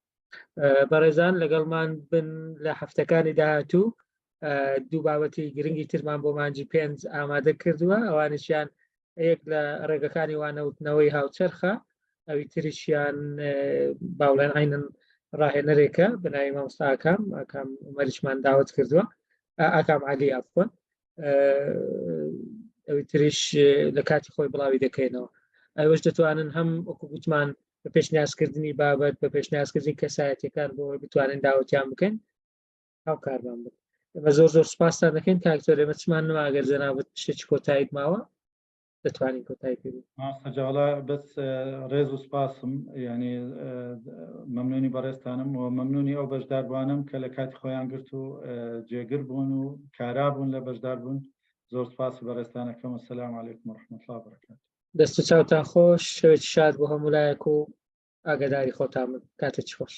بەڕێزان لەگەڵمان بن لە هەفتەکانی داهاتوو دوو بابەتی گرنگی ترمان بۆ مانجی پێنج ئامادە کردووە ئەوانشیان یەک لە ڕێگەکانی وانەوتنەوەی هاوچەرخە ئەوی تریشیان باوڵێن عینن ڕاهێنەرێکە بەناوی مامۆستا ئاکام عومەریشمان داوەت کردووە ئاکام عەلی عەفوەن ئەوی تریش لە کاتی خۆی بڵاوی دەکەینەوە ئەوەش دەتوانن هەم وەکو گوتمان بە پێشنیازکردنی بابەت بە پێشنیازکردنی کەسایەتیەکان بۆ بتوانن داوەتیان بکەن هاوکارمان بن بە زۆر سپاسان دەکەین کاکتۆر ئێمە چمان نەما ئەگەر جەنابەت شتێکی کۆتاییت ماوە دەتوانین کۆتایی پێ ماسەجاڵا بەس ڕێز و سپاسم ینی مەمنونی بەڕێستانم و مەمنونی ئەو بەشداربوانم کە لە کاتی خۆیان گرت و جێگر بوون و کارا بوون لە بەشدار بوون زۆر سپاس بەڕێستانەکەم و سەلام عەلەیکوم وەڕەحمەتوڵڵا وبەرەکاتوه دەست و چاوتان خۆش شەوێکی شاد بۆ هەموو لایەک و ئاگاداری خۆتان بن کاتێکی خۆش